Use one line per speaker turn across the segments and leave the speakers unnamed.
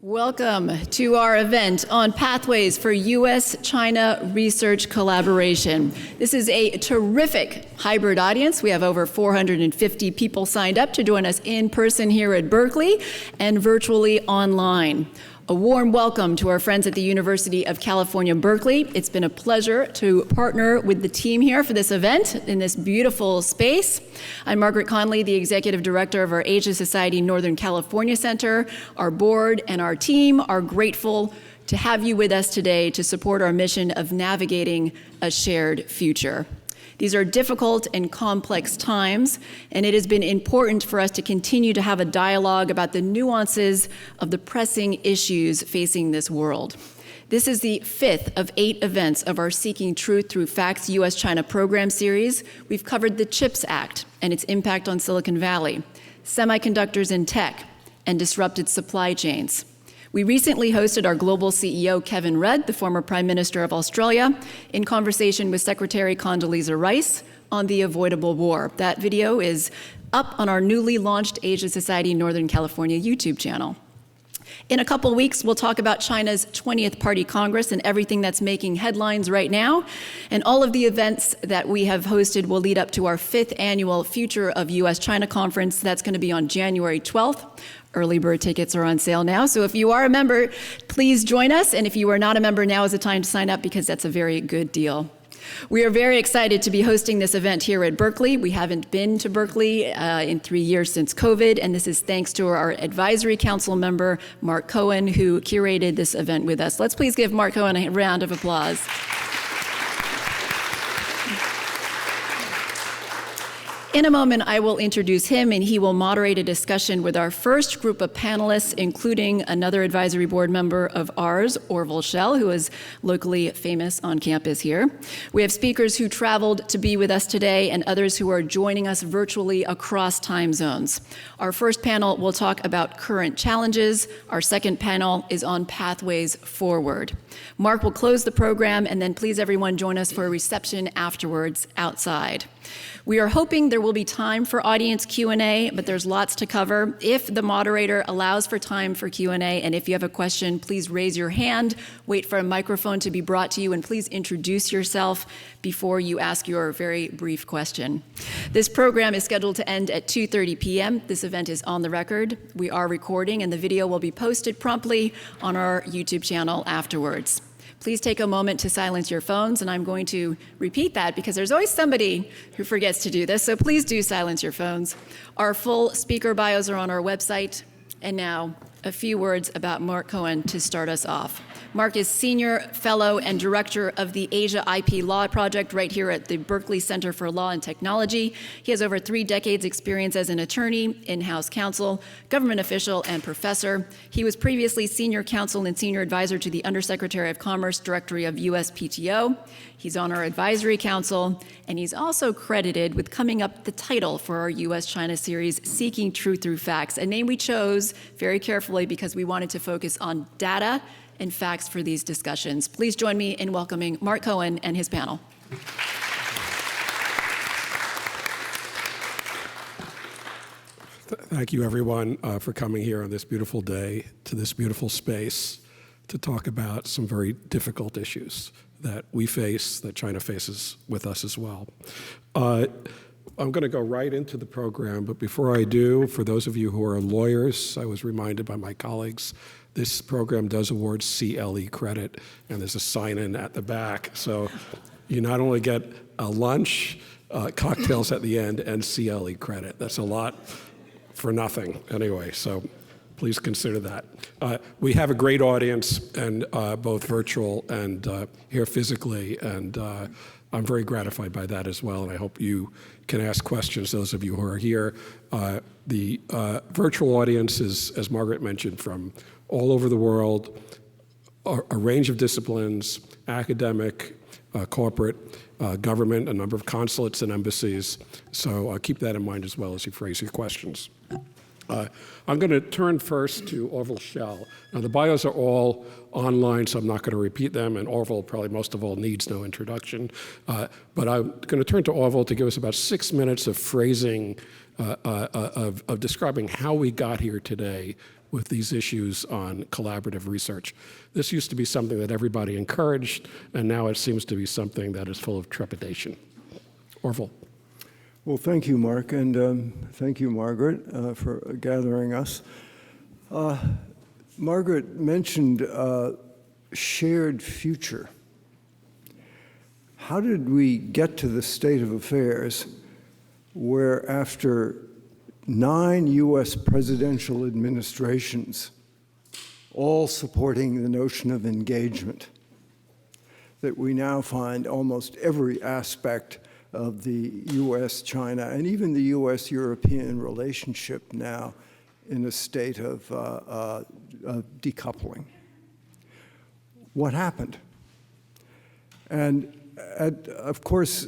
Welcome to our event on Pathways for U.S. China Research Collaboration. This is a terrific hybrid audience. We have over 450 people signed up to join us in person here at Berkeley and virtually online. A warm welcome to our friends at the University of California, Berkeley. It's been a pleasure to partner with the team here for this event in this beautiful space. I'm Margaret Conley, the Executive Director of our Asia Society Northern California Center. Our board and our team are grateful to have you with us today to support our mission of navigating a shared future. These are difficult and complex times, and it has been important for us to continue to have a dialogue about the nuances of the pressing issues facing this world. This is the 5th of 8 events of our Seeking Truth Through Facts U.S. China program series. We've covered the CHIPS Act and its impact on Silicon Valley, semiconductors and tech, and disrupted supply chains. We recently hosted our global CEO, Kevin Rudd, the former Prime Minister of Australia, in conversation with Secretary Condoleezza Rice on the avoidable war. That video is up on our newly launched Asia Society Northern California YouTube channel. In a couple weeks, we'll talk about China's 20th Party Congress and everything that's making headlines right now. And all of the events that we have hosted will lead up to our 5th annual Future of U.S. China conference. That's going to be on January 12th. Early bird tickets are on sale now. So if you are a member, please join us. And if you are not a member, now is the time to sign up because that's a very good deal. We are very excited to be hosting this event here at Berkeley. We haven't been to Berkeley in 3 years since COVID, and this is thanks to our advisory council member, Mark Cohen, who curated this event with us. Let's please give Mark Cohen a round of applause. In a moment, I will introduce him, and he will moderate a discussion with our first group of panelists, including another advisory board member of ours, Orville Schell, who is locally famous on campus here. We have speakers who traveled to be with us today and others who are joining us virtually across time zones. Our first panel will talk about current challenges. Our second panel is on pathways forward. Mark will close the program, and then please everyone join us for a reception afterwards outside. We are hoping there will be time for audience Q&A, but there's lots to cover. If the moderator allows for time for Q&A, and if you have a question, please raise your hand, wait for a microphone to be brought to you, and please introduce yourself before you ask your very brief question. This program is scheduled to end at 2:30 p.m. This event is on the record. We are recording, and the video will be posted promptly on our YouTube channel afterwards. Please take a moment to silence your phones, and I'm going to repeat that because there's always somebody who forgets to do this, so please do silence your phones. Our full speaker bios are on our website, and now a few words about Mark Cohen to start us off. Mark is Senior Fellow and Director of the Asia IP Law Project right here at the Berkeley Center for Law and Technology. He has over 3 decades experience as an attorney, in-house counsel, government official, and professor. He was previously Senior Counsel and Senior Advisor to the Undersecretary of Commerce, Directory of U.S. PTO. He's on our Advisory Council, and he's also credited with coming up the title for our U.S. China series, Seeking Truth Through Facts, a name we chose very carefully because we wanted to focus on data and facts for these discussions. Please join me in welcoming Mark Cohen and his panel.
Thank you, everyone, for coming here on this beautiful day to this beautiful space to talk about some very difficult issues that we face, that China faces with us as well. I'm going to go right into the program, but before I do, for those of you who are lawyers, I was reminded by my colleagues, this program does award CLE credit, and there's a sign-in at the back. So you not only get a lunch, cocktails at the end, and CLE credit. That's a lot for nothing anyway, so please consider that. We have a great audience, and both virtual and here physically, and I'm very gratified by that as well, and I hope you can ask questions, those of you who are here. The virtual audience is, as Margaret mentioned, from all over the world, a range of disciplines, academic, corporate, government, a number of consulates and embassies. So keep that in mind as well as you phrase your questions. I'm going to turn first to Orville Schell. Now, the bios are all online, so I'm not going to repeat them, and Orville probably most of all needs no introduction. But I'm going to turn to Orville to give us about 6 minutes of phrasing, of describing how we got here today with these issues on collaborative research. This used to be something that everybody encouraged, and now it seems to be something that is full of trepidation. Orville.
Well, thank you, Mark, and thank you, Margaret, for gathering us. Margaret mentioned shared future. How did we get to the state of affairs where after 9 U.S. presidential administrations, all supporting the notion of engagement, that we now find almost every aspect of the U.S.-China and even the U.S.-European relationship now in a state of decoupling? What happened? And of course,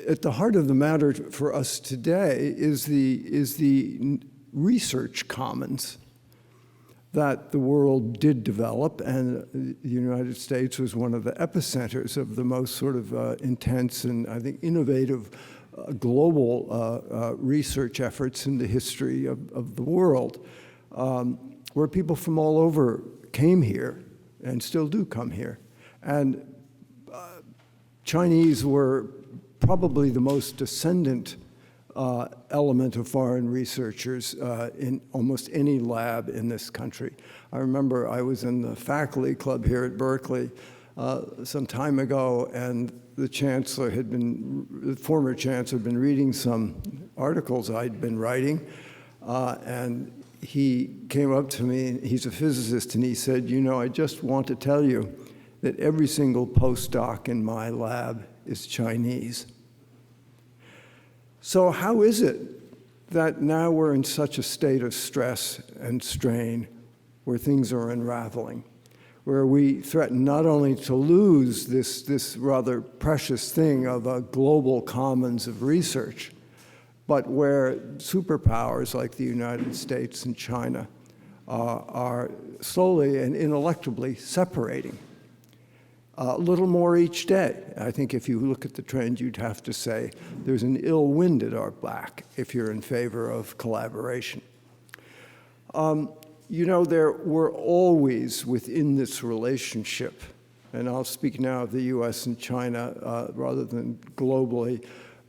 at the heart of the matter for us today is the research commons that the world did develop, and the United States was one of the epicenters of the most sort of intense and, I think, innovative global research efforts in the history of the world, where people from all over came here and still do come here. And Chinese were probably the most ascendant element of foreign researchers in almost any lab in this country. I remember I was in the faculty club here at Berkeley some time ago, and the former chancellor had been reading some articles I'd been writing, and he came up to me, he's a physicist, and he said, "You know, I just want to tell you that every single postdoc in my lab is Chinese." So how is it that now we're in such a state of stress and strain where things are unraveling, where we threaten not only to lose this rather precious thing of a global commons of research, but where superpowers like the United States and China are slowly and ineluctably separating? A little more each day. I think if you look at the trend, you'd have to say there's an ill wind at our back if you're in favor of collaboration. You know, there were always within this relationship, and I'll speak now of the U.S. and China rather than globally,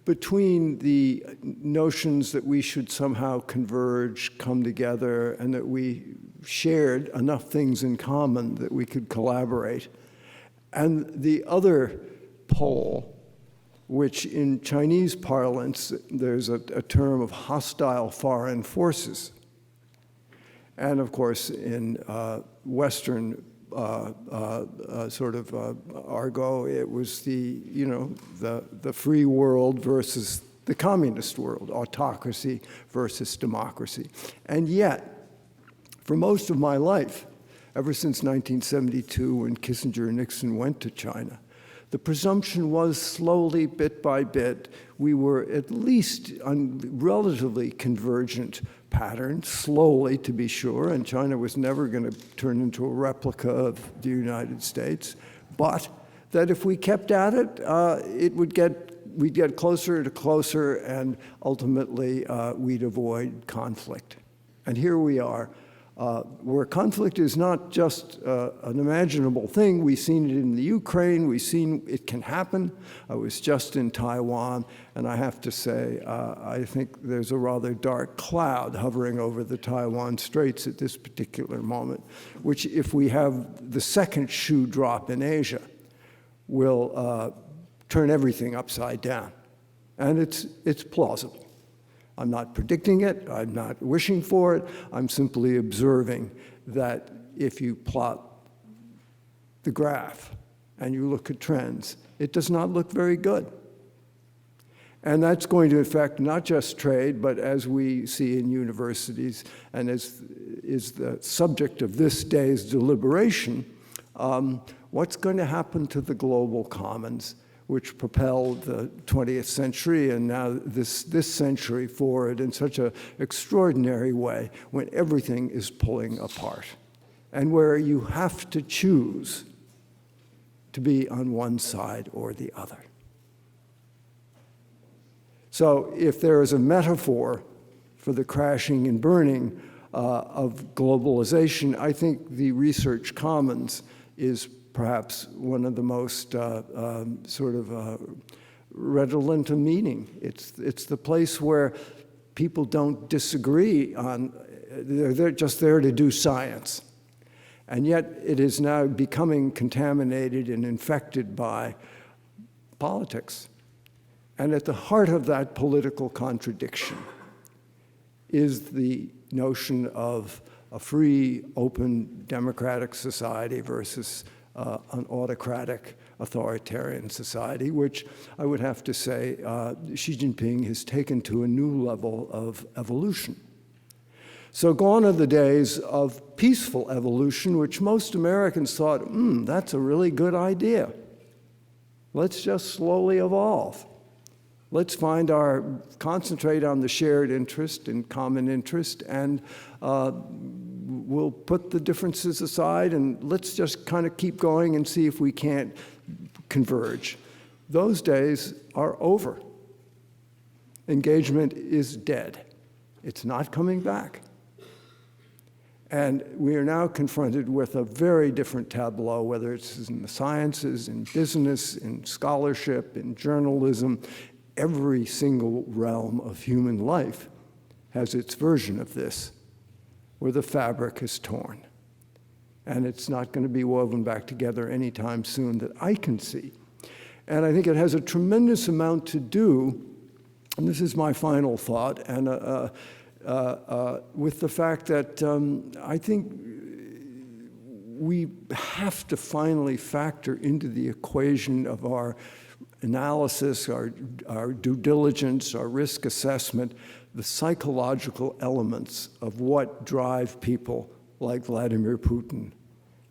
between the notions that we should somehow converge, come together, and that we shared enough things in common that we could collaborate. And the other pole, which in Chinese parlance, there's a term of hostile foreign forces. And of course, in Western sort of argot, it was the free world versus the communist world, autocracy versus democracy. And yet, for most of my life, ever since 1972, when Kissinger and Nixon went to China, the presumption was slowly, bit by bit, we were at least on relatively convergent patterns, slowly to be sure, and China was never going to turn into a replica of the United States, but that if we kept at it, we'd get closer to closer, and ultimately we'd avoid conflict. And here we are, where conflict is not just an imaginable thing. We've seen it in the Ukraine. We've seen it can happen. I was just in Taiwan, and I have to say, I think there's a rather dark cloud hovering over the Taiwan Straits at this particular moment, which, if we have the second shoe drop in Asia, will turn everything upside down. And it's plausible. I'm not predicting it, I'm not wishing for it, I'm simply observing that if you plot the graph and you look at trends, it does not look very good. And that's going to affect not just trade, but as we see in universities, and as is the subject of this day's deliberation, what's going to happen to the global commons, which propelled the 20th century and now this century forward in such an extraordinary way when everything is pulling apart and where you have to choose to be on one side or the other. So if there is a metaphor for the crashing and burning of globalization, I think the research commons is perhaps one of the most redolent of meaning. It's the place where people don't disagree on, they're just there to do science. And yet it is now becoming contaminated and infected by politics. And at the heart of that political contradiction is the notion of a free, open, democratic society versus an autocratic, authoritarian society, which I would have to say Xi Jinping has taken to a new level of evolution. So gone are the days of peaceful evolution, which most Americans thought, that's a really good idea. Let's just slowly evolve. Let's concentrate on the shared interest and common interest, and we'll put the differences aside, and let's just kind of keep going and see if we can't converge. Those days are over. Engagement is dead. It's not coming back. And we are now confronted with a very different tableau, whether it's in the sciences, in business, in scholarship, in journalism. Every single realm of human life has its version of this, where the fabric is torn. And it's not going to be woven back together anytime soon that I can see. And I think it has a tremendous amount to do, and this is my final thought, and with the fact that I think we have to finally factor into the equation of our analysis, our due diligence, our risk assessment, the psychological elements of what drive people like Vladimir Putin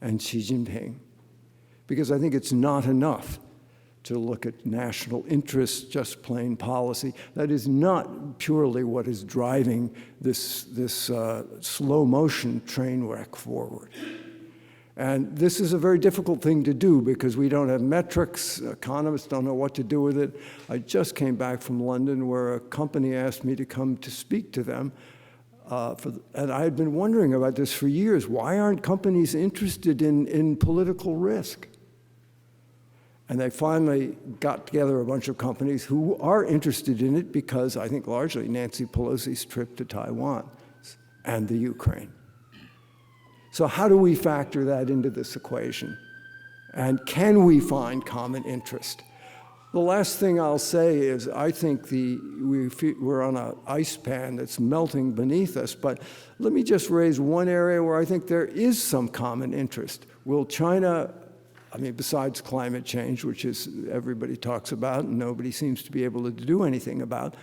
and Xi Jinping. Because I think it's not enough to look at national interests, just plain policy. That is not purely what is driving this slow motion train wreck forward. And this is a very difficult thing to do because we don't have metrics. Economists don't know what to do with it. I just came back from London where a company asked me to come to speak to them. And I had been wondering about this for years. Why aren't companies interested in political risk? And they finally got together a bunch of companies who are interested in it because I think largely Nancy Pelosi's trip to Taiwan and the Ukraine. So how do we factor that into this equation? And can we find common interest? The last thing I'll say is I think we're on an ice pan that's melting beneath us, but let me just raise one area where I think there is some common interest. Will China, besides climate change, which is everybody talks about and nobody seems to be able to do anything about,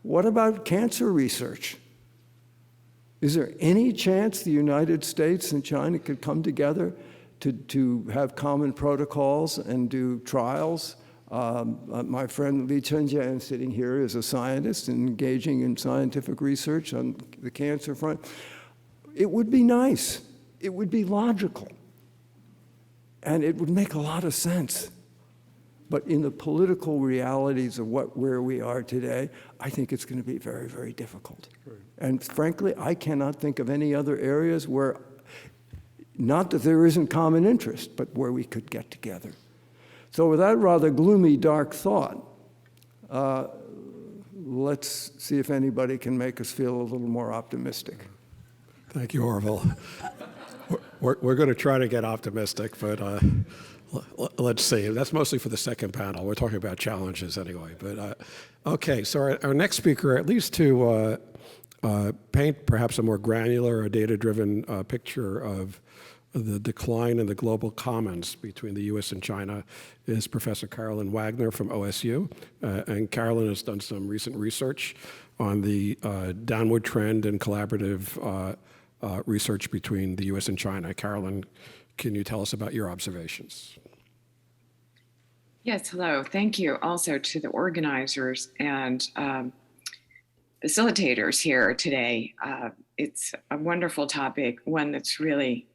what about cancer research? Is there any chance the United States and China could come together to have common protocols and do trials? My friend Li Chenjian sitting here is a scientist and engaging in scientific research on the cancer front. It would be nice. It would be logical. And it would make a lot of sense. But in the political realities of where we are today, I think it's going to be very, very difficult. Right. And frankly, I cannot think of any other areas where, not that there isn't common interest, but where we could get together. So with that rather gloomy, dark thought, let's see if anybody can make us feel a little more optimistic.
Thank you, Orville. We're going to try to get optimistic, but let's see. That's mostly for the second panel. We're talking about challenges anyway. But okay, so our next speaker, at least to paint perhaps a more granular or data-driven picture of the decline in the global commons between the U.S. and China, is Professor Carolyn Wagner from OSU. And Carolyn has done some recent research on the downward trend in collaborative research between the U.S. and China. Carolyn, can you tell us about your observations?
Yes, hello. Thank you also to the organizers and facilitators here today. It's a wonderful topic, one that's really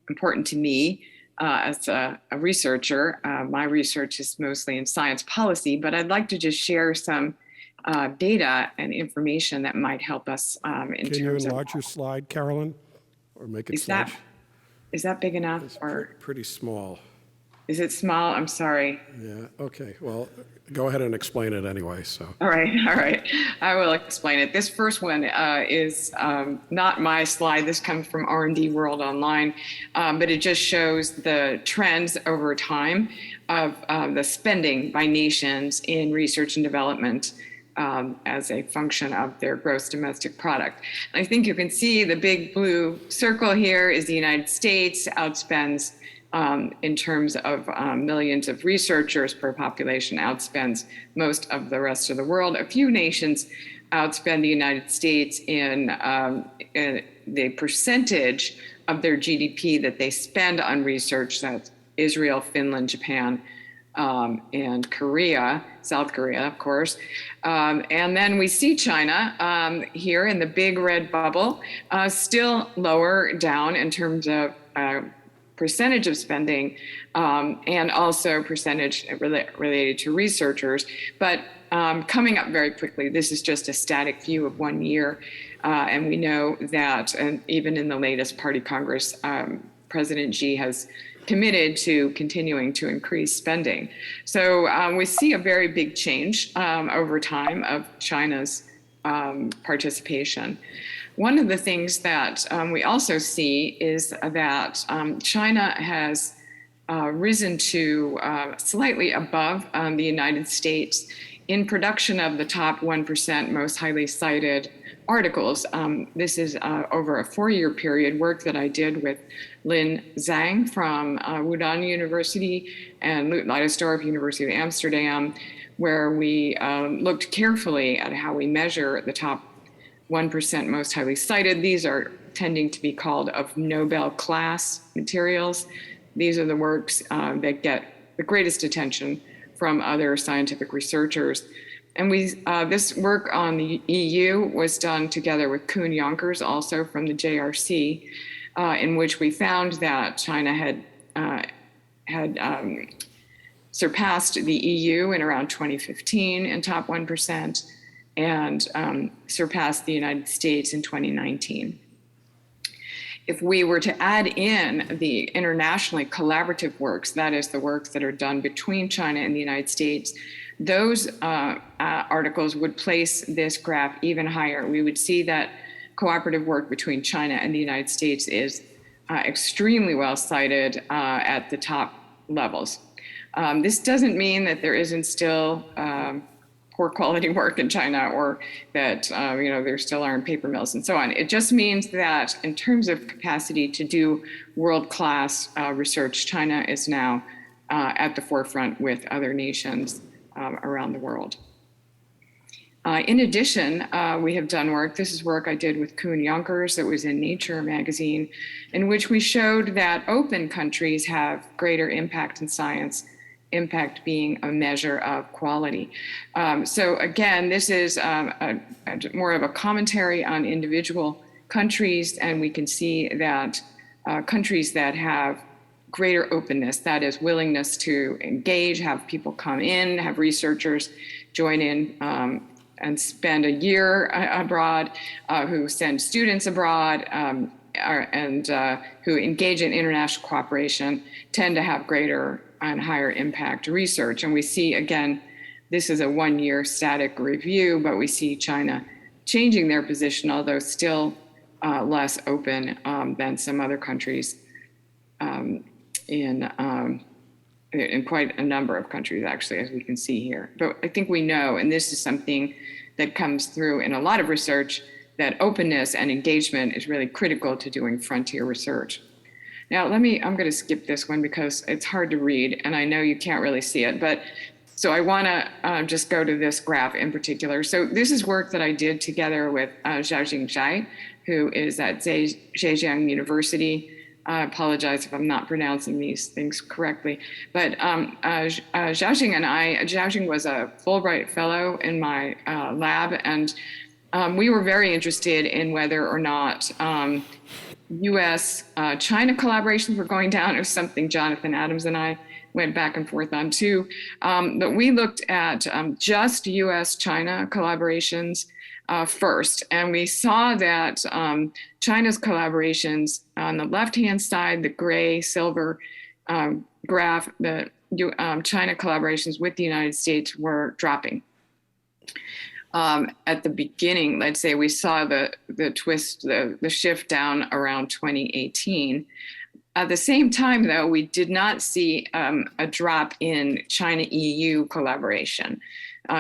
important to me as a researcher. My research is mostly in science policy, but I'd like to just share some data and information that might help us in
Can
terms
you
of.
enlarge your slide, Carolyn, or make it
Is that big enough,
It's
or
pretty small.
is it small? I'm sorry.
Yeah, okay, well, go ahead and explain it anyway, so.
All right. I will explain it. This first one is not my slide. This comes from R&D World Online, but it just shows the trends over time of the spending by nations in research and development as a function of their gross domestic product. And I think you can see the big blue circle here is the United States outspends in terms of millions of researchers per population, outspends most of the rest of the world. A few nations outspend the United States in the percentage of their GDP that they spend on research. That's Israel, Finland, Japan, and Korea, South Korea, of course. And then we see China here in the big red bubble, still lower down in terms of percentage of spending and also percentage related to researchers, but coming up very quickly. This is just a static view of 1 year. And we know that, and even in the latest Party Congress, President Xi has committed to continuing to increase spending. So we see a very big change over time of China's participation. One of the things that we also see is that China has risen to slightly above the United States in production of the top 1% most highly cited articles. This is over a 4-year period work that I did with Lin Zhang from Wudan University and Loet Leidesdorff University of Amsterdam, where we looked carefully at how we measure the top 1% most highly cited. These are tending to be called of Nobel class materials. These are the works that get the greatest attention from other scientific researchers. And this work on the EU was done together with Koen Jonkers, also from the JRC, in which we found that China had surpassed the EU in around 2015 in top 1%, and surpassed the United States in 2019. If we were to add in the internationally collaborative works, that is the works that are done between China and the United States, those articles would place this graph even higher. We would see that cooperative work between China and the United States is extremely well cited at the top levels. This doesn't mean that there isn't still poor quality work in China, or that there still aren't paper mills and so on. It just means that in terms of capacity to do world-class research, China is now at the forefront with other nations around the world. In addition, we have done work. This is work I did with Koen Jonkers that was in Nature magazine, in which we showed that open countries have greater impact in science, impact being a measure of quality. So again, this is more of a commentary on individual countries, and we can see that countries that have greater openness, that is willingness to engage, have people come in, have researchers join in and spend a year abroad, who send students abroad, and who engage in international cooperation, tend to have greater and higher impact research. And we see, again, this is a 1-year static review, but we see China changing their position, although still less open than some other countries in quite a number of countries, actually, as we can see here. But I think we know, and this is something that comes through in a lot of research, that openness and engagement is really critical to doing frontier research. Now, I'm going to skip this one because it's hard to read, and I know you can't really see it, but so I want to just go to this graph in particular. So this is work that I did together with Xiaojing Zhai, who is at Zhejiang University. I apologize if I'm not pronouncing these things correctly, but Xiaojing and Xiaojing was a Fulbright fellow in my lab, and we were very interested in whether or not U.S. China collaborations were going down. It was something Jonathan Adams and I went back and forth on too. But we looked at just U.S. China collaborations first, and we saw that China's collaborations on the left-hand side, the gray silver graph, the China collaborations with the United States were dropping. At the beginning, let's say we saw the twist, the shift down around 2018. At the same time, though, we did not see a drop in China-EU collaboration.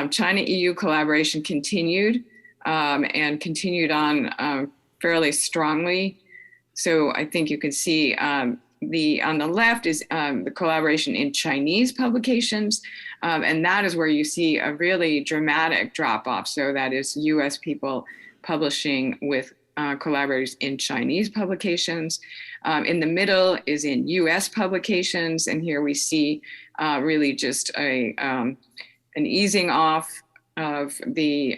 China-EU collaboration continued and continued on fairly strongly. So I think you can see on the left is the collaboration in Chinese publications, and that is where you see a really dramatic drop-off. So that is U.S. people publishing with collaborators in Chinese publications. In the middle is in U.S. publications, and here we see really just an easing off of the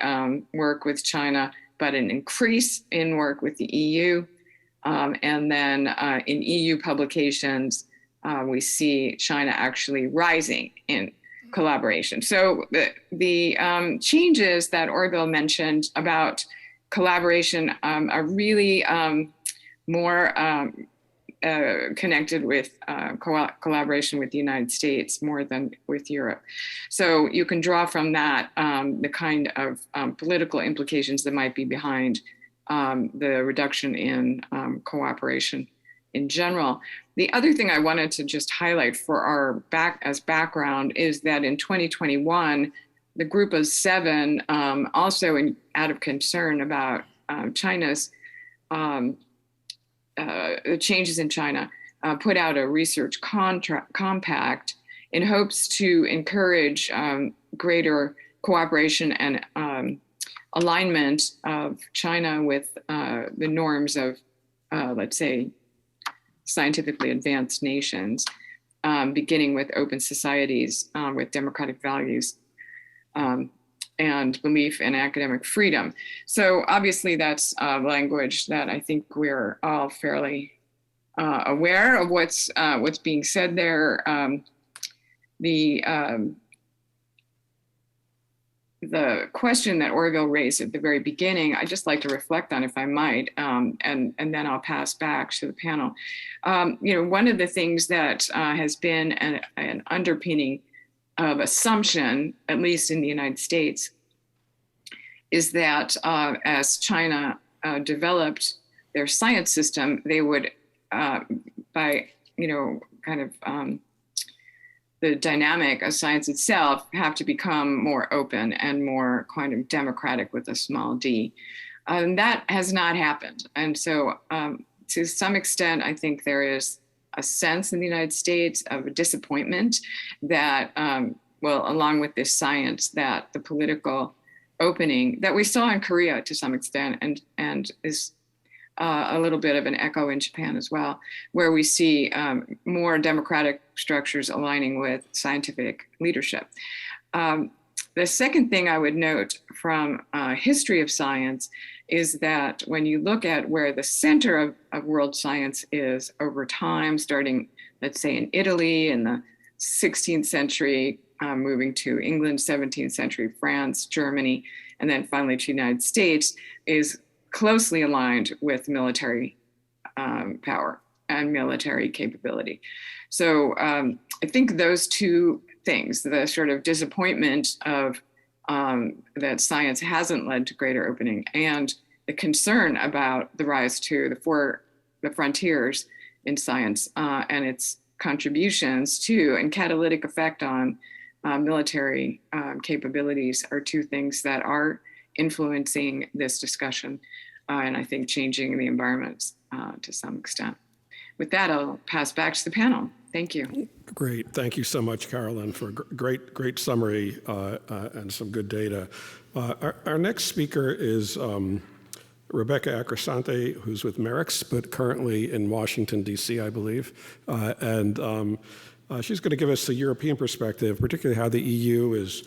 work with China, but an increase in work with the EU. And then in EU publications, we see China actually rising in collaboration. So the changes that Orville mentioned about collaboration are really more connected with collaboration with the United States more than with Europe. So you can draw from that the kind of political implications that might be behind the reduction in cooperation in general. The other thing I wanted to just highlight for our background is that in 2021, the group of seven, also out of concern about China's changes in China, put out a research compact in hopes to encourage greater cooperation and alignment of China with the norms of, let's say, scientifically advanced nations, beginning with open societies with democratic values and belief in academic freedom. So obviously that's language that I think we're all fairly aware of what's being said there. The question that Orville raised at the very beginning, I'd just like to reflect on, if I might, and then I'll pass back to the panel. One of the things that has been an underpinning of assumption, at least in the United States, is that as China developed their science system, they would, the dynamic of science itself, have to become more open and more kind of democratic with a small d. And that has not happened. And so to some extent, I think there is a sense in the United States of a disappointment that, along with this science, that the political opening that we saw in Korea to some extent, and is a little bit of an echo in Japan as well, where we see more democratic structures aligning with scientific leadership. The second thing I would note from history of science is that when you look at where the center of world science is over time, starting, let's say, in Italy in the 16th century, moving to England, 17th century, France, Germany, and then finally to the United States, is closely aligned with military power and military capability. So I think those two things, the sort of disappointment of that science hasn't led to greater opening, and the concern about the rise to the frontiers in science and its contributions to and catalytic effect on military capabilities, are two things that are influencing this discussion and I think changing the environments to some extent. With that, I'll pass back to the panel. Thank you.
Great. Thank you so much, Carolyn, for a great summary and some good data. Our next speaker is Rebecca Acrasante, who's with Merix, but currently in Washington, D.C., I believe. She's going to give us a European perspective, particularly how the EU is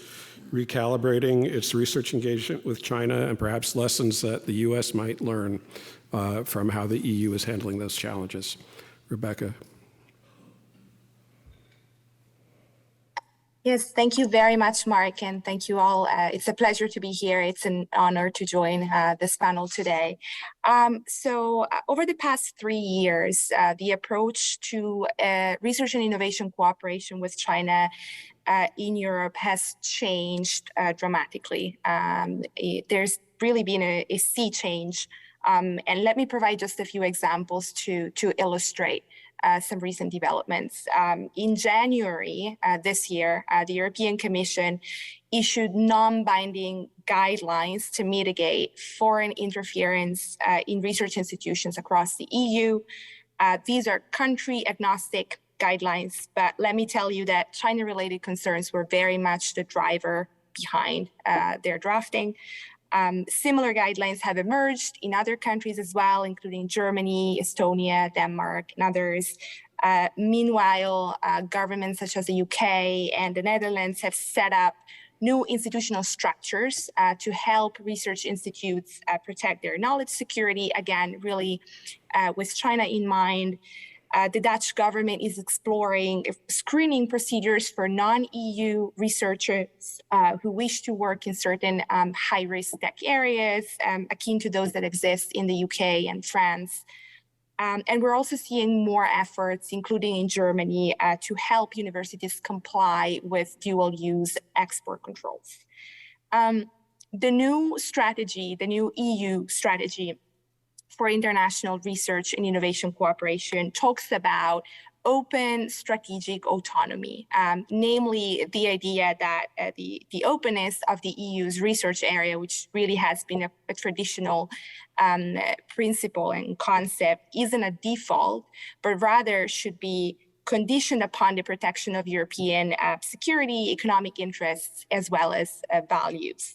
recalibrating its research engagement with China and perhaps lessons that the U.S. might learn from how the EU is handling those challenges. Rebecca.
Yes, thank you very much, Mark, and thank you all. It's a pleasure to be here. It's an honor to join this panel today. Over the past 3 years, the approach to research and innovation cooperation with China in Europe has changed dramatically. There's really been a sea change. And let me provide just a few examples to illustrate some recent developments. In January this year, the European Commission issued non-binding guidelines to mitigate foreign interference in research institutions across the EU. These are country-agnostic guidelines, but let me tell you that China-related concerns were very much the driver behind their drafting. Similar guidelines have emerged in other countries as well, including Germany, Estonia, Denmark, and others. Meanwhile, governments such as the UK and the Netherlands have set up new institutional structures to help research institutes protect their knowledge security, again, really with China in mind. The Dutch government is exploring screening procedures for non-EU researchers who wish to work in certain high-risk tech areas, akin to those that exist in the UK and France. And we're also seeing more efforts, including in Germany, to help universities comply with dual-use export controls. The new strategy, the new EU strategy for international research and innovation cooperation talks about open strategic autonomy, namely the idea that the openness of the EU's research area, which really has been a traditional principle and concept, isn't a default, but rather should be conditioned upon the protection of European security, economic interests, as well as values.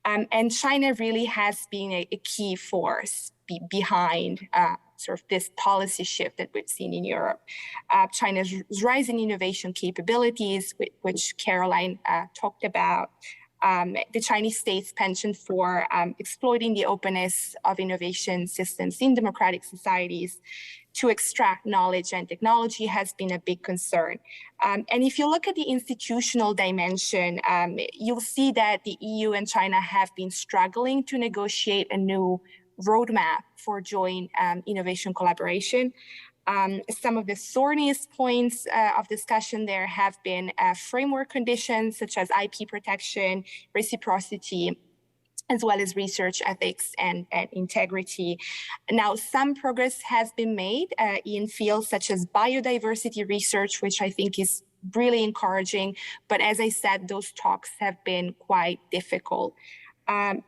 And China really has been a key force behind sort of this policy shift that we've seen in Europe. China's rising innovation capabilities, which Caroline talked about, the Chinese state's penchant for exploiting the openness of innovation systems in democratic societies to extract knowledge and technology has been a big concern. And if you look at the institutional dimension, you'll see that the EU and China have been struggling to negotiate a new roadmap for joint innovation collaboration. Some of the thorniest points of discussion there have been framework conditions such as IP protection, reciprocity, as well as research ethics and integrity. Now, some progress has been made in fields such as biodiversity research, which I think is really encouraging. But as I said, those talks have been quite difficult.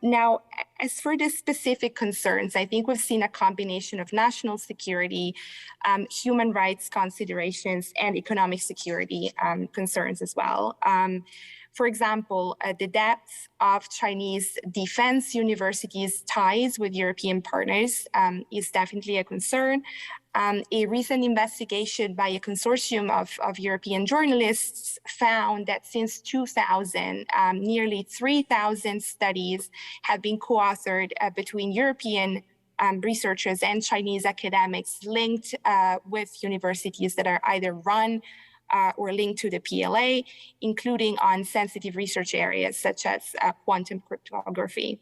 Now, as for the specific concerns, I think we've seen a combination of national security, human rights considerations, and economic security concerns as well. For example, the depth of Chinese defense universities' ties with European partners is definitely a concern. A recent investigation by a consortium of European journalists found that since 2000, nearly 3,000 studies have been co-authored between European researchers and Chinese academics linked with universities that are either run or linked to the PLA, including on sensitive research areas such as quantum cryptography.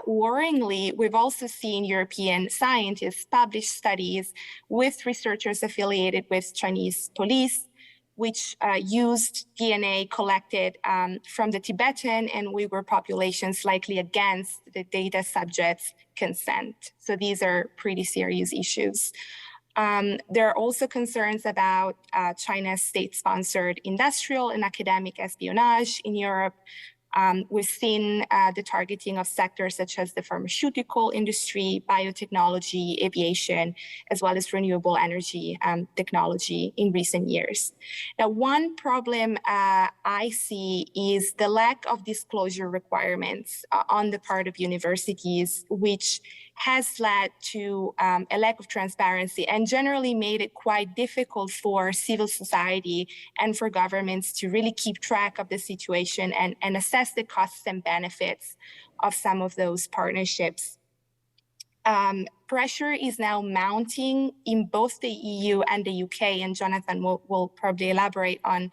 Worryingly, we've also seen European scientists publish studies with researchers affiliated with Chinese police, which used DNA collected from the Tibetan and Uyghur populations, likely against the data subjects' consent. So these are pretty serious issues. There are also concerns about China's state-sponsored industrial and academic espionage in Europe. We've seen the targeting of sectors such as the pharmaceutical industry, biotechnology, aviation, as well as renewable energy technology in recent years. Now, one problem I see is the lack of disclosure requirements on the part of universities, which has led to a lack of transparency and generally made it quite difficult for civil society and for governments to really keep track of the situation and assess the costs and benefits of some of those partnerships. pressure is now mounting in both the EU and the UK, and Jonathan will probably elaborate on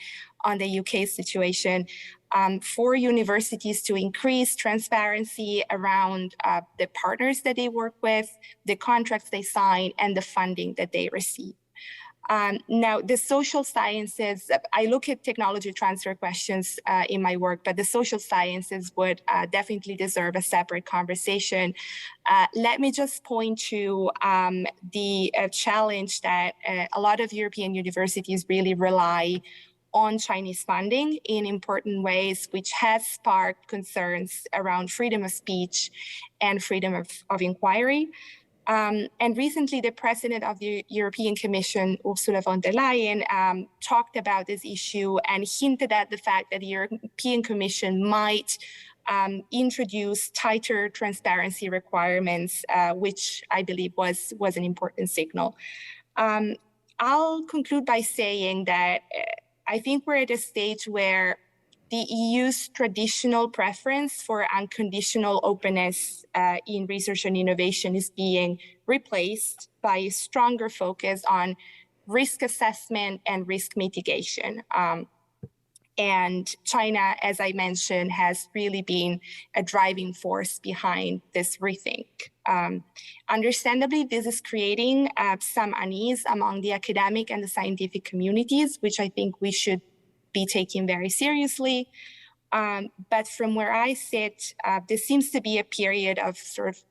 the UK situation, for universities to increase transparency around the partners that they work with, the contracts they sign, and the funding that they receive. Now, the social sciences, I look at technology transfer questions in my work, but the social sciences would definitely deserve a separate conversation. Let me just point to the challenge that a lot of European universities really rely on Chinese funding in important ways, which has sparked concerns around freedom of speech and freedom of inquiry. And recently, the president of the European Commission, Ursula von der Leyen, talked about this issue and hinted at the fact that the European Commission might introduce tighter transparency requirements, which I believe was an important signal. I'll conclude by saying that I think we're at a stage where the EU's traditional preference for unconditional openness in research and innovation is being replaced by a stronger focus on risk assessment and risk mitigation. And China, as I mentioned, has really been a driving force behind this rethink. Understandably, this is creating some unease among the academic and the scientific communities, which I think we should be taken very seriously. But from where I sit, this seems to be a period of sort of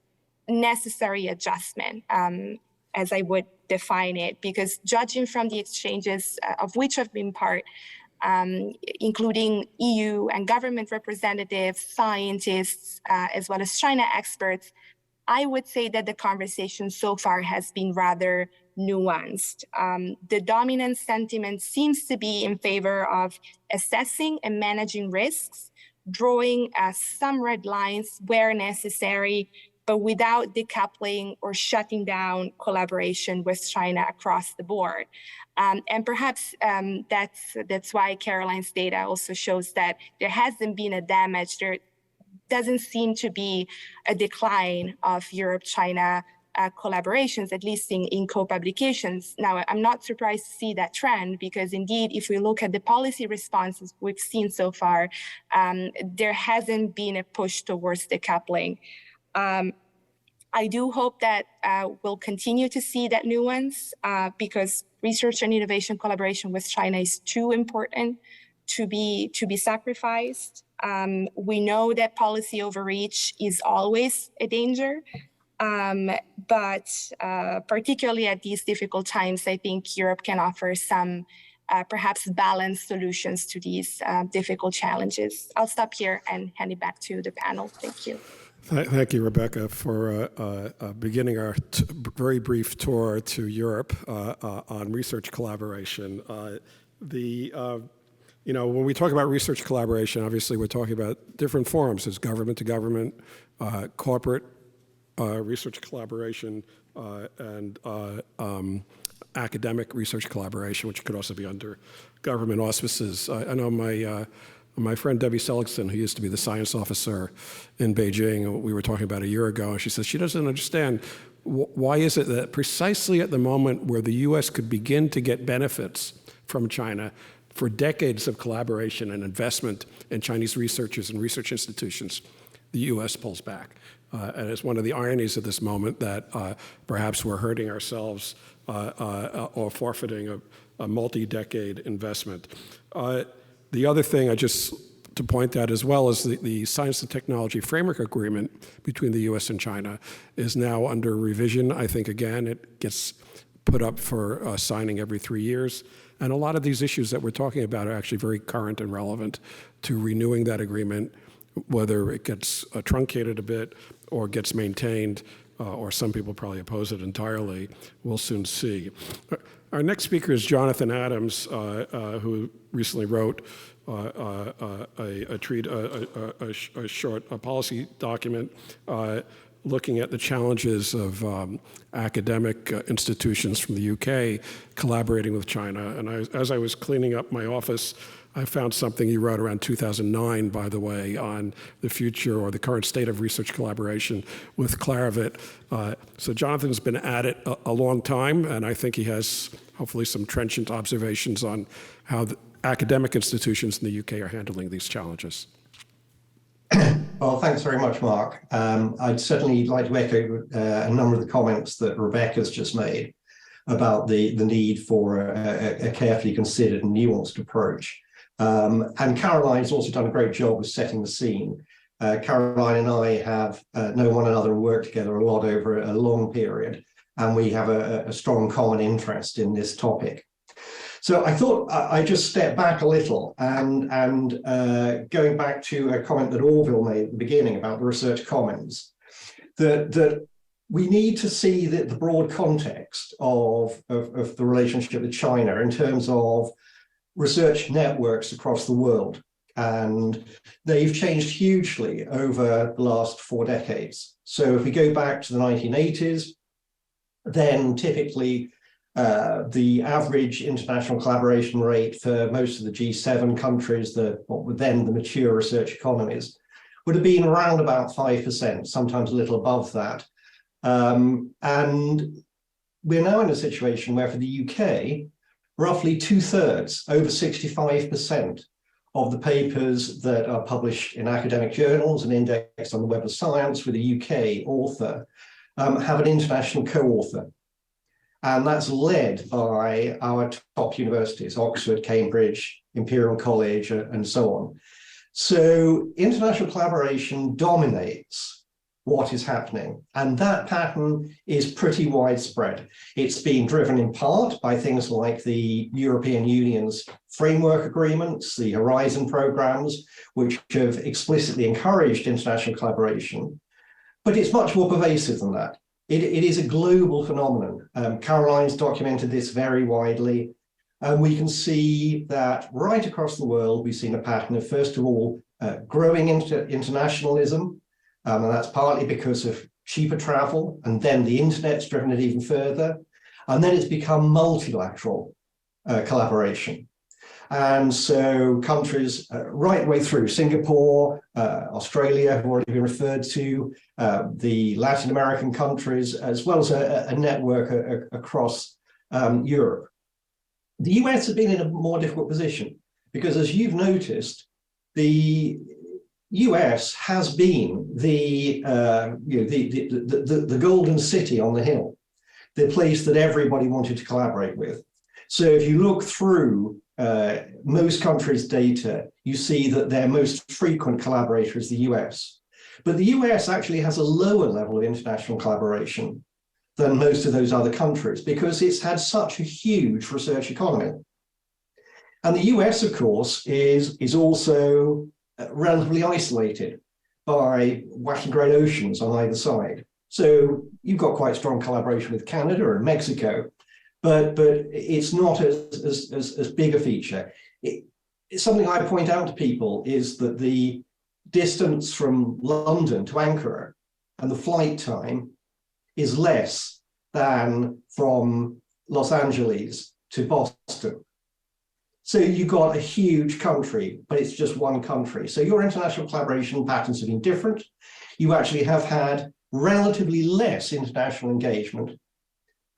necessary adjustment, as I would define it, because judging from the exchanges of which I've been part, including EU and government representatives, scientists, as well as China experts, I would say that the conversation so far has been rather nuanced. The dominant sentiment seems to be in favor of assessing and managing risks, drawing some red lines where necessary, but without decoupling or shutting down collaboration with China across the board. And perhaps that's why Caroline's data also shows that there hasn't been a damage. There doesn't seem to be a decline of Europe-China collaborations, at least in co-publications. Now, I'm not surprised to see that trend because indeed, if we look at the policy responses we've seen so far, there hasn't been a push towards decoupling. I do hope that we'll continue to see that nuance because research and innovation collaboration with China is too important to be sacrificed. We know that policy overreach is always a danger, but particularly at these difficult times, I think Europe can offer some perhaps balanced solutions to these difficult challenges. I'll stop here and hand it back to the panel. Thank you.
Thank you, Rebecca, for beginning our very brief tour to Europe on research collaboration. When we talk about research collaboration, obviously we're talking about different forms. There's government to government, corporate research collaboration, and academic research collaboration, which could also be under government auspices. I know my friend Debbie Seligson, who used to be the science officer in Beijing, we were talking about a year ago, and she says she doesn't understand why is it that precisely at the moment where the U.S. could begin to get benefits from China for decades of collaboration and investment in Chinese researchers and research institutions, the U.S. pulls back. And it's one of the ironies of this moment that perhaps we're hurting ourselves or forfeiting a multi-decade investment. The other thing to point out as well is the Science and Technology Framework Agreement between the U.S. and China is now under revision. I think, again, it gets put up for signing every 3 years. And a lot of these issues that we're talking about are actually very current and relevant to renewing that agreement, whether it gets truncated a bit or gets maintained, or some people probably oppose it entirely. We'll soon see. Our next speaker is Jonathan Adams, who recently wrote a short policy document looking at the challenges of academic institutions from the UK collaborating with China. And as I was cleaning up my office, I found something you wrote around 2009, by the way, on the future or the current state of research collaboration with Claravit. So Jonathan's been at it a long time, and I think he has hopefully some trenchant observations on how the academic institutions in the UK are handling these challenges.
Well, thanks very much, Mark. I'd certainly like to echo a number of the comments that Rebecca's just made about the need for a carefully considered and nuanced approach. And Caroline's also done a great job of setting the scene. Caroline and I have known one another and worked together a lot over a long period, and we have a strong common interest in this topic. So I thought I'd just step back a little and going back to a comment that Orville made at the beginning about the research commons, that we need to see the broad context of the relationship with China in terms of research networks across the world. And they've changed hugely over the last 4 decades. So if we go back to the 1980s, then typically the average international collaboration rate for most of the G7 countries, what were then the mature research economies, would have been around about 5%, sometimes a little above that. And we're now in a situation where for the UK, roughly 2/3, over 65% of the papers that are published in academic journals and indexed on the Web of Science with a UK author have an international co-author. And that's led by our top universities, Oxford, Cambridge, Imperial College, and so on. So international collaboration dominates what is happening. And that pattern is pretty widespread. It's being driven in part by things like the European Union's framework agreements, the Horizon programs, which have explicitly encouraged international collaboration. But it's much more pervasive than that. It is a global phenomenon. Caroline's documented this very widely. And we can see that right across the world, we've seen a pattern of, first of all, growing internationalism. And that's partly because of cheaper travel, and then the internet's driven it even further. And then it's become multilateral collaboration. And so countries right the way through, Singapore, Australia have already been referred to, the Latin American countries, as well as a network across Europe. The US has been in a more difficult position because, as you've noticed, the US has been the golden city on the hill, the place that everybody wanted to collaborate with. So if you look through most countries' data, you see that their most frequent collaborator is the US. But the US actually has a lower level of international collaboration than most of those other countries because it's had such a huge research economy. And the US, of course, is also relatively isolated by washing great oceans on either side. So you've got quite strong collaboration with Canada and Mexico, but it's not as big a feature. It's something I point out to people is that the distance from London to Ankara and the flight time is less than from Los Angeles to Boston. So you've got a huge country, but it's just one country. So your international collaboration patterns have been different. You actually have had relatively less international engagement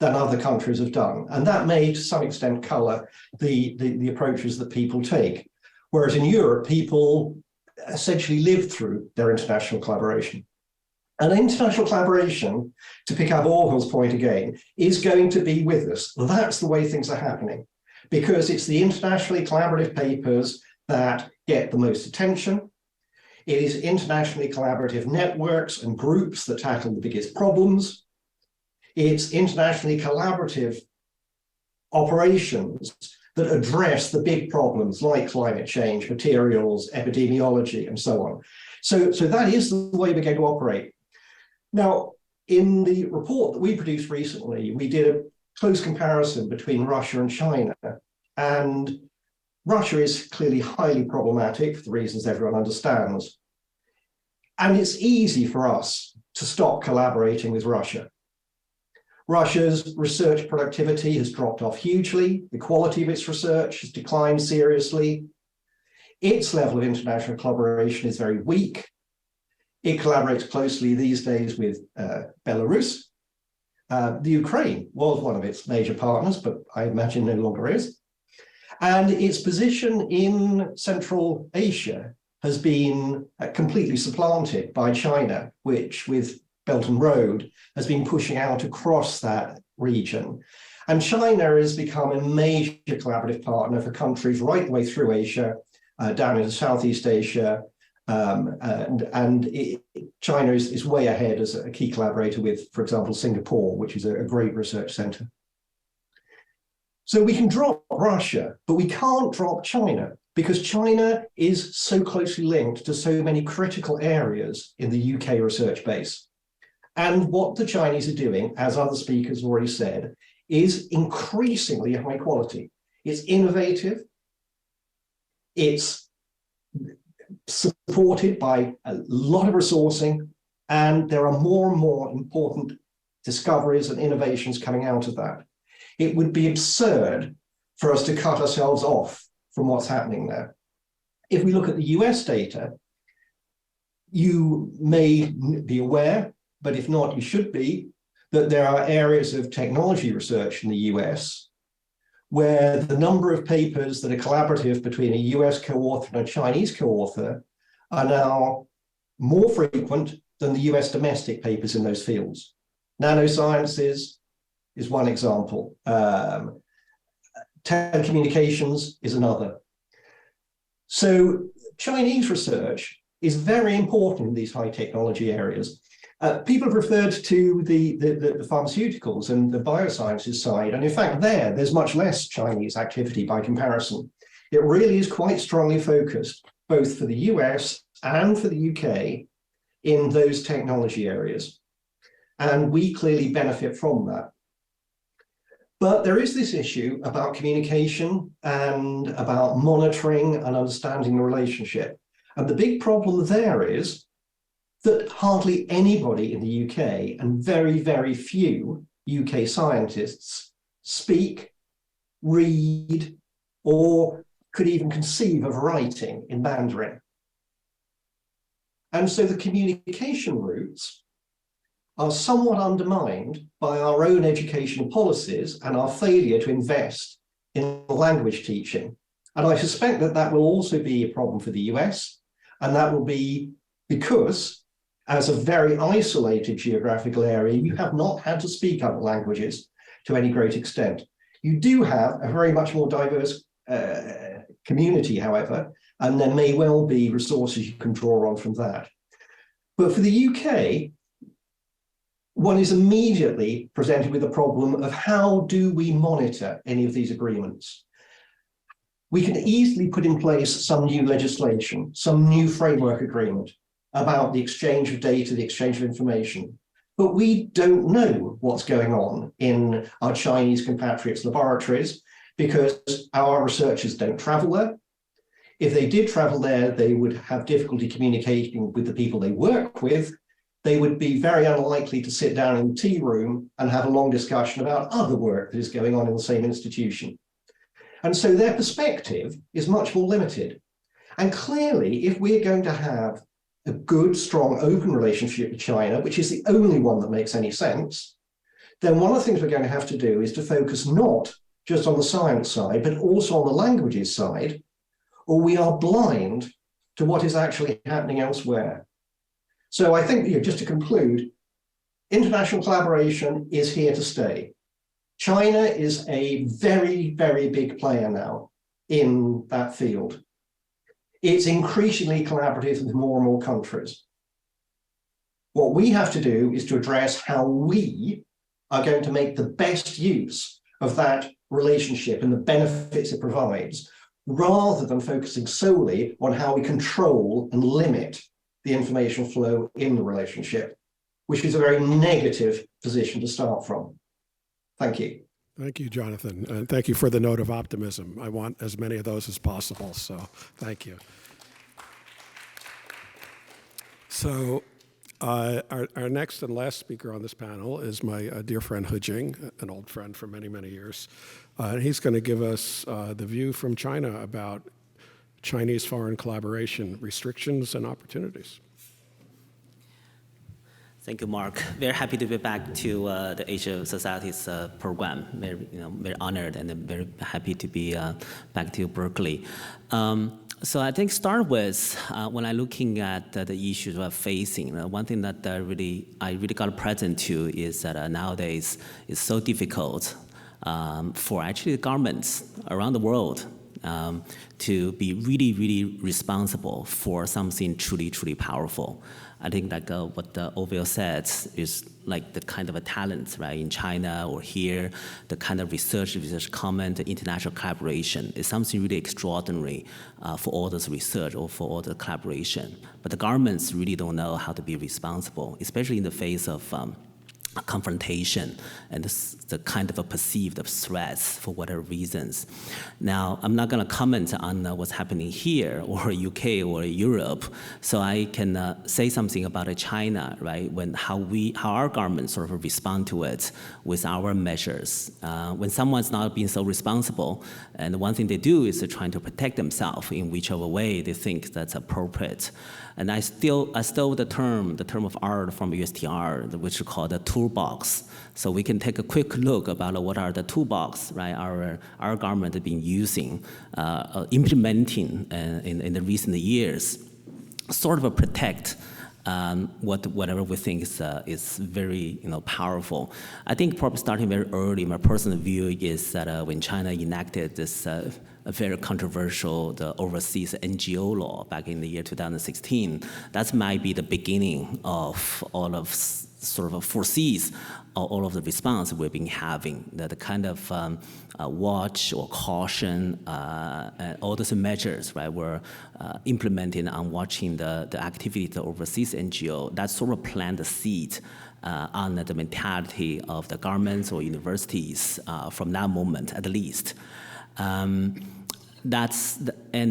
than other countries have done. And that may, to some extent, color the approaches that people take. Whereas in Europe, people essentially lived through their international collaboration. And international collaboration, to pick up Orville's point again, is going to be with us. That's the way things are happening, because it's the internationally collaborative papers that get the most attention. It is internationally collaborative networks and groups that tackle the biggest problems. It's internationally collaborative operations that address the big problems like climate change, materials, epidemiology, and so on. So that is the way we're going to operate. Now, in the report that we produced recently, we did a close comparison between Russia and China. And Russia is clearly highly problematic for the reasons everyone understands. And it's easy for us to stop collaborating with Russia. Russia's research productivity has dropped off hugely. The quality of its research has declined seriously. Its level of international collaboration is very weak. It collaborates closely these days with Belarus. The Ukraine was one of its major partners, but I imagine no longer is. And its position in Central Asia has been completely supplanted by China, which with Belt and Road has been pushing out across that region. And China has become a major collaborative partner for countries right the way through Asia, down into Southeast Asia. China is way ahead as a key collaborator with, for example, Singapore, which is a great research center. So we can drop Russia, but we can't drop China because China is so closely linked to so many critical areas in the UK research base. And what the Chinese are doing, as other speakers already said, is increasingly high quality. It's innovative. It's supported by a lot of resourcing, and there are more and more important discoveries and innovations coming out of that. It would be absurd for us to cut ourselves off from what's happening there. If we look at the US data, you may be aware, but if not, you should be, that there are areas of technology research in the US where the number of papers that are collaborative between a US co-author and a Chinese co-author are now more frequent than the US domestic papers in those fields. Nanosciences is one example. Telecommunications is another. So Chinese research is very important in these high technology areas. People have referred to the pharmaceuticals and the biosciences side, and in fact there's much less Chinese activity by comparison. It really is quite strongly focused, both for the US and for the UK, in those technology areas. And we clearly benefit from that. But there is this issue about communication and about monitoring and understanding the relationship. And the big problem there is that hardly anybody in the UK and very, very few UK scientists speak, read, or could even conceive of writing in Mandarin. And so the communication routes are somewhat undermined by our own educational policies and our failure to invest in language teaching. And I suspect that that will also be a problem for the US, and that will be because, as a very isolated geographical area, you have not had to speak other languages to any great extent. You do have a very much more diverse community, however, and there may well be resources you can draw on from that. But for the UK, one is immediately presented with the problem of how do we monitor any of these agreements? We can easily put in place some new legislation, some new framework agreement about the exchange of data, the exchange of information, but we don't know what's going on in our Chinese compatriots' laboratories because our researchers don't travel there. If they did travel there, they would have difficulty communicating with the people they work with. They would be very unlikely to sit down in the tea room and have a long discussion about other work that is going on in the same institution. And so their perspective is much more limited. And clearly, if we're going to have a good, strong, open relationship with China, which is the only one that makes any sense, then one of the things we're going to have to do is to focus not just on the science side, but also on the languages side, or we are blind to what is actually happening elsewhere. So I think, just to conclude, international collaboration is here to stay. China is a very, very big player now in that field. It's increasingly collaborative with more and more countries. What we have to do is to address how we are going to make the best use of that relationship and the benefits it provides, rather than focusing solely on how we control and limit the information flow in the relationship, which is a very negative position to start from. Thank you.
Thank you, Jonathan. And thank you for the note of optimism. I want as many of those as possible, so thank you. So our next and last speaker on this panel is my dear friend He Jing, an old friend for many, many years. And he's going to give us the view from China about Chinese foreign collaboration, restrictions and opportunities.
Thank you, Mark. Very happy to be back to the Asia Society's program. Very honored and very happy to be back to Berkeley. So I think start with when I'm looking at the issues we're facing. One thing that I really got present to is that nowadays it's so difficult for actually the governments around the world to be really responsible for something truly powerful. I think like what Ovil said is like the kind of a talent, right, in China or here, the kind of research comment, international collaboration is something really extraordinary for all this research or for all the collaboration. But the governments really don't know how to be responsible, especially in the face of confrontation and the kind of a perceived threats for whatever reasons. Now, I'm not going to comment on what's happening here or UK or Europe, so I can say something about China, right? How our government sort of respond to it with our measures. When someone's not being so responsible, and one thing they do is they're trying to protect themselves in whichever way they think that's appropriate. And I stole the term of art from USTR, which is called the toolbox. So we can take a quick look about what are the toolbox, right? Our government has been using, implementing in the recent years, sort of protect whatever we think is very powerful. I think probably starting very early, my personal view is that when China enacted this a very controversial the overseas NGO law back in the year 2016, that might be the beginning of all of sort of foresees all of the response we've been having, the kind of watch or caution, and all those measures, right, were implemented on watching the activity of the overseas NGO. That sort of planted the seed on the mentality of the governments or universities from that moment, at least. And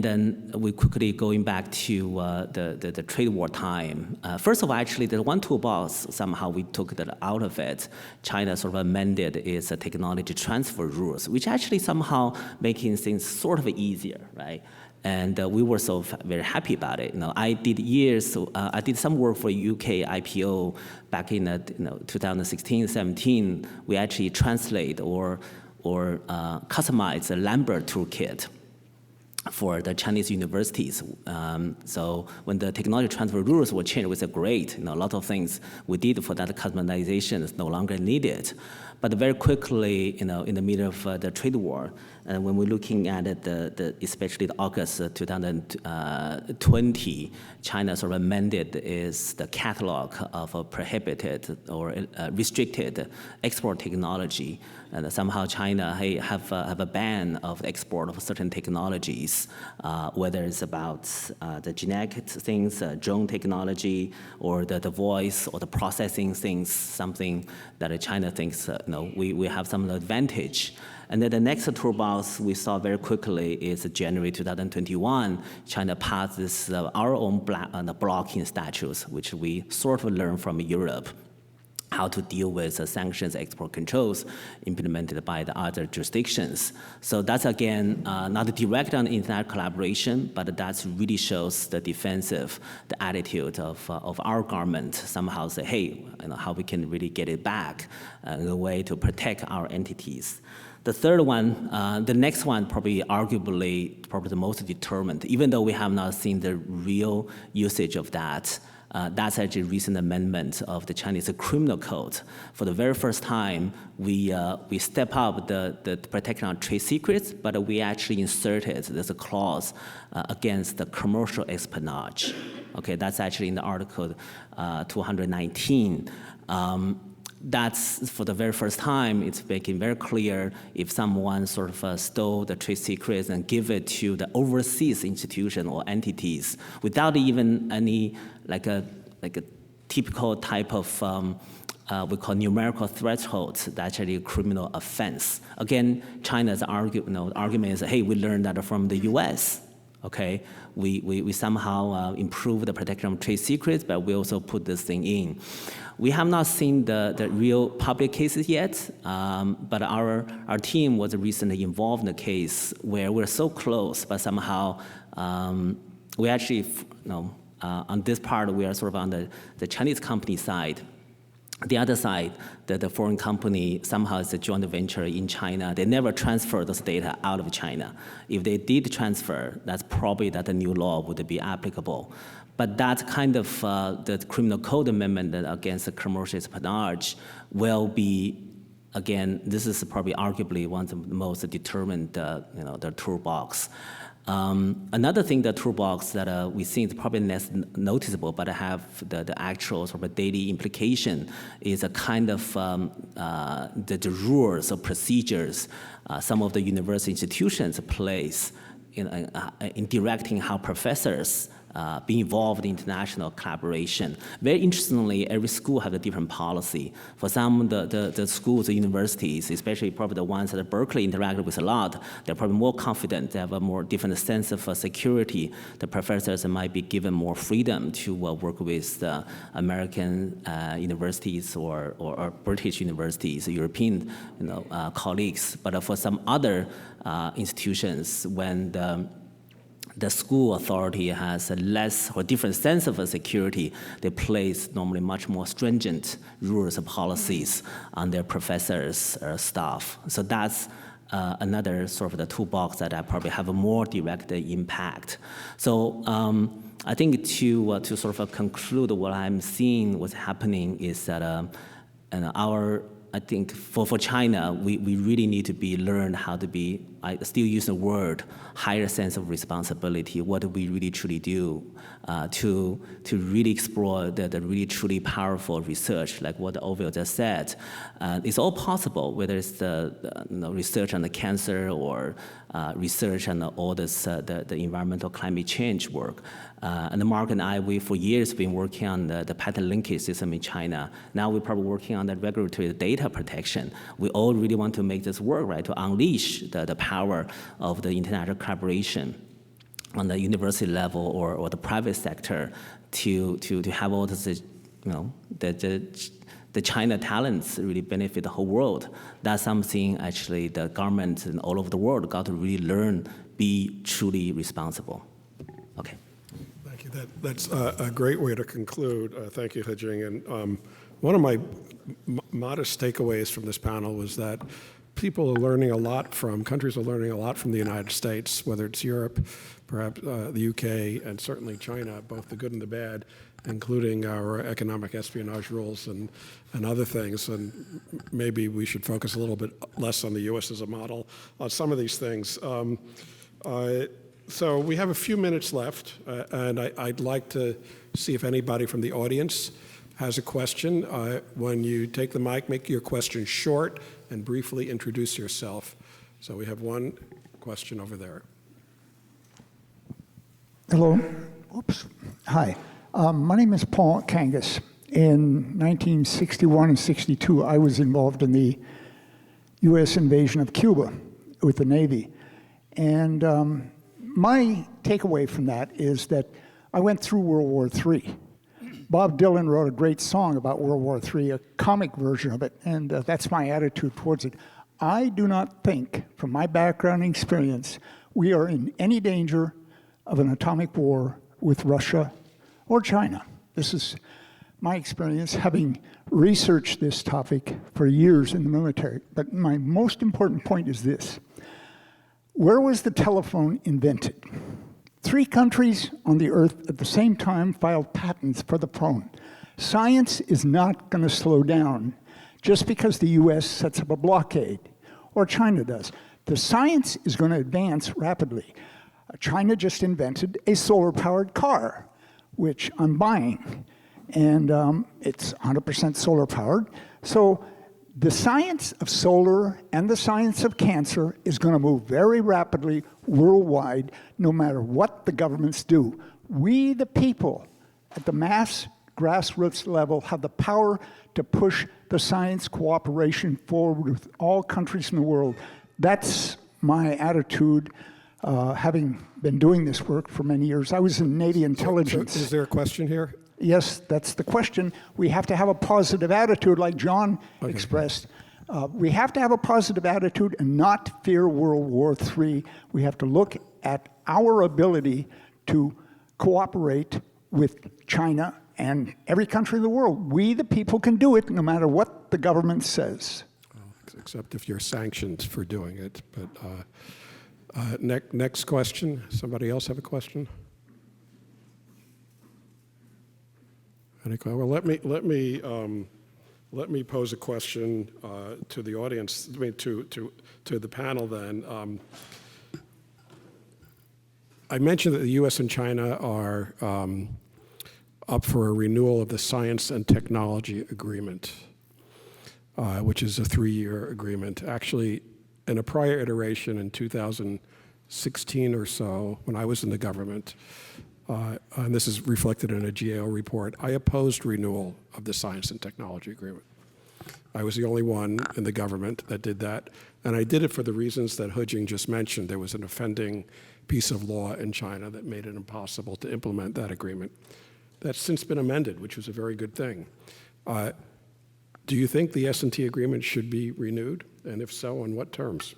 then we quickly going back to the trade war time. First of all, actually, the one toolbox, somehow we took that out of it. China sort of amended its technology transfer rules, which actually somehow making things sort of easier, right? And we were so very happy about it. I did some work for UK IPO back in 2016, 17. We actually translate or customize the Lambert toolkit for the Chinese universities. So when the technology transfer rules were changed, we said, great, a lot of things we did for that customization is no longer needed. But very quickly, in the middle of the trade war, and when we're looking at it, especially the August 2020, China sort of amended the catalog of prohibited or restricted export technology. And somehow China have a ban of export of certain technologies, whether it's about the genetic things, drone technology, or the voice or the processing things, something that China thinks we have some advantage. And then the next toolbox we saw very quickly is January 2021, China passed this our own blocking statutes, which we sort of learned from Europe, how to deal with sanctions, export controls implemented by the other jurisdictions. So that's, again, not direct on international collaboration, but that really shows the defensive, the attitude of our government, somehow say, hey, how we can really get it back in a way to protect our entities. The third one, the next one, probably arguably the most determined, even though we have not seen the real usage of that. That's actually a recent amendment of the Chinese criminal code. For the very first time, we step up the protection of trade secrets, but we actually inserted there's a clause against the commercial espionage. Okay, that's actually in the Article 219. That's for the very first time, it's making very clear if someone sort of stole the trade secrets and give it to the overseas institution or entities without even any like a typical type of we call numerical thresholds, that's actually a criminal offense. Again, China's argument is, hey, we learned that from the U.S. Okay, we somehow improve the protection of trade secrets, but we also put this thing in. We have not seen the real public cases yet, but our team was recently involved in a case where we're so close, but somehow we actually, on this part, we are sort of on the Chinese company side. The other side, the foreign company somehow is a joint venture in China. They never transfer those data out of China. If they did transfer, that's probably that the new law would be applicable. But that kind of the criminal code amendment against the commercial espionage will be, again, this is probably arguably one of the most determined, the toolbox. Another thing, the toolbox that we think is probably less noticeable, but have the actual sort of daily implication is a kind of the rules or procedures some of the university institutions place in directing how professors be involved in international collaboration. Very interestingly, every school has a different policy. For some the schools, the universities, especially probably the ones that Berkeley interacted with a lot, they're probably more confident, they have a more different sense of security. The professors might be given more freedom to work with American universities or British universities, European colleagues. But for some other institutions, when the school authority has a less or different sense of security, they place normally much more stringent rules and policies on their professors or staff. So that's another sort of the toolbox that I probably have a more direct impact. So I think to sort of conclude what I'm seeing, what's happening is that I think for China, we really need to learn how to be, I still use the word, higher sense of responsibility. What do we really truly do to really explore the really truly powerful research, like what Ovil just said. It's all possible, whether it's the research on the cancer or research on all this, the environmental climate change work. And Mark and I, we for years been working on the patent linkage system in China. Now we're probably working on the regulatory data protection. We all really want to make this work, right, to unleash the power of the international collaboration on the university level or the private sector to have all this, the China talents really benefit the whole world. That's something actually the government and all over the world got to really learn, be truly responsible. Okay.
Thank you. That's a great way to conclude. Thank you, Hejing. And one of my modest takeaways from this panel was that people are learning a lot countries are learning a lot from the United States, whether it's Europe, perhaps the UK, and certainly China, both the good and the bad, including our economic espionage rules and other things. And maybe we should focus a little bit less on the U.S. as a model on some of these things. So we have a few minutes left, and I'd like to see if anybody from the audience has a question. When you take the mic, make your question short and briefly introduce yourself. So we have one question over there.
Hello. Oops. Hi. My name is Paul Kangas. In 1961 and 62, I was involved in the U.S. invasion of Cuba with the Navy. And my takeaway from that is that I went through World War III. Bob Dylan wrote a great song about World War III, a comic version of it, and that's my attitude towards it. I do not think, from my background and experience, we are in any danger of an atomic war with Russia or China. This is my experience, having researched this topic for years in the military. But my most important point is this. Where was the telephone invented? 3 countries on the earth at the same time filed patents for the phone. Science is not going to slow down just because the U.S. sets up a blockade, or China does. The science is going to advance rapidly. China just invented a solar-powered car, which I'm buying, and it's 100% solar-powered. So the science of solar and the science of cancer is going to move very rapidly worldwide, no matter what the governments do. We, the people, at the mass grassroots level, have the power to push the science cooperation forward with all countries in the world. That's my attitude. having been doing this work for many years. I was in Navy intelligence.
So is there a question here?
Yes, that's the question. We have to have a positive attitude, like John expressed. We have to have a positive attitude and not fear World War III. We have to look at our ability to cooperate with China and every country in the world. We, the people, can do it no matter what the government says.
Except if you're sanctioned for doing it. But next question. Somebody else have a question? Well, let me pose a question to the audience. I mean, to the panel. Then I mentioned that the U.S. and China are up for a renewal of the Science and Technology Agreement, which is a 3-year agreement. Actually, in a prior iteration in 2016 or so, when I was in the government, and this is reflected in a GAO report, I opposed renewal of the Science and Technology Agreement. I was the only one in the government that did that, and I did it for the reasons that Hujing just mentioned. There was an offending piece of law in China that made it impossible to implement that agreement. That's since been amended, which was a very good thing. Do you think the S&T agreement should be renewed? And if so, on what terms?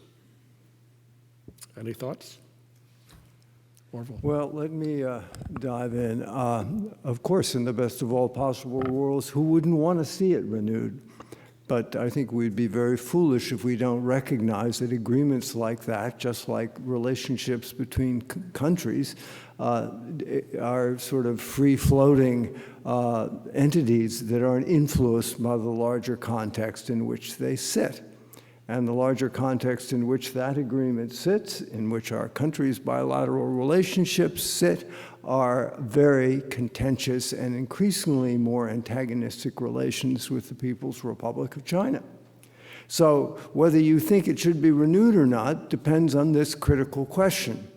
Any thoughts? Orville.
Well, let me dive in. Of course, in the best of all possible worlds, who wouldn't want to see it renewed? But I think we'd be very foolish if we don't recognize that agreements like that, just like relationships between countries, are sort of free-floating entities that aren't influenced by the larger context in which they sit. And the larger context in which that agreement sits, in which our countries' bilateral relationships sit, are very contentious and increasingly more antagonistic relations with the People's Republic of China. So whether you think it should be renewed or not depends on this critical question.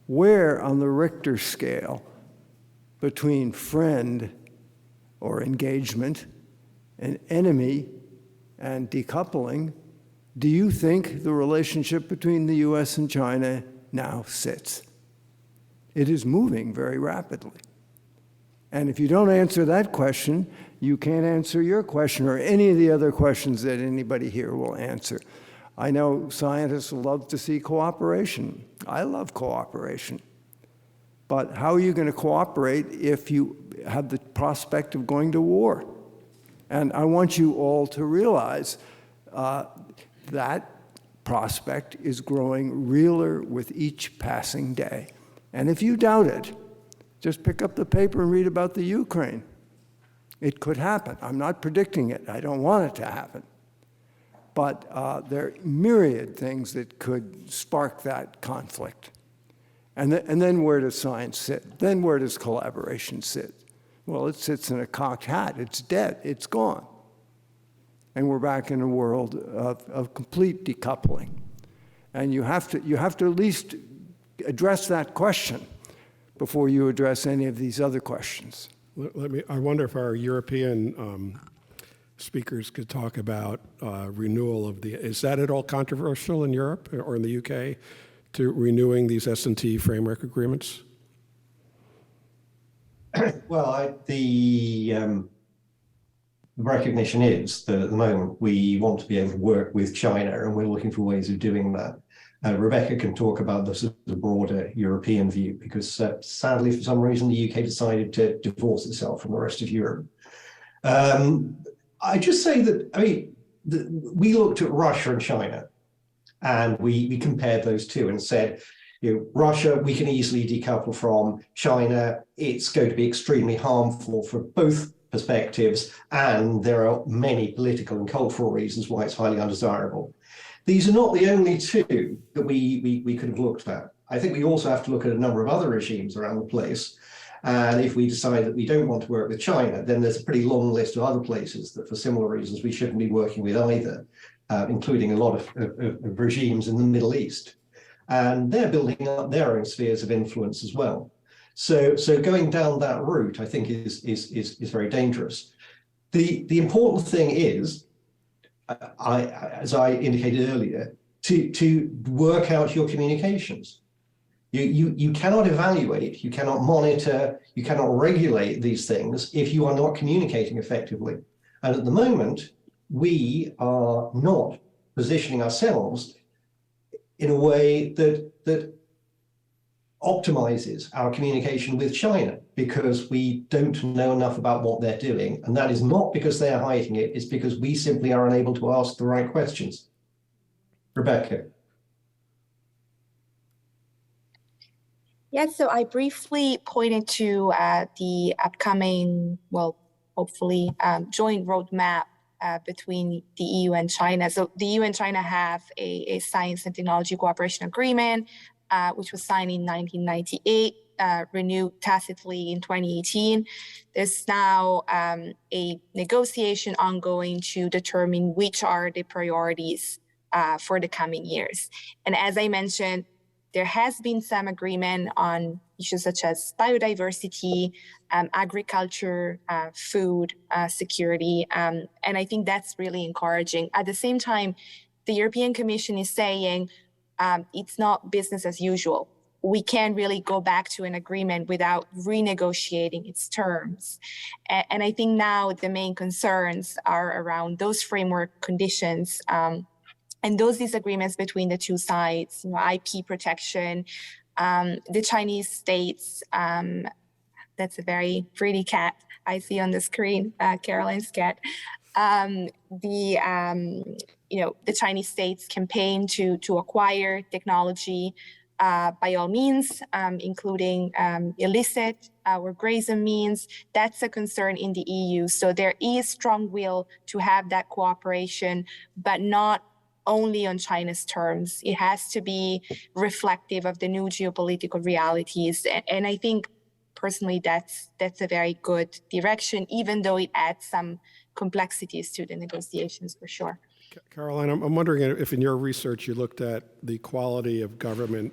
Where on the Richter scale between friend or engagement and enemy and decoupling do you think the relationship between the U.S. and China now sits? It is moving very rapidly. And if you don't answer that question, you can't answer your question or any of the other questions that anybody here will answer. I know scientists love to see cooperation. I love cooperation. But how are you going to cooperate if you have the prospect of going to war? And I want you all to realize that prospect is growing realer with each passing day. And if you doubt it, just pick up the paper and read about the Ukraine. It could happen. I'm not predicting it. I don't want it to happen. But there are myriad things that could spark that conflict. And then where does science sit? Then where does collaboration sit? Well, it sits in a cocked hat. It's dead. It's gone. And we're back in a world of complete decoupling. And you have to at least address that question before you address any of these other questions.
I wonder if our European speakers could talk about renewal of is that at all controversial in Europe or in the UK to renewing these S&T framework agreements?
Well, the recognition is that at the moment we want to be able to work with China, and we're looking for ways of doing that. Rebecca can talk about the sort of broader European view, because sadly, for some reason, the UK decided to divorce itself from the rest of Europe. I just say that, I mean, we looked at Russia and China, and we compared those two and said, you know, Russia, we can easily decouple from. China, it's going to be extremely harmful for both perspectives, and there are many political and cultural reasons why it's highly undesirable. These are not the only two that we could have looked at. I think we also have to look at a number of other regimes around the place. And if we decide that we don't want to work with China, then there's a pretty long list of other places that for similar reasons we shouldn't be working with either, including a lot of regimes in the Middle East. And they're building up their own spheres of influence as well. So going down that route, I think, is very dangerous. The important thing is, as I indicated earlier, to work out your communications. You cannot evaluate, you cannot monitor, you cannot regulate these things if you are not communicating effectively. And at the moment, we are not positioning ourselves in a way that optimizes our communication with China, because we don't know enough about what they're doing. And that is not because they're hiding it, it's because we simply are unable to ask the right questions. Rebecca.
Yeah, so I briefly pointed to the upcoming, well, hopefully joint roadmap between the EU and China. So the EU and China have a science and technology cooperation agreement, which was signed in 1998, renewed tacitly in 2018. There's now a negotiation ongoing to determine which are the priorities for the coming years. And as I mentioned, there has been some agreement on issues such as biodiversity, agriculture, food security, and I think that's really encouraging. At the same time, the European Commission is saying it's not business as usual. We can't really go back to an agreement without renegotiating its terms. And I think now the main concerns are around those framework conditions and those disagreements between the two sides, IP protection, the Chinese states, that's a very pretty cat I see on the screen, Caroline's cat. The Chinese states campaign to acquire technology by all means, including illicit or brazen means. That's a concern in the EU. So there is strong will to have that cooperation, but not only on China's terms. It has to be reflective of the new geopolitical realities. And I think personally that's a very good direction, even though it adds some complexities to the negotiations for sure.
Caroline, I'm wondering if in your research you looked at the quality of government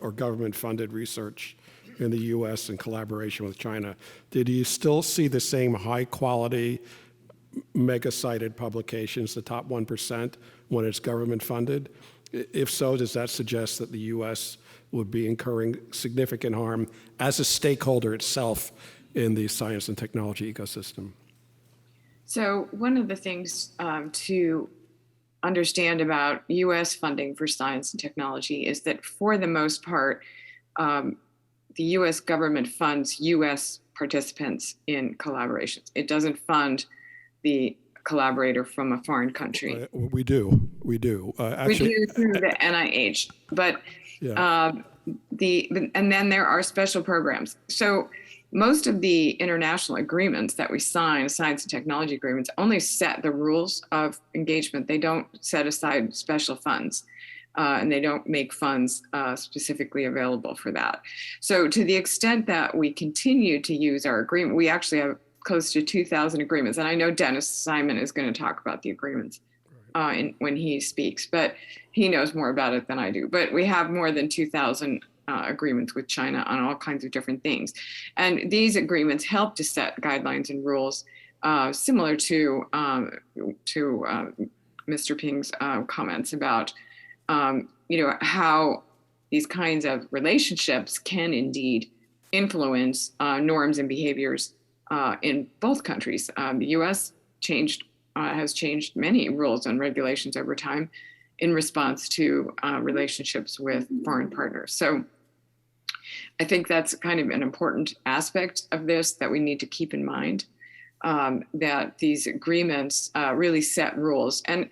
or government-funded research in the U.S. in collaboration with China. Did you still see the same high-quality, mega-cited publications, the top 1%, when it's government-funded? If so, does that suggest that the U.S. would be incurring significant harm as a stakeholder itself in the science and technology ecosystem?
So one of the things to understand about U.S. funding for science and technology is that for the most part, the U.S. government funds U.S. participants in collaborations. It doesn't fund the collaborator from a foreign country.
We do.
Actually, we do through the NIH, but yeah. And then there are special programs. So most of the international agreements that we sign, science and technology agreements, only set the rules of engagement. They don't set aside special funds, and they don't make funds specifically available for that. So to the extent that we continue to use our agreement, we actually have close to 2,000 agreements. And I know Dennis Simon is going to talk about the agreements when he speaks, but he knows more about it than I do. But we have more than 2,000 agreements with China on all kinds of different things. And these agreements help to set guidelines and rules similar to Mr. Ping's comments about how these kinds of relationships can indeed influence norms and behaviors in both countries. The U.S. has changed many rules and regulations over time in response to relationships with foreign partners. So I think that's kind of an important aspect of this that we need to keep in mind, that these agreements really set rules. And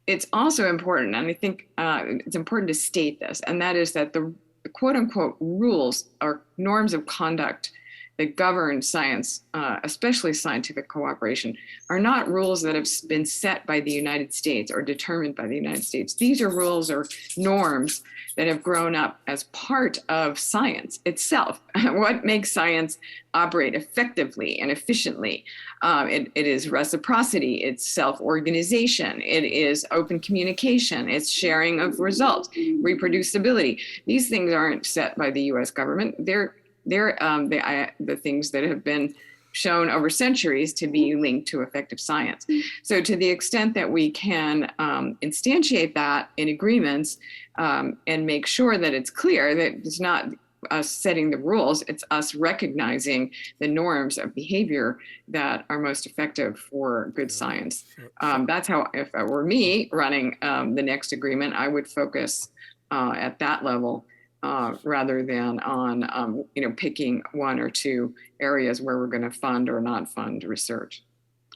it's also important, and I think it's important to state this, and that is that the quote unquote rules or norms of conduct that govern science, especially scientific cooperation, are not rules that have been set by the United States or determined by the United States. These are rules or norms that have grown up as part of science itself. What makes science operate effectively and efficiently? It is reciprocity, it's self-organization, it is open communication, it's sharing of results, reproducibility. These things aren't set by the US government. They're the things that have been shown over centuries to be linked to effective science. So to the extent that we can instantiate that in agreements and make sure that it's clear that it's not us setting the rules, it's us recognizing the norms of behavior that are most effective for good science. That's how, if it were me running the next agreement, I would focus at that level rather than on picking one or two areas where we're going to fund or not fund research.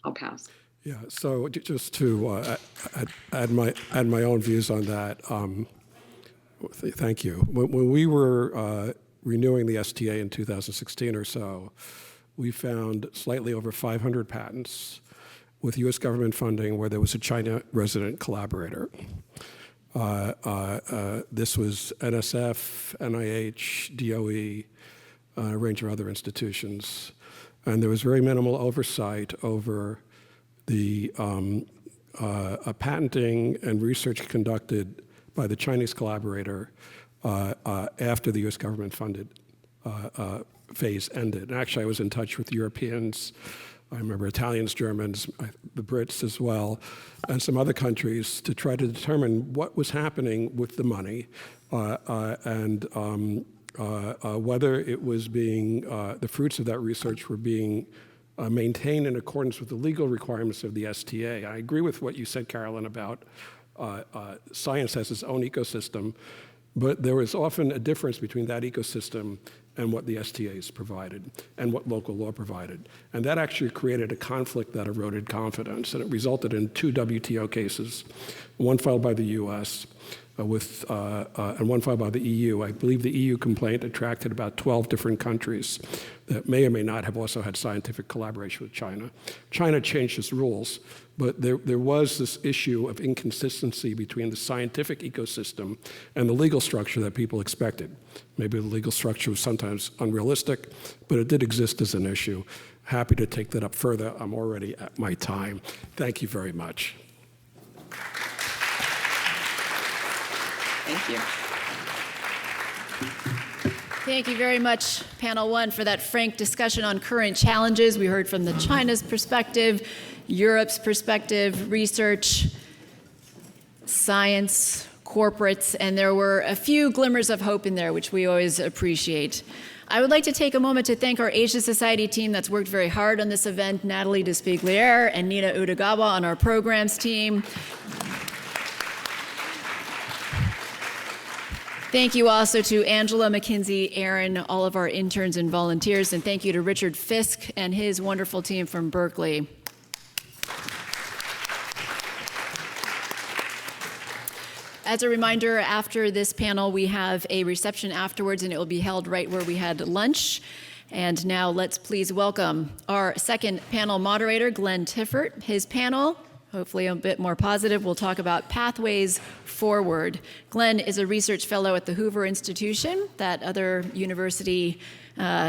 I'll pass.
Yeah. So just to add my own views on that. Thank you. When we were renewing the STA in 2016 or so, we found slightly over 500 patents with U.S. government funding where there was a China resident collaborator. This was NSF, NIH, DOE, a range of other institutions. And there was very minimal oversight over the patenting and research conducted by the Chinese collaborator after the U.S. government-funded phase ended. And actually, I was in touch with Europeans. I remember Italians, Germans, the Brits as well, and some other countries to try to determine what was happening with the money and whether it was being, the fruits of that research were being maintained in accordance with the legal requirements of the STA. I agree with what you said, Carolyn, about science has its own ecosystem, but there is often a difference between that ecosystem and what the STAs provided and what local law provided. And that actually created a conflict that eroded confidence, and it resulted in 2 WTO cases, one filed by the U.S. And one filed by the EU. I believe the EU complaint attracted about 12 different countries that may or may not have also had scientific collaboration with China. China changed its rules, but there was this issue of inconsistency between the scientific ecosystem and the legal structure that people expected. Maybe the legal structure was sometimes unrealistic, but it did exist as an issue. Happy to take that up further. I'm already at my time. Thank you very much.
Thank you.
Thank you very much, Panel 1, for that frank discussion on current challenges. We heard from China's perspective, Europe's perspective, research, science, corporates, and there were a few glimmers of hope in there, which we always appreciate. I would like to take a moment to thank our Asia Society team that's worked very hard on this event, Natalie Despigliere and Nina Udagawa on our programs team. Thank you also to Angela, McKinsey, Aaron, all of our interns and volunteers, and thank you to Richard Fisk and his wonderful team from Berkeley. As a reminder, after this panel, we have a reception afterwards, and it will be held right where we had lunch. And now let's please welcome our second panel moderator, Glenn Tiffert. His panel, hopefully a bit more positive, we'll talk about pathways forward. Glenn is a research fellow at the Hoover Institution, that other university,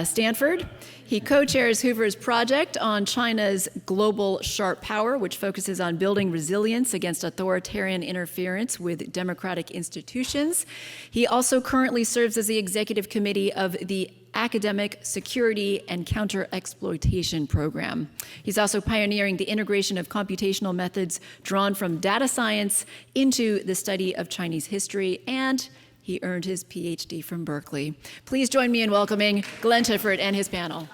Stanford. He co-chairs Hoover's project on China's global sharp power, which focuses on building resilience against authoritarian interference with democratic institutions. He also currently serves as the executive committee of the Academic Security and Counter-Exploitation Program. He's also pioneering the integration of computational methods drawn from data science into the study of Chinese history, and he earned his PhD from Berkeley. Please join me in welcoming Glenn Tiffert and his panel.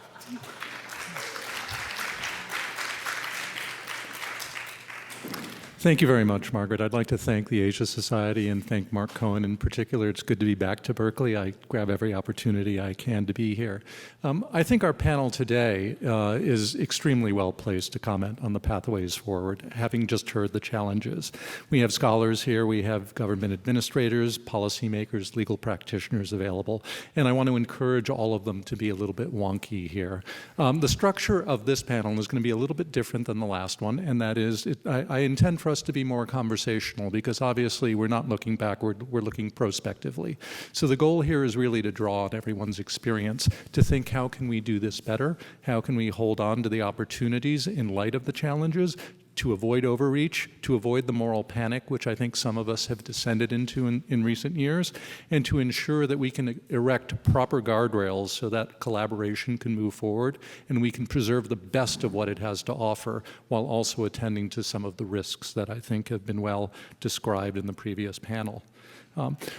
Thank you very much, Margaret. I'd like to thank the Asia Society and thank Mark Cohen in particular. It's good to be back to Berkeley. I grab every opportunity I can to be here. I think our panel today is extremely well placed to comment on the pathways forward, having just heard the challenges. We have scholars here, we have government administrators, policymakers, legal practitioners available, and I want to encourage all of them to be a little bit wonky here. The structure of this panel is going to be a little bit different than the last one, and that is, I intend for us to be more conversational because obviously we're not looking backward, we're looking prospectively. So the goal here is really to draw on everyone's experience to think, how can we do this better? How can we hold on to the opportunities in light of the challenges? to avoid overreach, to avoid the moral panic, which I think some of us have descended into in recent years, and to ensure that we can erect proper guardrails so that collaboration can move forward and we can preserve the best of what it has to offer while also attending to some of the risks that I think have been well described in the previous panel.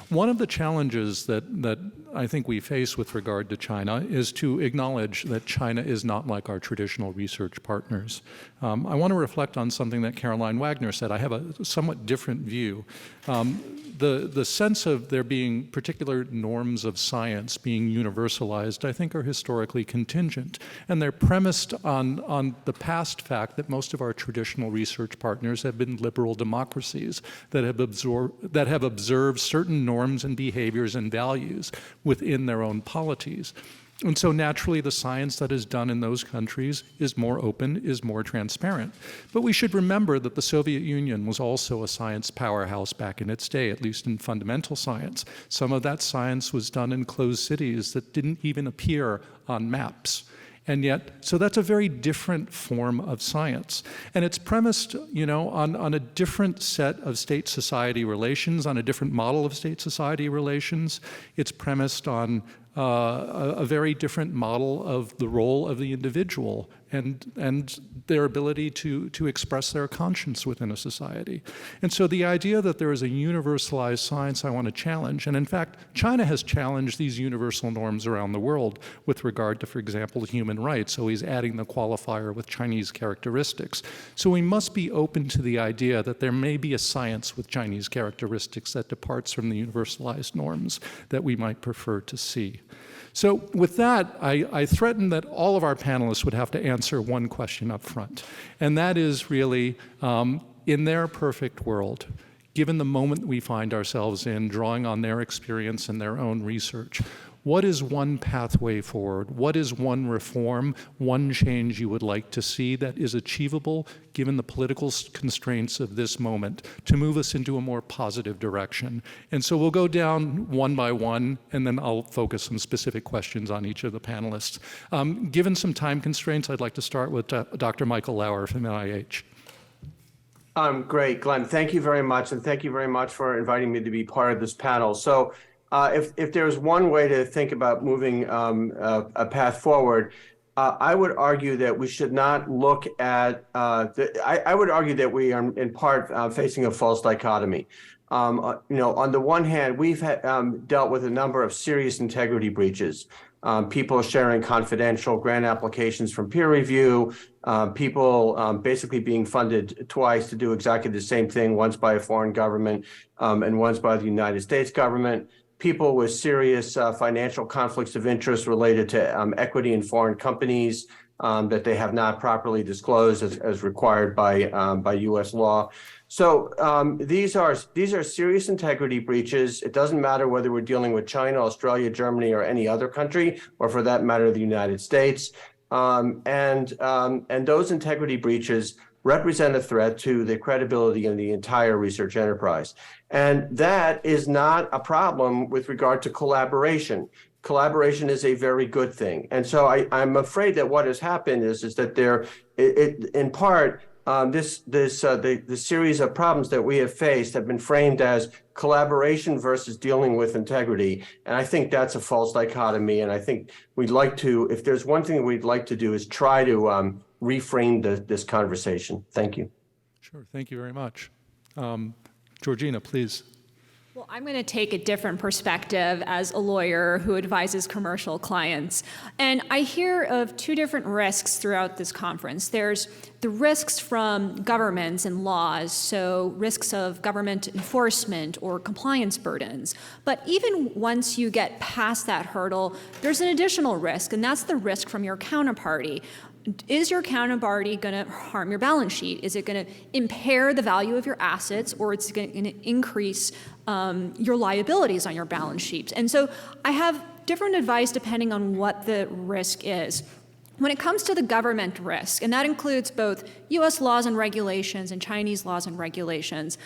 One of the challenges that I think we face with regard to China is to acknowledge that China is not like our traditional research partners. I want to reflect on something that Caroline Wagner said. I have a somewhat different view. The sense of there being particular norms of science being universalized, I think, are historically contingent. And they're premised on the past fact that most of our traditional research partners have been liberal democracies that have observed certain norms and behaviors and values within their own polities. And so naturally, the science that is done in those countries is more open, is more transparent. But we should remember that the Soviet Union was also a science powerhouse back in its day, at least in fundamental science. Some of that science was done in closed cities that didn't even appear on maps. And yet, so that's a very different form of science. And it's premised, on a different set of state-society relations, on a different model of state-society relations. It's premised on a very different model of the role of the individual and their ability to express their conscience within a society. And so the idea that there is a universalized science I want to challenge, and in fact, China has challenged these universal norms around the world with regard to, for example, human rights. So he's adding the qualifier with Chinese characteristics. So we must be open to the idea that there may be a science with Chinese characteristics that departs from the universalized norms that we might prefer to see. So with that, I threatened that all of our panelists would have to answer one question up front. And that is really, in their perfect world, given the moment we find ourselves in, drawing on their experience and their own research, what is one pathway forward? What is one reform, one change you would like to see that is achievable given the political constraints of this moment to move us into a more positive direction? And so we'll go down one by one, and then I'll focus on specific questions on each of the panelists. Given some time constraints, I'd like to start with Dr. Michael Lauer from NIH.
Great, Glenn. Thank you very much, and thank you very much for inviting me to be part of this panel. So if there's one way to think about moving a path forward, I would argue that we should not look at, I would argue that we are in part facing a false dichotomy. On the one hand, we've dealt with a number of serious integrity breaches. People sharing confidential grant applications from peer review, people basically being funded twice to do exactly the same thing, once by a foreign government and once by the United States government. People with serious financial conflicts of interest related to equity in foreign companies that they have not properly disclosed as required by U.S. law. So these are serious integrity breaches. It doesn't matter whether we're dealing with China, Australia, Germany, or any other country, or for that matter, the United States. And those integrity breaches represent a threat to the credibility of the entire research enterprise. And that is not a problem with regard to collaboration. Collaboration is a very good thing. And so I'm afraid that what has happened is that in part, the series of problems that we have faced have been framed as collaboration versus dealing with integrity. And I think that's a false dichotomy. And I think we'd like to, if there's one thing we'd like to do, is try to reframe this conversation. Thank you.
Sure, thank you very much. Georgina, please.
Well, I'm going to take a different perspective as a lawyer who advises commercial clients. And I hear of two different risks throughout this conference. There's the risks from governments and laws, so risks of government enforcement or compliance burdens. But even once you get past that hurdle, there's an additional risk, and that's the risk from your counterparty. Is your counterparty going to harm your balance sheet? Is it going to impair the value of your assets, or it's going to increase your liabilities on your balance sheet? And so I have different advice depending on what the risk is. When it comes to the government risk, and that includes both U.S. laws and regulations and Chinese laws and regulations,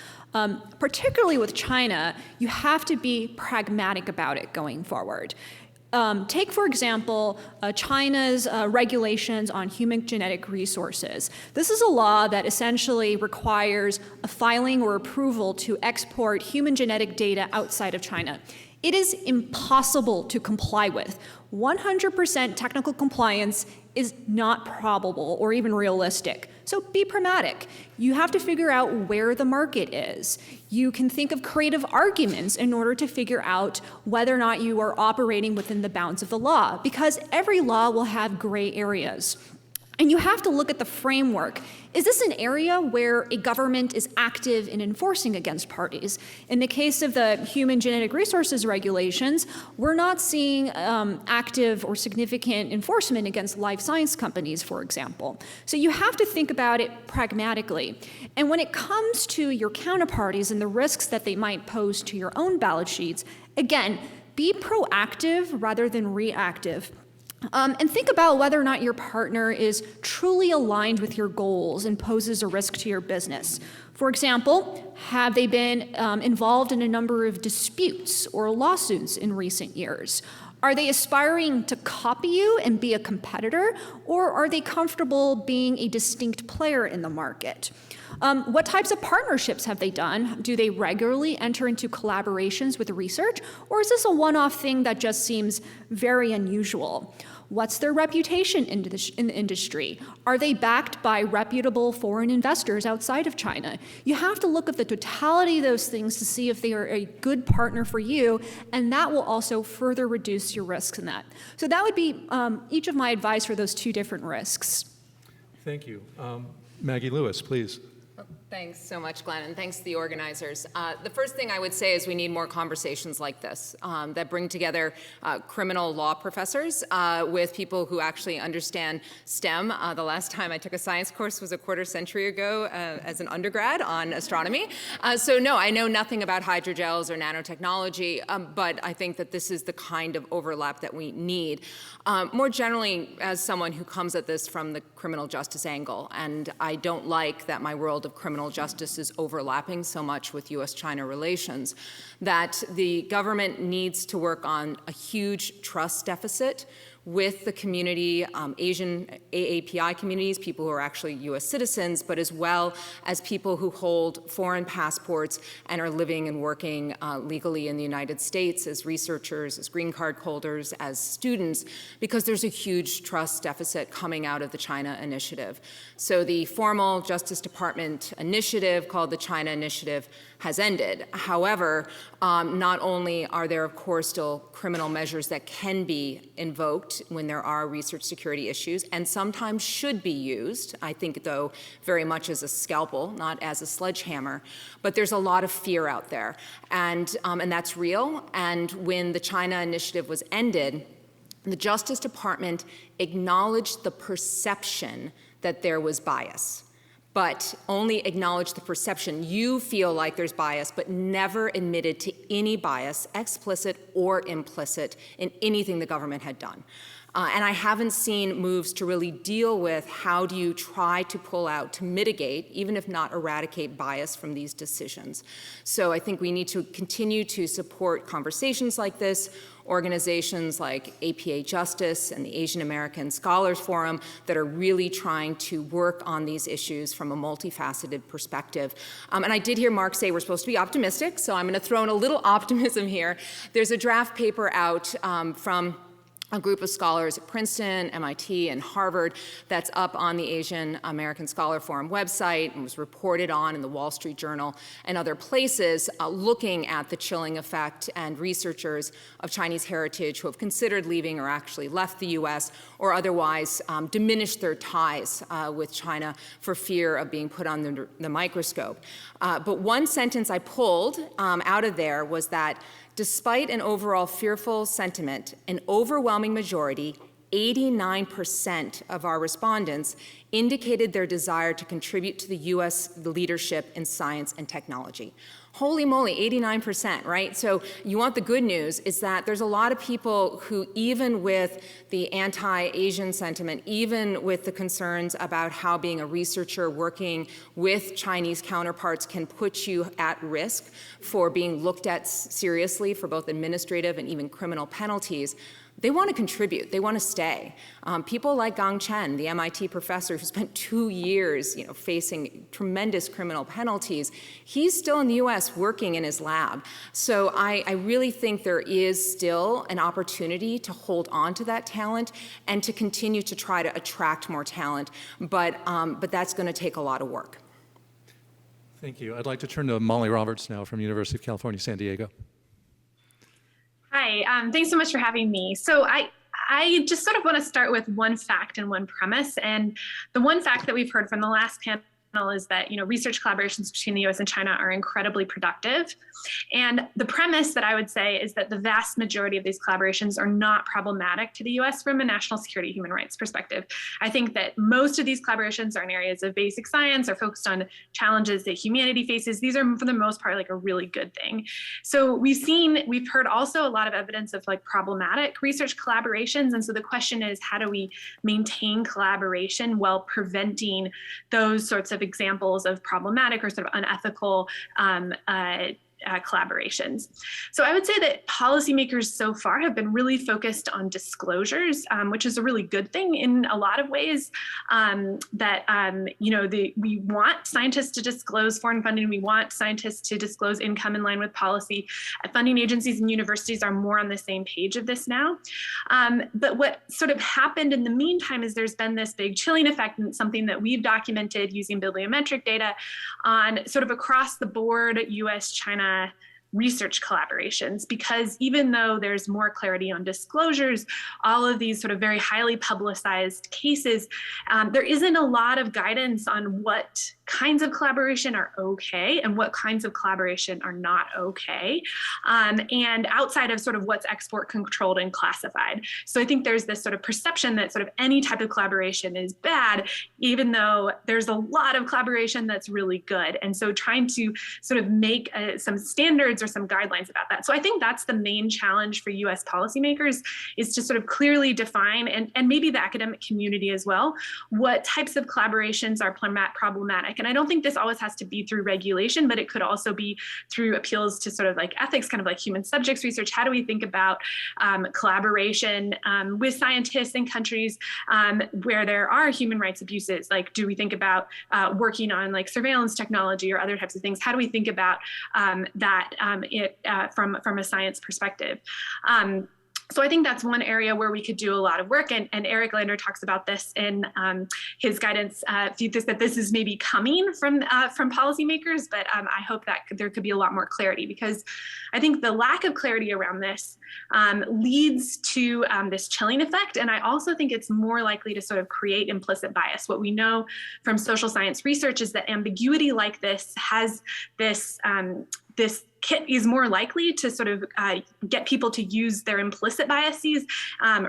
particularly with China, you have to be pragmatic about it going forward. take, for example, China's regulations on human genetic resources. This is a law that essentially requires a filing or approval to export human genetic data outside of China. It is impossible to comply with. 100% technical compliance is not probable or even realistic. So be pragmatic. You have to figure out where the market is. You can think of creative arguments in order to figure out whether or not you are operating within the bounds of the law, because every law will have gray areas. And you have to look at the framework. Is this an area where a government is active in enforcing against parties? In the case of the human genetic resources regulations, we're not seeing active or significant enforcement against life science companies, for example. So you have to think about it pragmatically. And when it comes to your counterparties and the risks that they might pose to your own balance sheets, again, be proactive rather than reactive. And think about whether or not your partner is truly aligned with your goals and poses a risk to your business. For example, have they been involved in a number of disputes or lawsuits in recent years? Are they aspiring to copy you and be a competitor, or are they comfortable being a distinct player in the market? What types of partnerships have they done? Do they regularly enter into collaborations with research, or is this a one-off thing that just seems very unusual? What's their reputation in the industry? Are they backed by reputable foreign investors outside of China? You have to look at the totality of those things to see if they are a good partner for you, and that will also further reduce your risks in that. So that would be each of my advice for those two different risks.
Thank you. Maggie Lewis, please.
Thanks so much, Glenn, and thanks to the organizers. The first thing I would say is we need more conversations like this that bring together criminal law professors with people who actually understand STEM. The last time I took a science course was a quarter century ago as an undergrad on astronomy. So no, I know nothing about hydrogels or nanotechnology, but I think that this is the kind of overlap that we need. More generally, as someone who comes at this from the criminal justice angle, and I don't like that my world of criminal justice is overlapping so much with U.S. China relations, that the government needs to work on a huge trust deficit with the community, Asian AAPI communities, people who are actually U.S. citizens, but as well as people who hold foreign passports and are living and working legally in the United States as researchers, as green card holders, as students, because there's a huge trust deficit coming out of the China Initiative. So the formal Justice Department initiative called the China Initiative has ended. However, not only are there, of course, still criminal measures that can be invoked when there are research security issues, and sometimes should be used, I think, though, very much as a scalpel, not as a sledgehammer, but there's a lot of fear out there, and that's real. And when the China Initiative was ended, the Justice Department acknowledged the perception that there was bias, but only acknowledged the perception. You feel like there's bias, but never admitted to any bias, explicit or implicit, in anything the government had done. And I haven't seen moves to really deal with how do you try to pull out, to mitigate, even if not eradicate, bias from these decisions. So I think we need to continue to support conversations like this, organizations like APA Justice and the Asian American Scholars Forum that are really trying to work on these issues from a multifaceted perspective. And I did hear Mark say we're supposed to be optimistic, so I'm going to throw in a little optimism here. There's a draft paper out from a group of scholars at Princeton, MIT, and Harvard that's up on the Asian American Scholar Forum website and was reported on in the Wall Street Journal and other places, looking at the chilling effect and researchers of Chinese heritage who have considered leaving or actually left the U.S. or otherwise diminished their ties with China for fear of being put under the microscope. But one sentence I pulled out of there was that despite an overall fearful sentiment, an overwhelming majority, 89% of our respondents, indicated their desire to contribute to the U.S. leadership in science and technology. Holy moly, 89%, right? So you want the good news is that there's a lot of people who, even with the anti-Asian sentiment, even with the concerns about how being a researcher working with Chinese counterparts can put you at risk for being looked at seriously for both administrative and even criminal penalties, they want to contribute. They want to stay. People like Gang Chen, the MIT professor who spent 2 years, facing tremendous criminal penalties, he's still in the U.S. working in his lab. So I really think there is still an opportunity to hold on to that talent and to continue to try to attract more talent. But that's going to take a lot of work.
Thank you. I'd like to turn to Molly Roberts now from University of California, San Diego.
Hi, thanks so much for having me. So I just sort of want to start with one fact and one premise. And the one fact that we've heard from the last panel is that research collaborations between the U.S. and China are incredibly productive. And the premise that I would say is that the vast majority of these collaborations are not problematic to the U.S. from a national security human rights perspective. I think that most of these collaborations are in areas of basic science, are focused on challenges that humanity faces. These are, for the most part, like a really good thing. So we've heard also a lot of evidence of like problematic research collaborations. And so the question is, how do we maintain collaboration while preventing those sorts of examples of problematic or sort of unethical collaborations? So I would say that policymakers so far have been really focused on disclosures, which is a really good thing in a lot of ways. We want scientists to disclose foreign funding. We want scientists to disclose income in line with policy. Funding agencies and universities are more on the same page of this now. But what sort of happened in the meantime is there's been this big chilling effect, and something that we've documented using bibliometric data on sort of across the board U.S. China research collaborations, because even though there's more clarity on disclosures, all of these sort of very highly publicized cases, there isn't a lot of guidance on what kinds of collaboration are okay and what kinds of collaboration are not okay, and outside of sort of what's export controlled and classified. So I think there's this sort of perception that sort of any type of collaboration is bad, even though there's a lot of collaboration that's really good. And so trying to sort of make some standards or some guidelines about that. So I think that's the main challenge for US policymakers, is to sort of clearly define, and maybe the academic community as well, what types of collaborations are problematic. And I don't think this always has to be through regulation, but it could also be through appeals to sort of like ethics, kind of like human subjects research. How do we think about collaboration with scientists in countries where there are human rights abuses? Like, do we think about working on like surveillance technology or other types of things? How do we think about that from a science perspective? So I think that's one area where we could do a lot of work, and Eric Lander talks about this in his guidance thesis, that this is maybe coming from policymakers, but I hope that there could be a lot more clarity, because I think the lack of clarity around this leads to this chilling effect, and I also think it's more likely to sort of create implicit bias. What we know from social science research is that ambiguity like this has this kit is more likely to sort of get people to use their implicit biases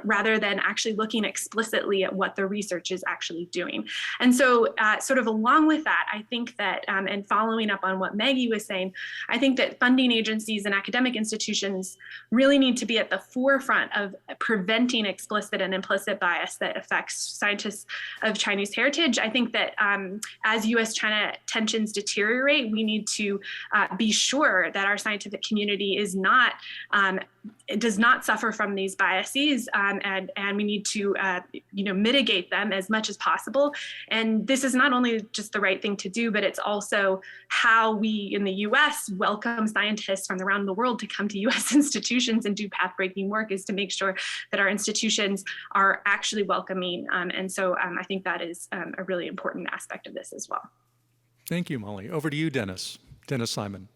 rather than actually looking explicitly at what the research is actually doing. And so sort of along with that, I think that, and following up on what Maggie was saying, I think that funding agencies and academic institutions really need to be at the forefront of preventing explicit and implicit bias that affects scientists of Chinese heritage. I think that as US-China tensions deteriorate, we need to be sure that our scientific community is not, does not suffer from these biases, and we need to mitigate them as much as possible. And this is not only just the right thing to do, but it's also how we in the US welcome scientists from around the world to come to US institutions and do path-breaking work, is to make sure that our institutions are actually welcoming. And so I think that is a really important aspect of this as well.
Thank you, Molly. Over to you, Dennis. Dennis Simon.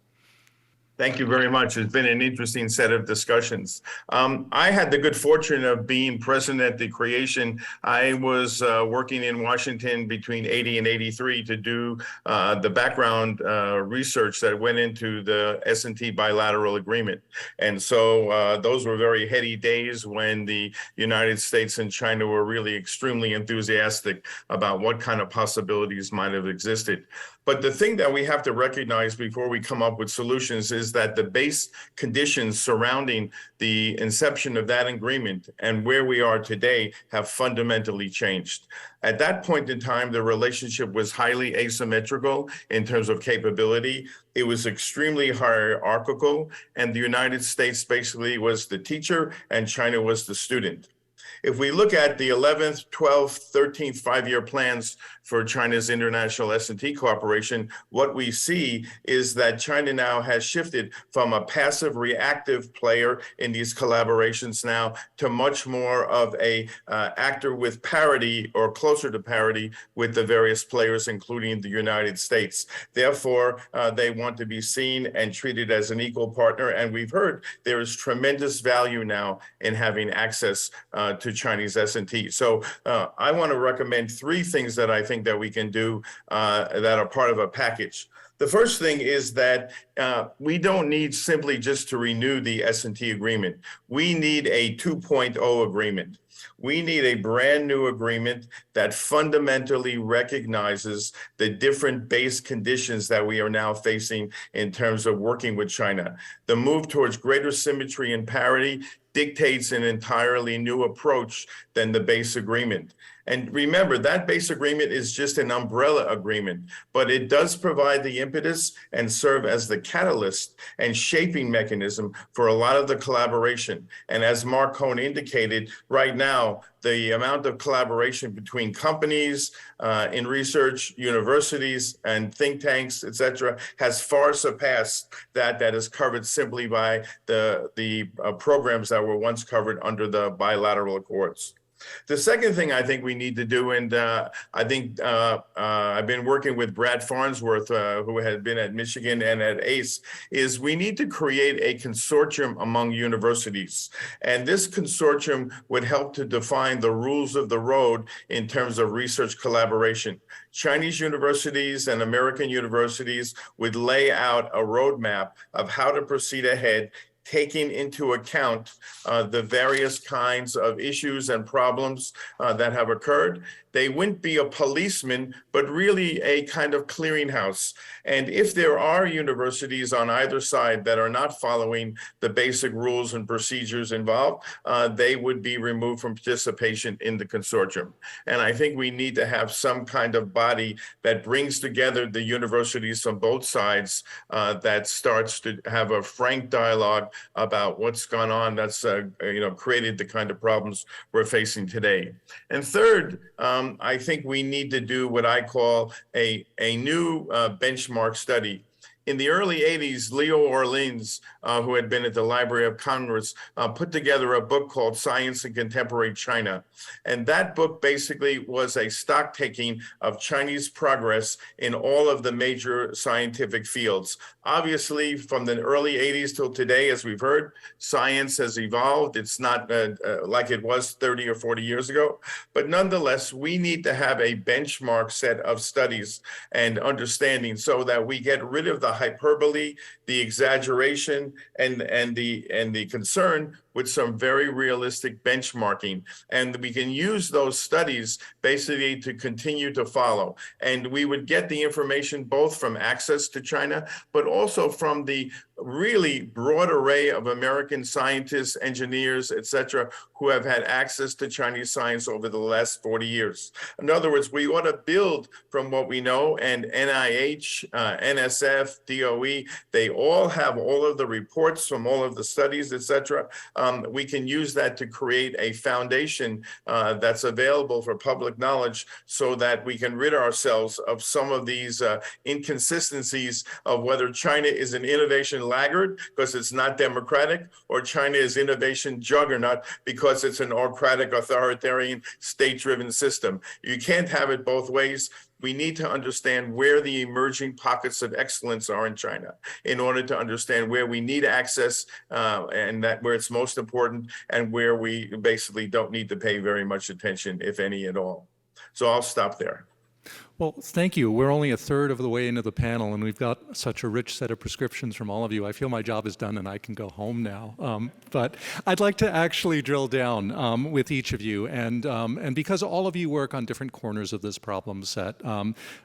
Thank you very much. It's been an interesting set of discussions. I had the good fortune of being present at the creation. I was working in Washington between 80 and 83 to do the background research that went into the S&T bilateral agreement. And so those were very heady days when the United States and China were really extremely enthusiastic about what kind of possibilities might have existed. But the thing that we have to recognize before we come up with solutions is that the base conditions surrounding the inception of that agreement and where we are today have fundamentally changed. At that point in time, the relationship was highly asymmetrical in terms of capability. It was extremely hierarchical, and the United States basically was the teacher and China was the student. If we look at the 11th, 12th, 13th five-year plans for China's international S&T cooperation, what we see is that China now has shifted from a passive reactive player in these collaborations now to much more of a actor with parity or closer to parity with the various players, including the United States. Therefore, they want to be seen and treated as an equal partner. And we've heard there is tremendous value now in having access to Chinese S&T. So I want to recommend three things that I think that we can do that are part of a package. The first thing is that we don't need simply just to renew the S&T agreement. We need a 2.0 agreement. We need a brand new agreement that fundamentally recognizes the different base conditions that we are now facing in terms of working with China. The move towards greater symmetry and parity dictates an entirely new approach than the base agreement. And remember, that base agreement is just an umbrella agreement, but it does provide the impetus and serve as the catalyst and shaping mechanism for a lot of the collaboration. And as Mark Cohn indicated, right now, the amount of collaboration between companies in research, universities, and think tanks, et cetera, has far surpassed that is covered simply by the programs that were once covered under the bilateral accords. The second thing I think we need to do, and I think I've been working with Brad Farnsworth, who had been at Michigan and at ACE, is we need to create a consortium among universities. And this consortium would help to define the rules of the road in terms of research collaboration. Chinese universities and American universities would lay out a roadmap of how to proceed ahead, taking into account the various kinds of issues and problems that have occurred. They wouldn't be a policeman, but really a kind of clearinghouse. And if there are universities on either side that are not following the basic rules and procedures involved, they would be removed from participation in the consortium. And I think we need to have some kind of body that brings together the universities from both sides that starts to have a frank dialogue about what's gone on that's created the kind of problems we're facing today. And third, I think we need to do what I call a new benchmark study. In the early 80s, Leo Orleans, who had been at the Library of Congress, put together a book called Science in Contemporary China. And that book basically was a stock taking of Chinese progress in all of the major scientific fields. Obviously, from the early 80s till today, as we've heard, science has evolved. It's not like it was 30 or 40 years ago. But nonetheless, we need to have a benchmark set of studies and understanding so that we get rid of the hyperbole, the exaggeration, and the concern with some very realistic benchmarking. And we can use those studies basically to continue to follow. And we would get the information both from access to China, but also from the really broad array of American scientists, engineers, et cetera, who have had access to Chinese science over the last 40 years. In other words, we ought to build from what we know, and NIH, NSF, DOE, they all have all of the reports from all of the studies, et cetera. We can use that to create a foundation that's available for public knowledge so that we can rid ourselves of some of these inconsistencies of whether China is an innovation laggard because it's not democratic, or China is innovation juggernaut because it's an autocratic, authoritarian, state-driven system. You can't have it both ways. We need to understand where the emerging pockets of excellence are in China in order to understand where we need access and that where it's most important and where we basically don't need to pay very much attention, if any at all. So I'll stop there.
Well, thank you. We're only a third of the way into the panel, and we've got such a rich set of prescriptions from all of you. I feel my job is done, and I can go home now. But I'd like to actually drill down with each of you, and because all of you work on different corners of this problem set,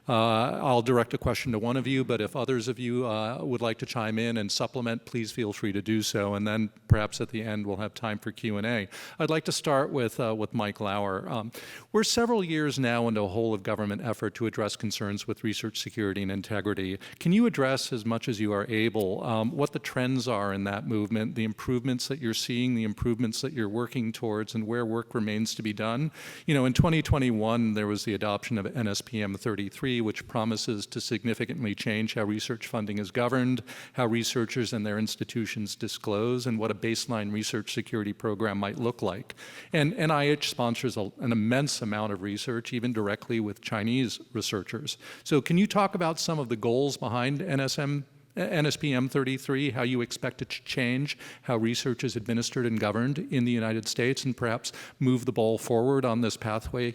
I'll direct a question to one of you, but if others of you would like to chime in and supplement, please feel free to do so, and then perhaps at the end we'll have time for Q&A. I'd like to start with Mike Lauer. We're several years now into a whole-of-government effort to address concerns with research security and integrity. Can you address, as much as you are able, what the trends are in that movement, the improvements that you're seeing, the improvements that you're working towards, and where work remains to be done? You know, in 2021, there was the adoption of NSPM 33, which promises to significantly change how research funding is governed, how researchers and their institutions disclose, and what a baseline research security program might look like. And NIH sponsors an immense amount of research, even directly with Chinese researchers. So can you talk about some of the goals behind NSPM 33, how you expect it to change how research is administered and governed in the United States, and perhaps move the ball forward on this pathway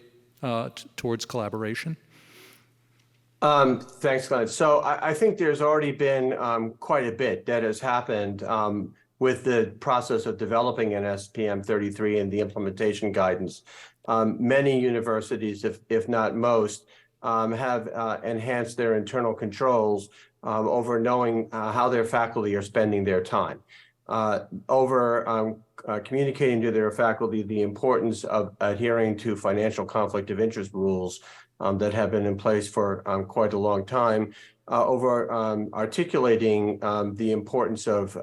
towards collaboration?
Thanks, Glenn. So I think there's already been quite a bit that has happened with the process of developing NSPM 33 and the implementation guidance. Many universities, if not most, have enhanced their internal controls over knowing how their faculty are spending their time, over communicating to their faculty the importance of adhering to financial conflict of interest rules that have been in place for quite a long time, over articulating the importance of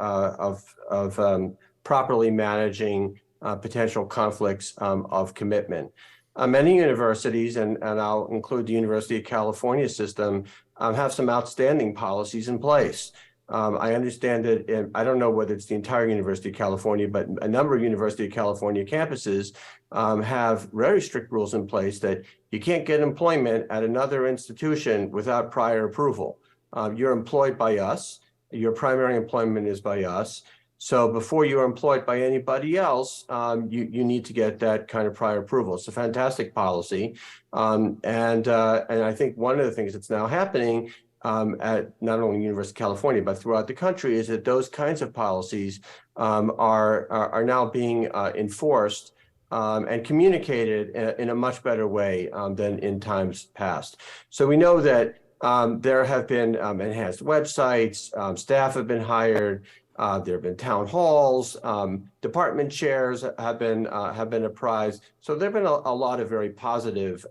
properly managing potential conflicts of commitment. Many universities, and I'll include the University of California system, have some outstanding policies in place. I understand that, I don't know whether it's the entire University of California, but a number of University of California campuses have very strict rules in place that you can't get employment at another institution without prior approval. You're employed by us. Your primary employment is by us. So before you're employed by anybody else, you need to get that kind of prior approval. It's a fantastic policy. And I think one of the things that's now happening at not only University of California, but throughout the country, is that those kinds of policies are now being enforced and communicated in a much better way than in times past. So we know that there have been enhanced websites, staff have been hired, there have been town halls, department chairs have been apprised. So there have been a lot of very positive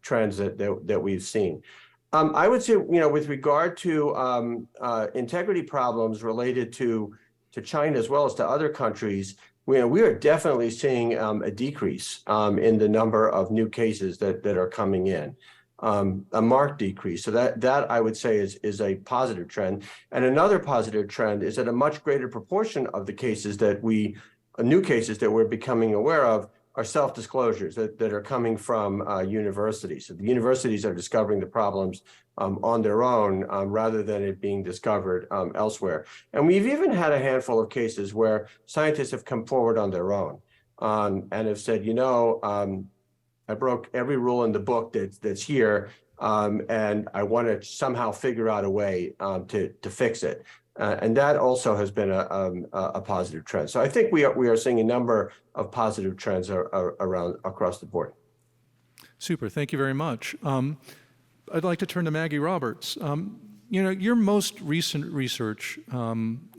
trends that we've seen. I would say, with regard to integrity problems related to China as well as to other countries, we are definitely seeing a decrease in the number of new cases that are coming in. A marked decrease. So that I would say is a positive trend. And another positive trend is that a much greater proportion of the cases new cases that we're becoming aware of are self-disclosures that are coming from universities. So the universities are discovering the problems on their own rather than it being discovered elsewhere. And we've even had a handful of cases where scientists have come forward on their own and have said, I broke every rule in the book that's here, and I want to somehow figure out a way to fix it. And that also has been a positive trend. So I think we are seeing a number of positive trends around across the board.
Super. Thank you very much. I'd like to turn to Maggie Roberts. Your most recent research, Molly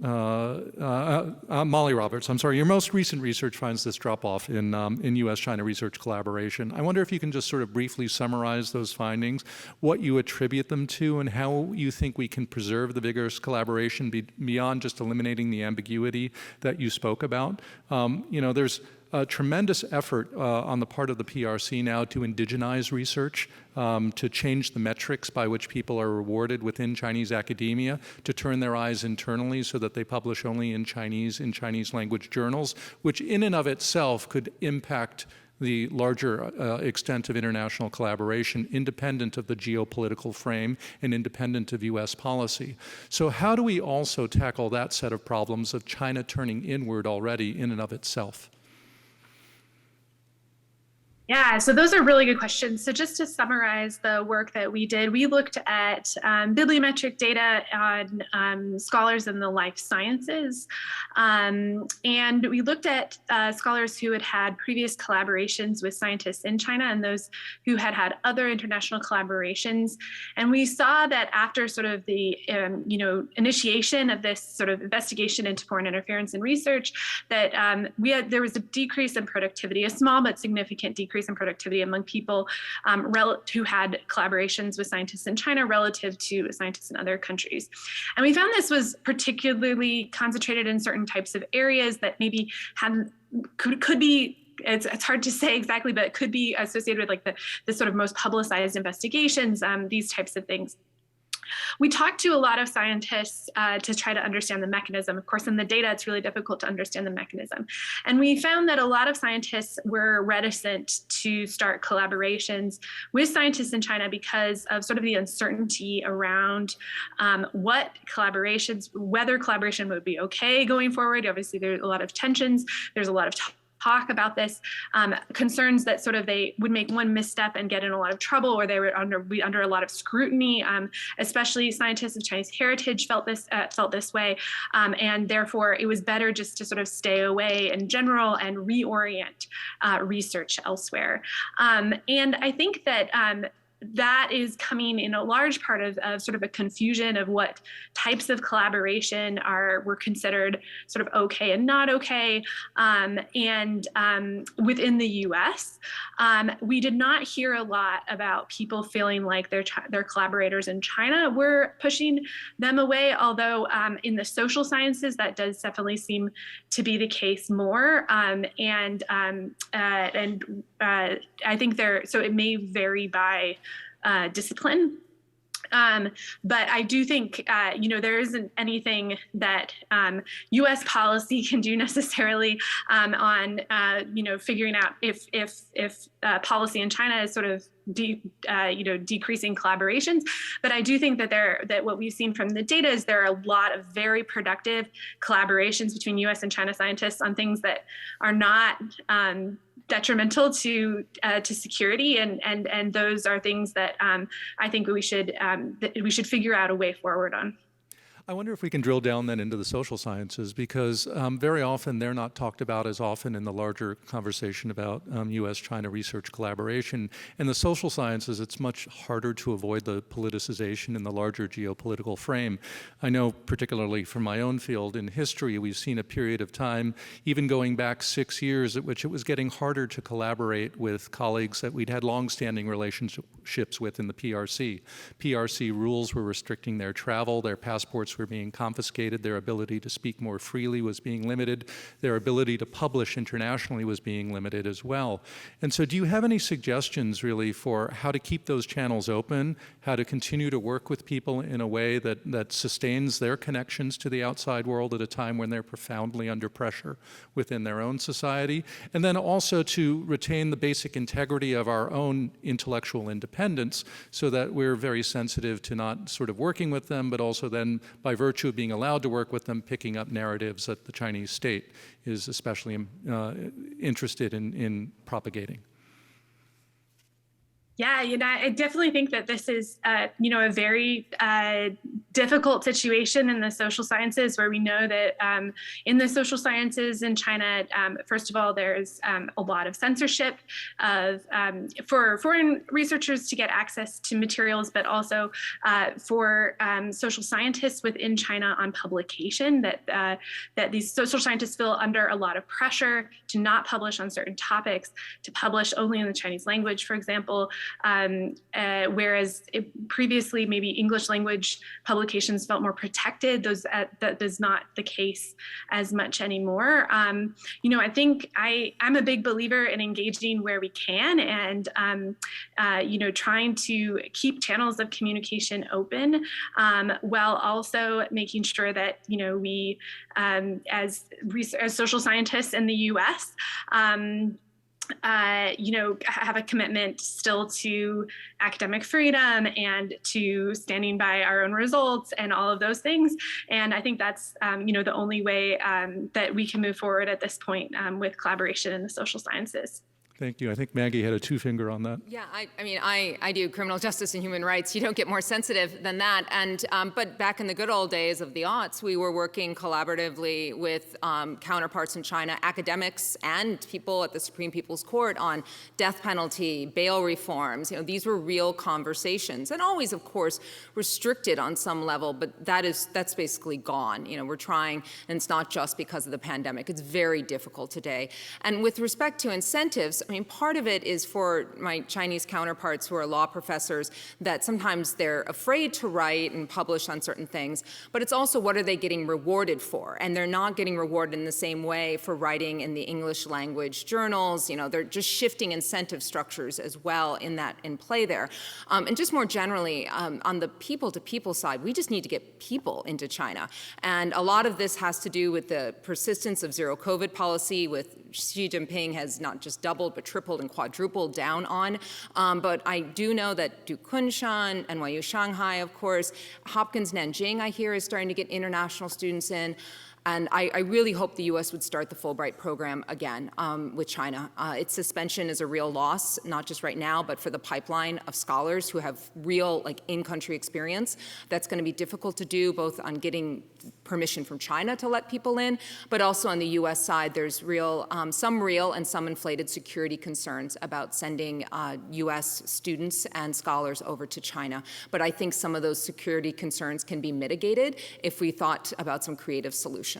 Roberts, I'm sorry, your most recent research finds this drop-off in U.S. China Research Collaboration. I wonder if you can just sort of briefly summarize those findings, what you attribute them to, and how you think we can preserve the vigorous collaboration beyond just eliminating the ambiguity that you spoke about. There's a tremendous effort on the part of the PRC now to indigenize research, to change the metrics by which people are rewarded within Chinese academia, to turn their eyes internally so that they publish only in Chinese language journals, which in and of itself could impact the larger extent of international collaboration, independent of the geopolitical frame and independent of U.S. policy. So how do we also tackle that set of problems of China turning inward already in and of itself?
Yeah, so those are really good questions. So just to summarize the work that we did, we looked at bibliometric data on scholars in the life sciences. And we looked at scholars who had had previous collaborations with scientists in China and those who had had other international collaborations. And we saw that after sort of the initiation of this sort of investigation into foreign interference in research, that there was a decrease in productivity, a small but significant decrease in productivity among people who had collaborations with scientists in China relative to scientists in other countries. And we found this was particularly concentrated in certain types of areas that maybe could be, it's hard to say exactly, but it could be associated with like the sort of most publicized investigations, these types of things. We talked to a lot of scientists to try to understand the mechanism. Of course, in the data, it's really difficult to understand the mechanism. And we found that a lot of scientists were reticent to start collaborations with scientists in China because of sort of the uncertainty around whether collaboration would be okay going forward. Obviously, there's a lot of tensions. There's a lot of talk about this, concerns that sort of they would make one misstep and get in a lot of trouble, or they would be under a lot of scrutiny. Especially scientists of Chinese heritage felt this way, and therefore it was better just to sort of stay away in general and reorient research elsewhere. And I think that that is coming in a large part of sort of a confusion of what types of collaboration were considered sort of okay and not okay. And within the U.S., we did not hear a lot about people feeling like their collaborators in China were pushing them away, although in the social sciences, that does definitely seem to be the case more. I think so it may vary by discipline. But I do think, there isn't anything that U.S. policy can do necessarily on, figuring out if policy in China is sort of decreasing collaborations. But I do think that what we've seen from the data is there are a lot of very productive collaborations between U.S. and China scientists on things that are not detrimental to security, and those are things that I think we should figure out a way forward on.
I wonder if we can drill down then into the social sciences, because very often they're not talked about as often in the larger conversation about U.S. China research collaboration. In the social sciences, it's much harder to avoid the politicization in the larger geopolitical frame. I know particularly from my own field in history, we've seen a period of time, even going back 6 years, at which it was getting harder to collaborate with colleagues that we'd had longstanding relationships with in the PRC. PRC rules were restricting their travel, their passports were being confiscated, their ability to speak more freely was being limited, their ability to publish internationally was being limited as well. And so do you have any suggestions really for how to keep those channels open, how to continue to work with people in a way that sustains their connections to the outside world at a time when they're profoundly under pressure within their own society, and then also to retain the basic integrity of our own intellectual independence so that we're very sensitive to not sort of working with them, but also then by virtue of being allowed to work with them, picking up narratives that the Chinese state is especially interested in propagating?
Yeah, I definitely think that this is, a very difficult situation in the social sciences, where we know that in the social sciences in China, first of all, there's a lot of censorship for foreign researchers to get access to materials, but also for social scientists within China on publication, that these social scientists feel under a lot of pressure to not publish on certain topics, to publish only in the Chinese language, for example. Whereas previously maybe English language publications felt more protected, that is not the case as much anymore. I think I'm a big believer in engaging where we can, and trying to keep channels of communication open, while also making sure that we as social scientists in the U.S. Have a commitment still to academic freedom and to standing by our own results and all of those things. And I think that's, the only way that we can move forward at this point with collaboration in the social sciences.
Thank you. I think Maggie had a two-finger on that.
Yeah, I mean, I do criminal justice and human rights. You don't get more sensitive than that. And but back in the good old days of the aughts, we were working collaboratively with counterparts in China, academics and people at the Supreme People's Court on death penalty, bail reforms. You know, these were real conversations, and always, of course, restricted on some level. But that's basically gone. You know, we're trying, and it's not just because of the pandemic. It's very difficult today. And with respect to incentives, I mean, part of it is for my Chinese counterparts who are law professors that sometimes they're afraid to write and publish on certain things, but it's also what are they getting rewarded for? And they're not getting rewarded in the same way for writing in the English language journals. You know, they're just shifting incentive structures as well in play there. And just more generally, on the people-to-people side, we just need to get people into China. And a lot of this has to do with the persistence of zero COVID policy, with Xi Jinping has not just doubled, but tripled and quadrupled down on. But I do know that Kunshan, NYU Shanghai, of course, Hopkins Nanjing, I hear, is starting to get international students in. And I really hope the U.S. would start the Fulbright program again with China. Its suspension is a real loss, not just right now, but for the pipeline of scholars who have real, like, in-country experience. That's going to be difficult to do, both on getting permission from China to let people in, but also on the U.S. side, there's some real and some inflated security concerns about sending U.S. students and scholars over to China. But I think some of those security concerns can be mitigated if we thought about some creative solutions.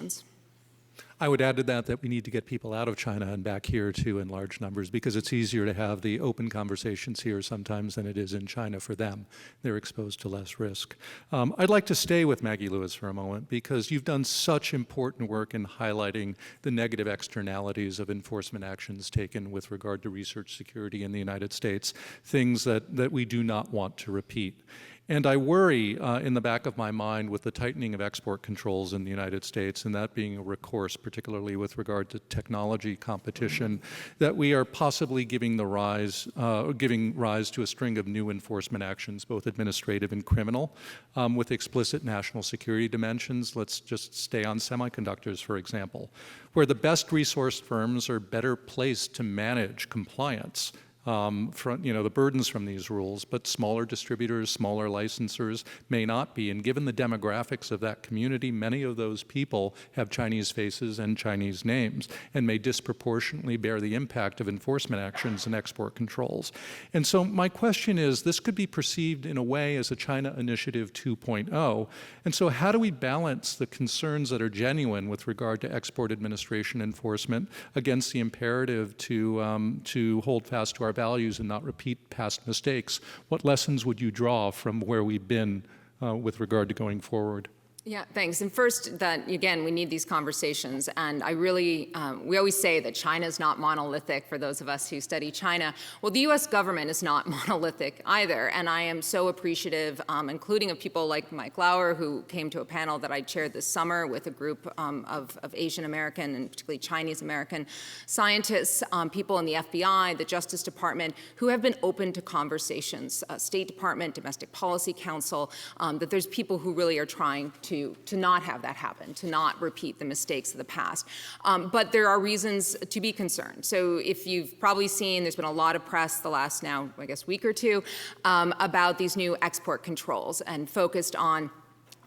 I would add to that we need to get people out of China and back here too in large numbers, because it's easier to have the open conversations here sometimes than it is in China for them. They're exposed to less risk. I'd like to stay with Maggie Lewis for a moment, because you've done such important work in highlighting the negative externalities of enforcement actions taken with regard to research security in the United States, things that we do not want to repeat. And I worry in the back of my mind with the tightening of export controls in the United States, and that being a recourse, particularly with regard to technology competition, that we are possibly giving rise to a string of new enforcement actions, both administrative and criminal, with explicit national security dimensions. Let's just stay on semiconductors, for example, where the best resourced firms are better placed to manage compliance the burdens from these rules, but smaller distributors, smaller licensors may not be. And given the demographics of that community, many of those people have Chinese faces and Chinese names and may disproportionately bear the impact of enforcement actions and export controls. And so my question is, this could be perceived in a way as a China Initiative 2.0. And so how do we balance the concerns that are genuine with regard to export administration enforcement against the imperative to hold fast to our values and not repeat past mistakes? What lessons would you draw from where we've been with regard to going forward?
Yeah, thanks. And first, that again, we need these conversations. And I really, we always say that China is not monolithic for those of us who study China. Well, the U.S. government is not monolithic either. And I am so appreciative, including of people like Mike Lauer, who came to a panel that I chaired this summer with a group of Asian American and particularly Chinese American scientists, people in the FBI, the Justice Department, who have been open to conversations, State Department, Domestic Policy Council, that there's people who really are trying to not have that happen, to not repeat the mistakes of the past. But there are reasons to be concerned. So if you've probably seen, there's been a lot of press the last now, I guess, week or two about these new export controls and focused on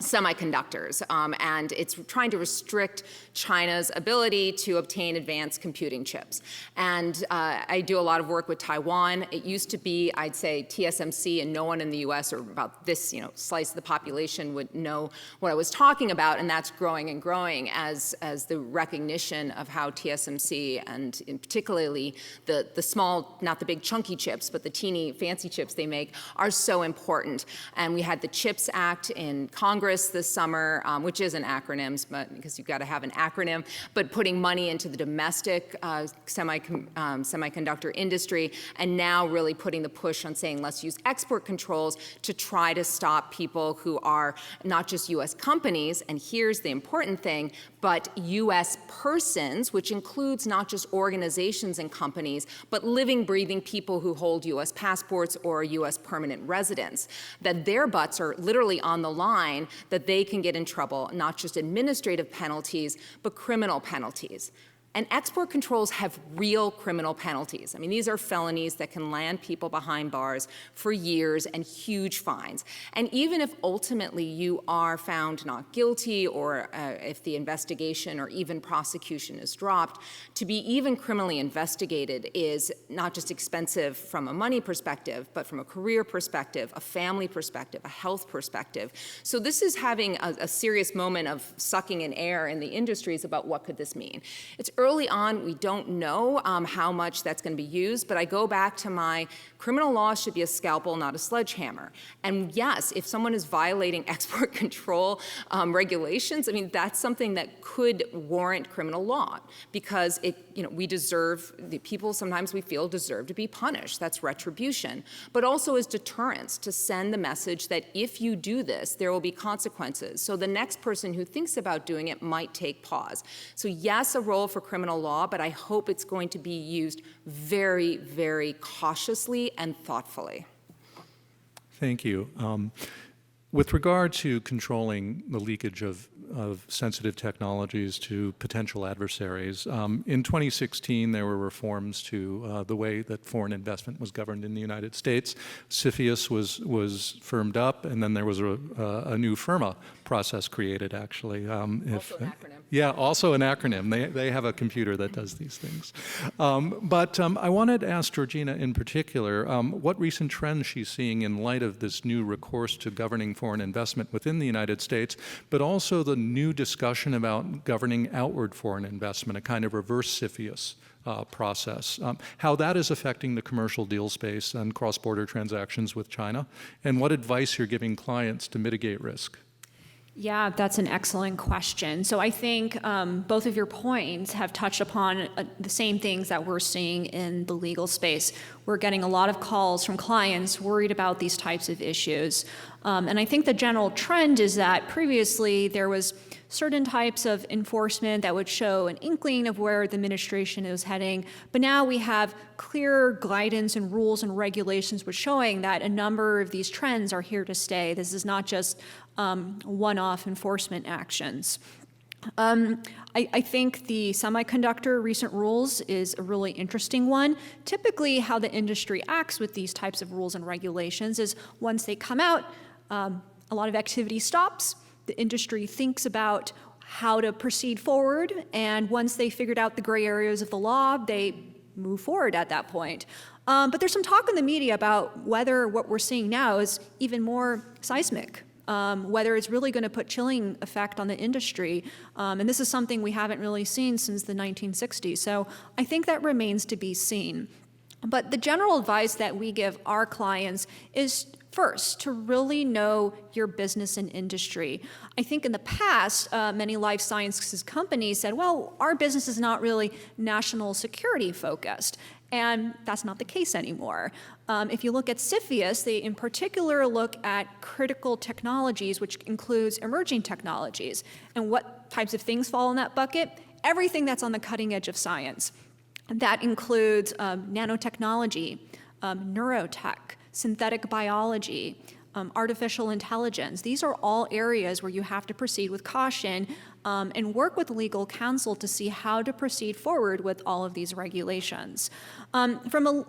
semiconductors, and it's trying to restrict China's ability to obtain advanced computing chips. And I do a lot of work with Taiwan. It used to be, I'd say, TSMC, and no one in the U.S. or about this slice of the population would know what I was talking about, and that's growing and growing as the recognition of how TSMC, and in particularly the small, not the big chunky chips, but the teeny fancy chips they make, are so important. And we had the CHIPS Act in Congress this summer, which isn't acronyms, but because you've got to have an acronym, but putting money into the domestic semiconductor industry, and now really putting the push on saying, let's use export controls to try to stop people who are not just U.S. companies, and here's the important thing, but U.S. persons, which includes not just organizations and companies, but living, breathing people who hold U.S. passports or U.S. permanent residents, that their butts are literally on the line, that they can get in trouble, not just administrative penalties, but criminal penalties. And export controls have real criminal penalties. I mean, these are felonies that can land people behind bars for years and huge fines. And even if ultimately you are found not guilty, or if the investigation or even prosecution is dropped, to be even criminally investigated is not just expensive from a money perspective, but from a career perspective, a family perspective, a health perspective. So this is having a serious moment of sucking in air in the industries about what could this mean. It's early on, we don't know how much that's going to be used, but I go back to my criminal law should be a scalpel, not a sledgehammer. And yes, if someone is violating export control regulations, I mean, that's something that could warrant criminal law, because we deserve, the people sometimes we feel deserve to be punished. That's retribution. But also as deterrence, to send the message that if you do this, there will be consequences. So the next person who thinks about doing it might take pause. So yes, a role for criminal law, but I hope it's going to be used very, very cautiously and thoughtfully.
Thank you. With regard to controlling the leakage of sensitive technologies to potential adversaries, in 2016 there were reforms to the way that foreign investment was governed in the United States. CFIUS was firmed up, and then there was a new FIRMA process created, actually.
Also an acronym.
Yeah, also an acronym. They have a computer that does these things. But I wanted to ask Georgina in particular what recent trends she's seeing in light of this new recourse to governing foreign investment within the United States, but also the new discussion about governing outward foreign investment, a kind of reverse CFIUS process, how that is affecting the commercial deal space and cross-border transactions with China, and what advice you're giving clients to mitigate risk.
Yeah, that's an excellent question. So I think both of your points have touched upon the same things that we're seeing in the legal space. We're getting a lot of calls from clients worried about these types of issues. And I think the general trend is that previously there was certain types of enforcement that would show an inkling of where the administration is heading. But now we have clear guidance and rules and regulations which showing that a number of these trends are here to stay. This is not just one-off enforcement actions. I think the semiconductor recent rules is a really interesting one. Typically, how the industry acts with these types of rules and regulations is once they come out, a lot of activity stops. The industry thinks about how to proceed forward, and once they figured out the gray areas of the law, they move forward at that point. But there's some talk in the media about whether what we're seeing now is even more seismic. Whether it's really going to put chilling effect on the industry. And this is something we haven't really seen since the 1960s. So I think that remains to be seen. But the general advice that we give our clients is first, to really know your business and industry. I think in the past, many life sciences companies said, well, our business is not really national security focused. And that's not the case anymore. If you look at CFIUS, they in particular look at critical technologies, which includes emerging technologies. And what types of things fall in that bucket? Everything that's on the cutting edge of science. That includes nanotechnology, neurotech, synthetic biology, artificial intelligence. These are all areas where you have to proceed with caution and work with legal counsel to see how to proceed forward with all of these regulations. From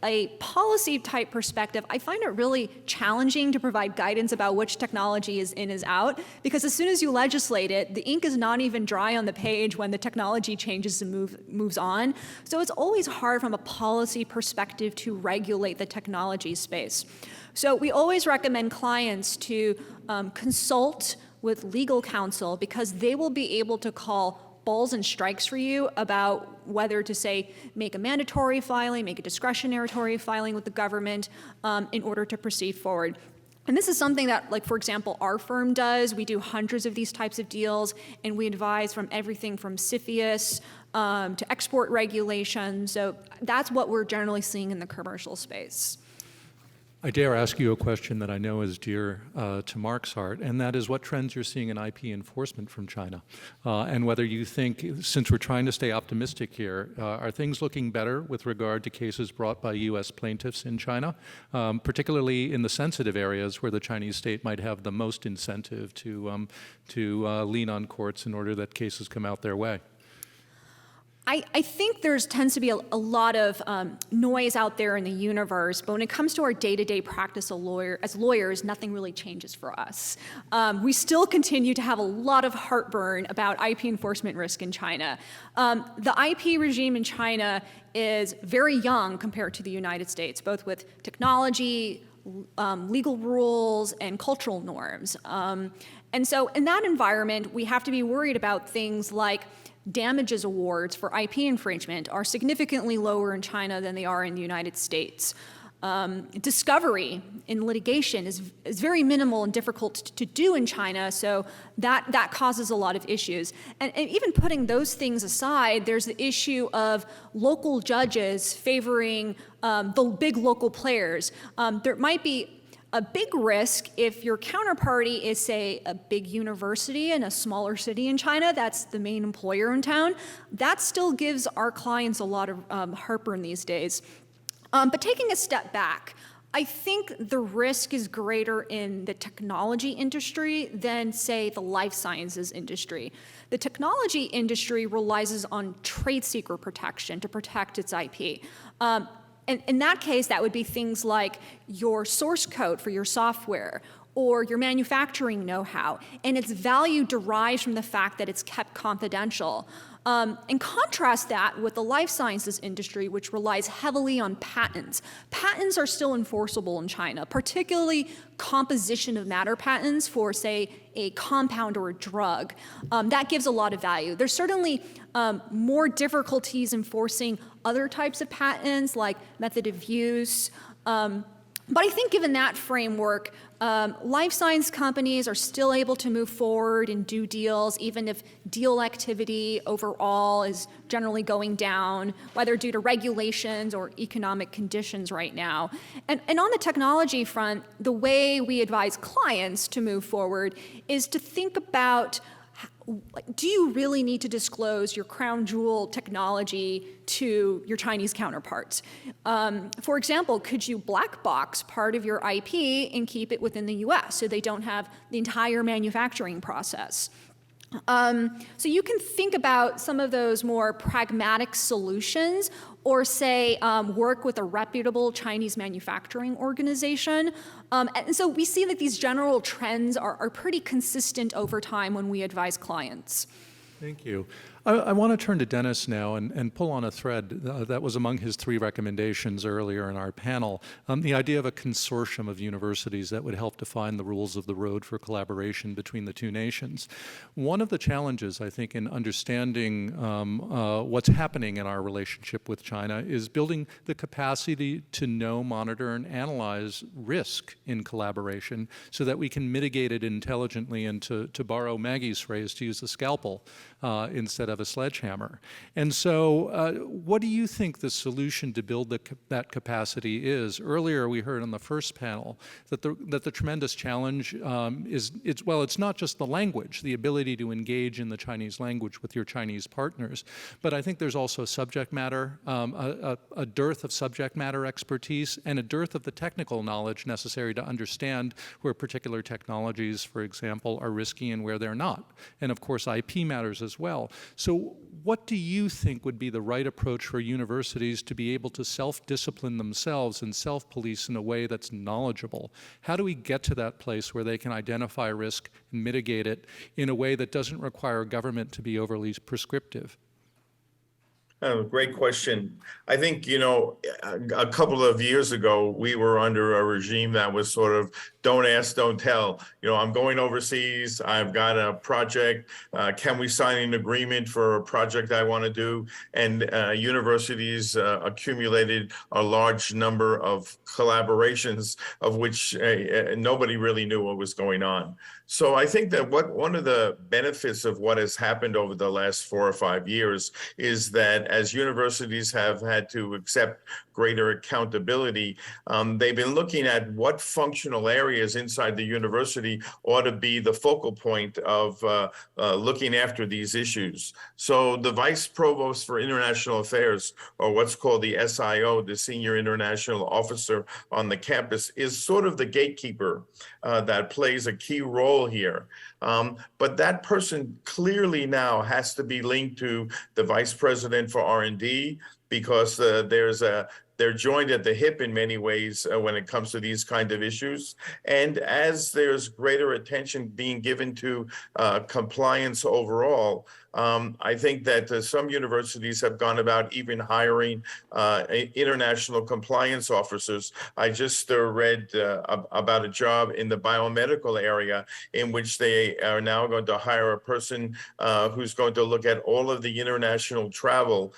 a policy type perspective, I find it really challenging to provide guidance about which technology is in, is out, because as soon as you legislate it, the ink is not even dry on the page when the technology changes and moves on. So it's always hard from a policy perspective to regulate the technology space. So we always recommend clients to consult with legal counsel, because they will be able to call balls and strikes for you about whether to, say, make a mandatory filing, make a discretionary filing with the government in order to proceed forward. And this is something that, like, for example, our firm does. We do hundreds of these types of deals, and we advise from everything from CFIUS to export regulations. So that's what we're generally seeing in the commercial space.
I dare ask you a question that I know is dear to Mark's heart, and that is what trends you're seeing in IP enforcement from China, and whether you think, since we're trying to stay optimistic here, are things looking better with regard to cases brought by U.S. plaintiffs in China, particularly in the sensitive areas where the Chinese state might have the most incentive to lean on courts in order that cases come out their way?
I think there tends to be a lot of noise out there in the universe, but when it comes to our day-to-day practice as lawyers, nothing really changes for us. We still continue to have a lot of heartburn about IP enforcement risk in China. The IP regime in China is very young compared to the United States, both with technology, legal rules, and cultural norms. And so in that environment, we have to be worried about things like damages awards for IP infringement are significantly lower in China than they are in the United States. Discovery in litigation is very minimal and difficult to do in China, so that causes a lot of issues. And even putting those things aside, there's the issue of local judges favoring the big local players. There might be a big risk if your counterparty is, say, a big university in a smaller city in China, that's the main employer in town. That still gives our clients a lot of heartburn these days. But taking a step back, I think the risk is greater in the technology industry than, say, the life sciences industry. The technology industry relies on trade secret protection to protect its IP. And in that case, that would be things like your source code for your software or your manufacturing know-how, and its value derives from the fact that it's kept confidential. And contrast that with the life sciences industry, which relies heavily on patents. Patents are still enforceable in China, particularly composition of matter patents for, say, a compound or a drug. That gives a lot of value. There's certainly more difficulties enforcing other types of patents, like method of use. But I think given that framework, life science companies are still able to move forward and do deals, even if deal activity overall is generally going down, whether due to regulations or economic conditions right now. And on the technology front, the way we advise clients to move forward is to think about, do you really need to disclose your crown jewel technology to your Chinese counterparts? For example, could you black box part of your IP and keep it within the US so they don't have the entire manufacturing process? So you can think about some of those more pragmatic solutions, or say work with a reputable Chinese manufacturing organization. And so we see that these general trends are pretty consistent over time when we advise clients.
Thank you. I want to turn to Dennis now and pull on a thread that was among his 3 recommendations earlier in our panel, the idea of a consortium of universities that would help define the rules of the road for collaboration between the 2 nations. One of the challenges, I think, in understanding what's happening in our relationship with China is building the capacity to know, monitor, and analyze risk in collaboration so that we can mitigate it intelligently and, to borrow Maggie's phrase, to use the scalpel instead of a sledgehammer. And so what do you think the solution to build that capacity is? Earlier we heard on the first panel that the tremendous challenge it's not just the language, the ability to engage in the Chinese language with your Chinese partners, but I think there's also subject matter, a dearth of subject matter expertise and a dearth of the technical knowledge necessary to understand where particular technologies, for example, are risky and where they're not. And of course, IP matters as well. So what do you think would be the right approach for universities to be able to self-discipline themselves and self-police in a way that's knowledgeable? How do we get to that place where they can identify risk and mitigate it in a way that doesn't require government to be overly prescriptive?
Oh, great question. I think, a couple of years ago, we were under a regime that was sort of don't ask, don't tell. I'm going overseas. I've got a project. Can we sign an agreement for a project I want to do? And universities accumulated a large number of collaborations of which nobody really knew what was going on. So I think that one of the benefits of what has happened over the last 4 or 5 years is that as universities have had to accept greater accountability, they've been looking at what functional areas inside the university ought to be the focal point of looking after these issues. So the Vice Provost for International Affairs, or what's called the SIO, the Senior International Officer on the campus, is sort of the gatekeeper that plays a key role here. But that person clearly now has to be linked to the Vice President for for R&D because they're joined at the hip in many ways when it comes to these kind of issues. And as there's greater attention being given to compliance overall, I think that some universities have gone about even hiring international compliance officers. I just read about a job in the biomedical area in which they are now going to hire a person who's going to look at all of the international travel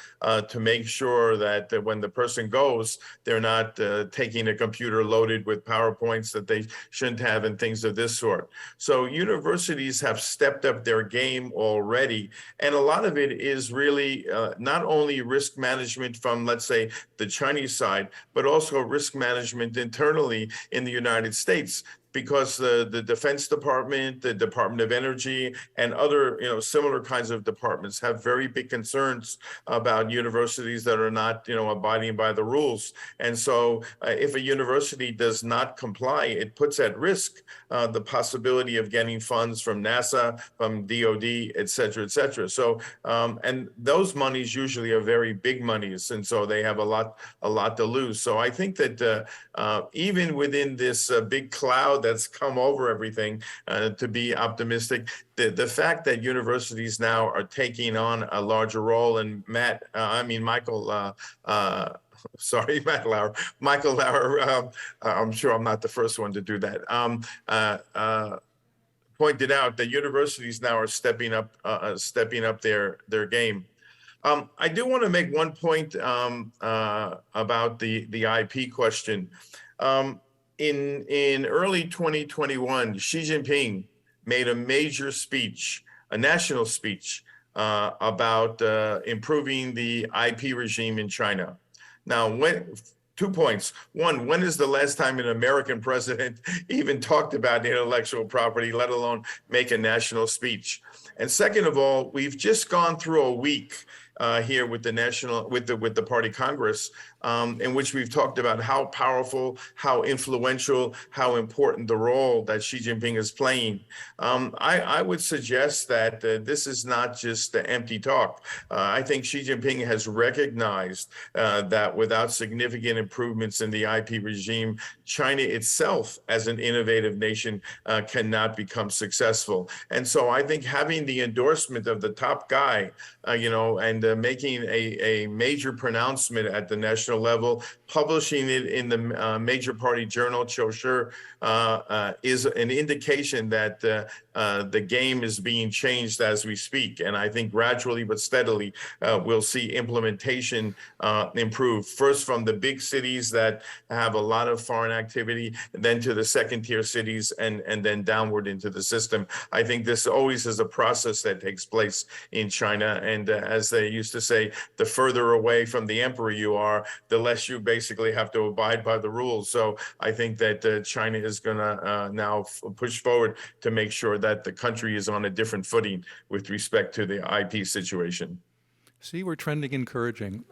to make sure that when the person goes, they're not taking a computer loaded with PowerPoints that they shouldn't have and things of this sort. So universities have stepped up their game already. And a lot of it is really not only risk management from, let's say, the Chinese side, but also risk management internally in the United States. Because the Defense Department, the Department of Energy, and other similar kinds of departments have very big concerns about universities that are not abiding by the rules. And so if a university does not comply, it puts at risk the possibility of getting funds from NASA, from DOD, et cetera, et cetera. So and those monies usually are very big monies, and so they have a lot to lose. So I think that even within this big cloud that's come over everything, to be optimistic, the fact that universities now are taking on a larger role, and Michael Lauer, I'm sure I'm not the first one to do that, pointed out that universities now are stepping up their game. I do want to make one point about the IP question. In early 2021, Xi Jinping made a major speech, a national speech, about improving the IP regime in China. Now, 2 points. One, when is the last time an American president even talked about intellectual property, let alone make a national speech? And second of all, we've just gone through a week here with the Party Congress, in which we've talked about how powerful, how influential, how important the role that Xi Jinping is playing. I would suggest that this is not just empty talk. I think Xi Jinping has recognized that without significant improvements in the IP regime, China itself, as an innovative nation, cannot become successful. And so I think having the endorsement of the top guy, and making a major pronouncement at the national level, publishing it in the major party journal, Choushi, is an indication that the game is being changed as we speak. And I think gradually but steadily, we'll see implementation improve, first from the big cities that have a lot of foreign activity, then to the second tier cities, and then downward into the system. I think this always is a process that takes place in China. And as they used to say, the further away from the emperor you are, the less you basically have to abide by the rules. So I think that China is going to now push forward to make sure that the country is on a different footing with respect to the IP situation.
See, we're trending encouraging.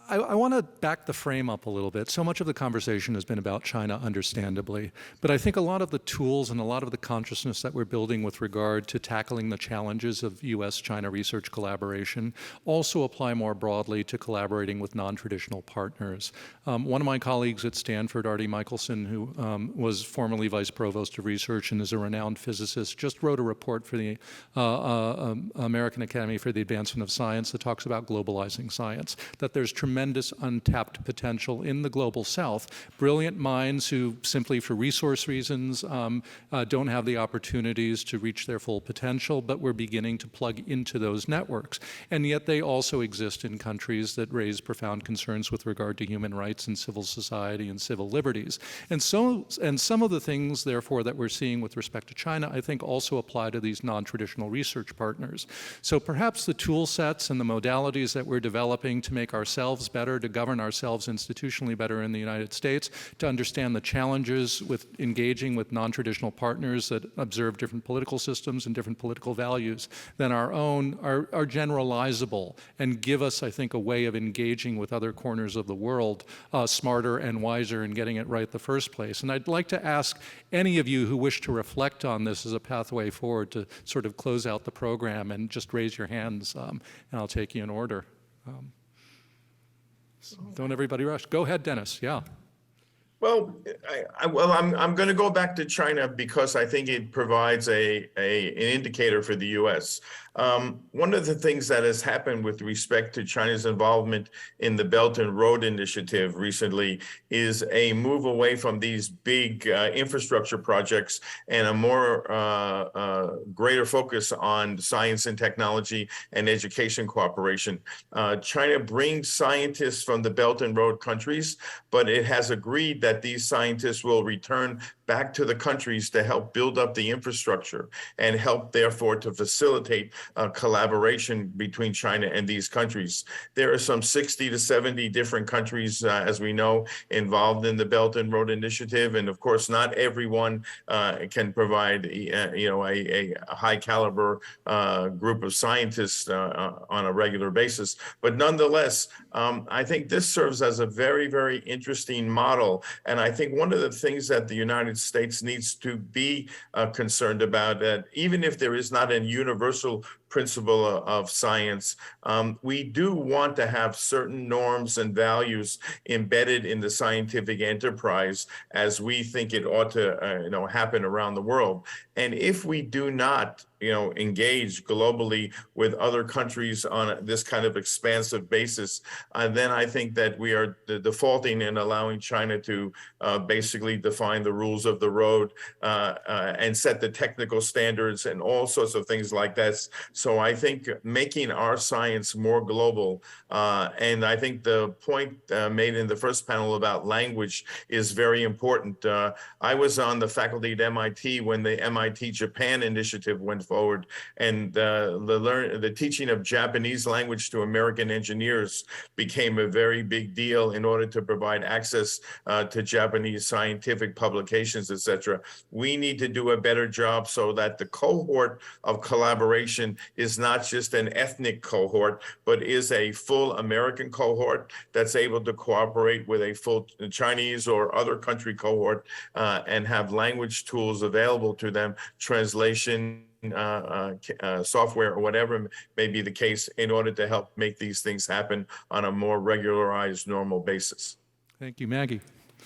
I want to back the frame up a little bit. So much of the conversation has been about China, understandably, but I think a lot of the tools and a lot of the consciousness that we're building with regard to tackling the challenges of U.S. China research collaboration also apply more broadly to collaborating with non-traditional partners. One of my colleagues at Stanford, Artie Michelson, who was formerly vice provost of research and is a renowned physicist, just wrote a report for the American Academy for the Advancement of Science that talks about globalizing science, that there's tremendous untapped potential in the global south. Brilliant minds who simply for resource reasons don't have the opportunities to reach their full potential, but we're beginning to plug into those networks. And yet they also exist in countries that raise profound concerns with regard to human rights and civil society and civil liberties. And some of the things, therefore, that we're seeing with respect to China, I think also apply to these non-traditional research partners. So perhaps the tool sets and the modalities that we're developing to make ourselves ourselves better, to govern ourselves institutionally better in the United States, to understand the challenges with engaging with non-traditional partners that observe different political systems and different political values than our own, are generalizable and give us, I think, a way of engaging with other corners of the world smarter and wiser and getting it right the first place. And I'd like to ask any of you who wish to reflect on this as a pathway forward to sort of close out the program and just raise your hands, and I'll take you in order. So don't everybody rush. Go ahead, Dennis. Yeah.
Well, I'm going to go back to China because I think it provides an indicator for the U.S. One of the things that has happened with respect to China's involvement in the Belt and Road Initiative recently is a move away from these big infrastructure projects and a more greater focus on science and technology and education cooperation. China brings scientists from the Belt and Road countries, but it has agreed that these scientists will return back to the countries to help build up the infrastructure and help, therefore, to facilitate collaboration between China and these countries. There are some 60 to 70 different countries, as we know, involved in the Belt and Road Initiative. And of course, not everyone can provide a high caliber group of scientists on a regular basis. But nonetheless, I think this serves as a very, very interesting model. And I think one of the things that the United States needs to be concerned about, that even if there is not a universal principle of science, we do want to have certain norms and values embedded in the scientific enterprise as we think it ought to happen around the world. And if we do not engage globally with other countries on this kind of expansive basis, then I think that we are defaulting in allowing China to basically define the rules of the road and set the technical standards and all sorts of things like that. So I think making our science more global, and I think the point made in the first panel about language is very important. I was on the faculty at MIT when the MIT Japan initiative went forward, and the teaching of Japanese language to American engineers became a very big deal in order to provide access to Japanese scientific publications, etc. We need to do a better job so that the cohort of collaboration is not just an ethnic cohort, but is a full American cohort that's able to cooperate with a full Chinese or other country cohort and have language tools available to them, translation, software, or whatever may be the case, in order to help make these things happen on a more regularized, normal basis.
Thank you, Maggie.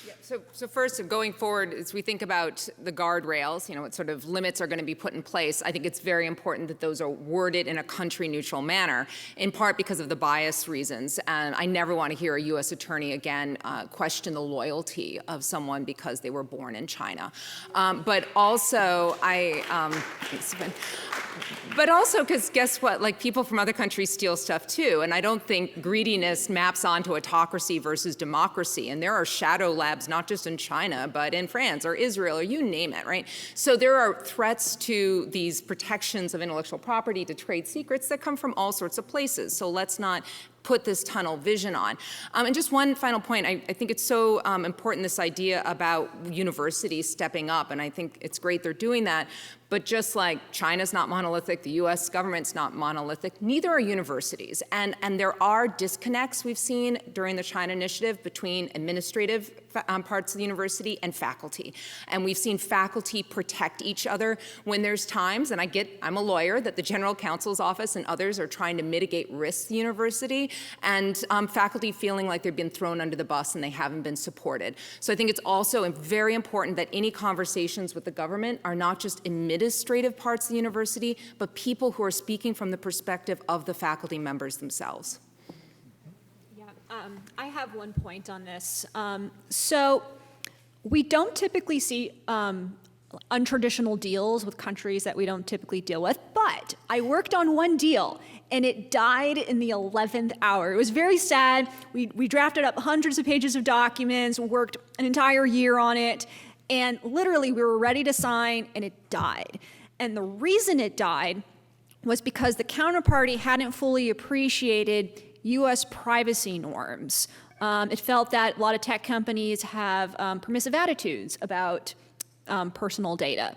Yeah, so first, going forward, as we think about the guardrails, what sort of limits are going to be put in place, I think it's very important that those are worded in a country-neutral manner, in part because of the bias reasons. And I never want to hear a U.S. attorney again question the loyalty of someone because they were born in China. But also, because guess what? Like, people from other countries steal stuff too, and I don't think greediness maps onto autocracy versus democracy. And there are shadow labs, not just in China, but in France or Israel or you name it, right? So there are threats to these protections of intellectual property, to trade secrets that come from all sorts of places. So let's not put this tunnel vision on. And just one final point, I think it's so important, this idea about universities stepping up, and I think it's great they're doing that. But just like China's not monolithic, the U.S. government's not monolithic, neither are universities. And there are disconnects we've seen during the China initiative between administrative parts of the university and faculty. And we've seen faculty protect each other when there's times, and I'm a lawyer, that the general counsel's office and others are trying to mitigate risks to the university, and faculty feeling like they've been thrown under the bus and they haven't been supported. So I think it's also very important that any conversations with the government are not just administrative parts of the university, but people who are speaking from the perspective of the faculty members themselves.
Yeah, I have one point on this. So we don't typically see untraditional deals with countries that we don't typically deal with, but I worked on one deal and it died in the 11th hour. It was very sad. We drafted up hundreds of pages of documents, worked an entire year on it, and literally we were ready to sign and it died. And the reason it died was because the counterparty hadn't fully appreciated U.S. privacy norms. It felt that a lot of tech companies have permissive attitudes about personal data.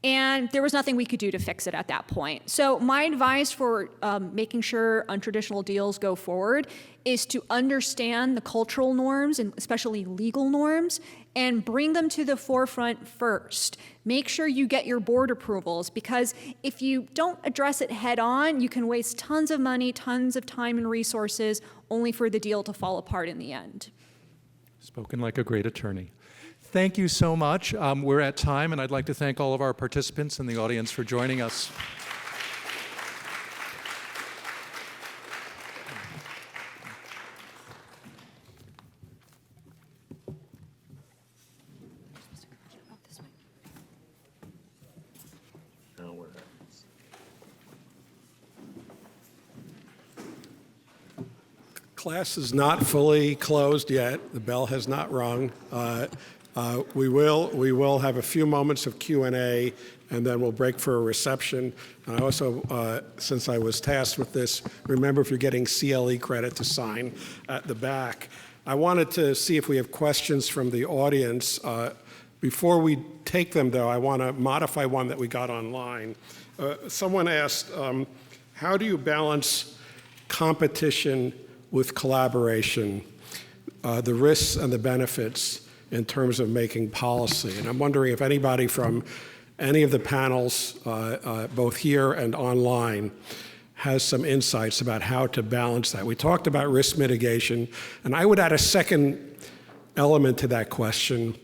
And there was nothing we could do to fix it at that point. So my advice for making sure untraditional deals go forward is to understand the cultural norms, and especially legal norms, and bring them to the forefront first. Make sure you get your board approvals, because if you don't address it head on, you can waste tons of money, tons of time and resources, only for the deal to fall apart in the end.
Spoken like a great attorney. Thank you so much. We're at time, and I'd like to thank all of our participants in the audience for joining us.
Class is not fully closed yet. The bell has not rung. We will have a few moments of Q&A, and then we'll break for a reception. And I also, since I was tasked with this, remember, if you're getting CLE credit, to sign at the back. I wanted to see if we have questions from the audience. Before we take them, though, I want to modify one that we got online. Someone asked, how do you balance competition with collaboration, the risks and the benefits in terms of making policy? And I'm wondering if anybody from any of the panels, both here and online, has some insights about how to balance that. We talked about risk mitigation, and I would add a second element to that question,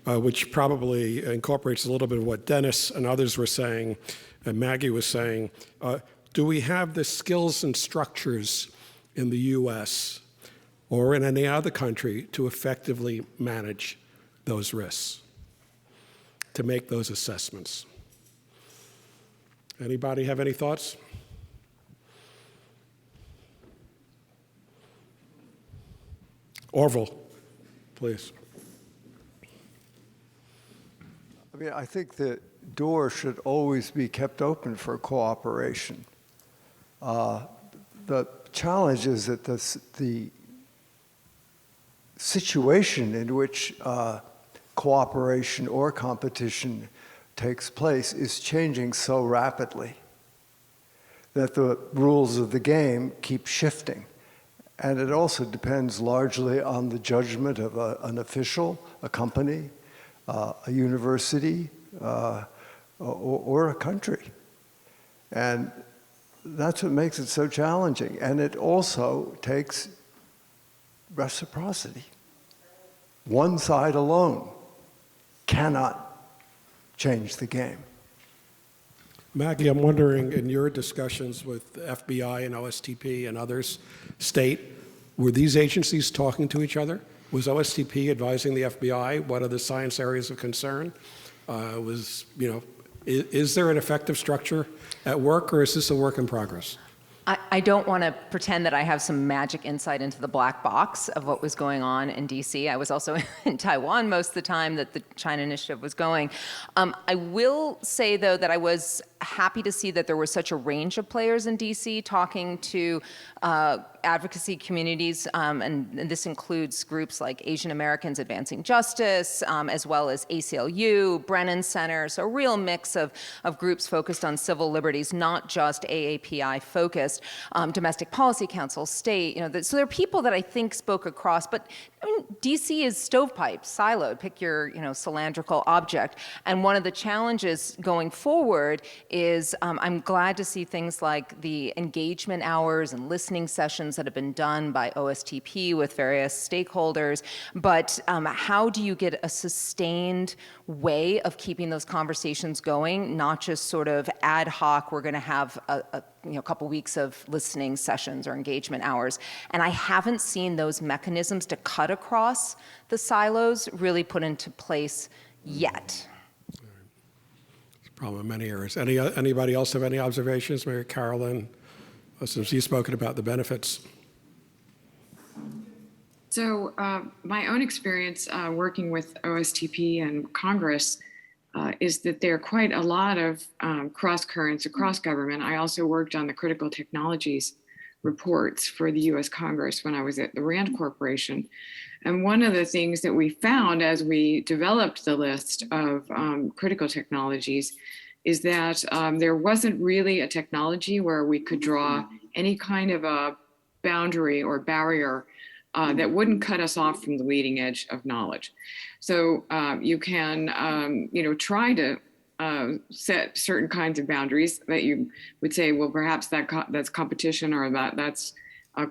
which probably incorporates a little bit of what Dennis and others were saying, and Maggie was saying. Do we have the skills and structures in the U.S. or in any other country to effectively manage those risks, to make those assessments? Anybody have any thoughts? Orville, please.
I mean, I think the door should always be kept open for cooperation. The challenge is that the situation in which cooperation or competition takes place is changing so rapidly that the rules of the game keep shifting. And it also depends largely on the judgment of an official, a company, a university, or a country. And that's what makes it so challenging. And it also takes reciprocity. One side alone cannot change the game.
Maggie, I'm wondering, in your discussions with the FBI and OSTP and others, were these agencies talking to each other? Was OSTP advising the FBI? What are the science areas of concern? Is there an effective structure at work, or is this a work in progress?
I don't want to pretend that I have some magic insight into the black box of what was going on in DC. I was also in Taiwan most of the time that the China Initiative was going. I will say, though, that I was happy to see that there was such a range of players in DC talking to advocacy communities, and this includes groups like Asian Americans Advancing Justice, as well as ACLU, Brennan Center, so a real mix of groups focused on civil liberties, not just AAPI focused, Domestic Policy Council, state, so there are people that I think spoke across, but I mean, DC is stovepipe, siloed, pick your cylindrical object, and one of the challenges going forward is I'm glad to see things like the engagement hours and listening sessions that have been done by OSTP with various stakeholders, but how do you get a sustained way of keeping those conversations going, not just sort of ad hoc, we're going to have a couple weeks of listening sessions or engagement hours. And I haven't seen those mechanisms to cut across the silos really put into place yet.
It's a problem in many areas. Anybody else have any observations? Maybe Carolyn, since you've spoken about the benefits.
So my own experience working with OSTP and Congress is that there are quite a lot of cross currents across government. I also worked on the critical technologies reports for the U.S. Congress when I was at the Rand Corporation. And one of the things that we found as we developed the list of critical technologies is that there wasn't really a technology where we could draw any kind of a boundary or barrier that wouldn't cut us off from the leading edge of knowledge. So you can, try to set certain kinds of boundaries that you would say, well, perhaps that's competition or that's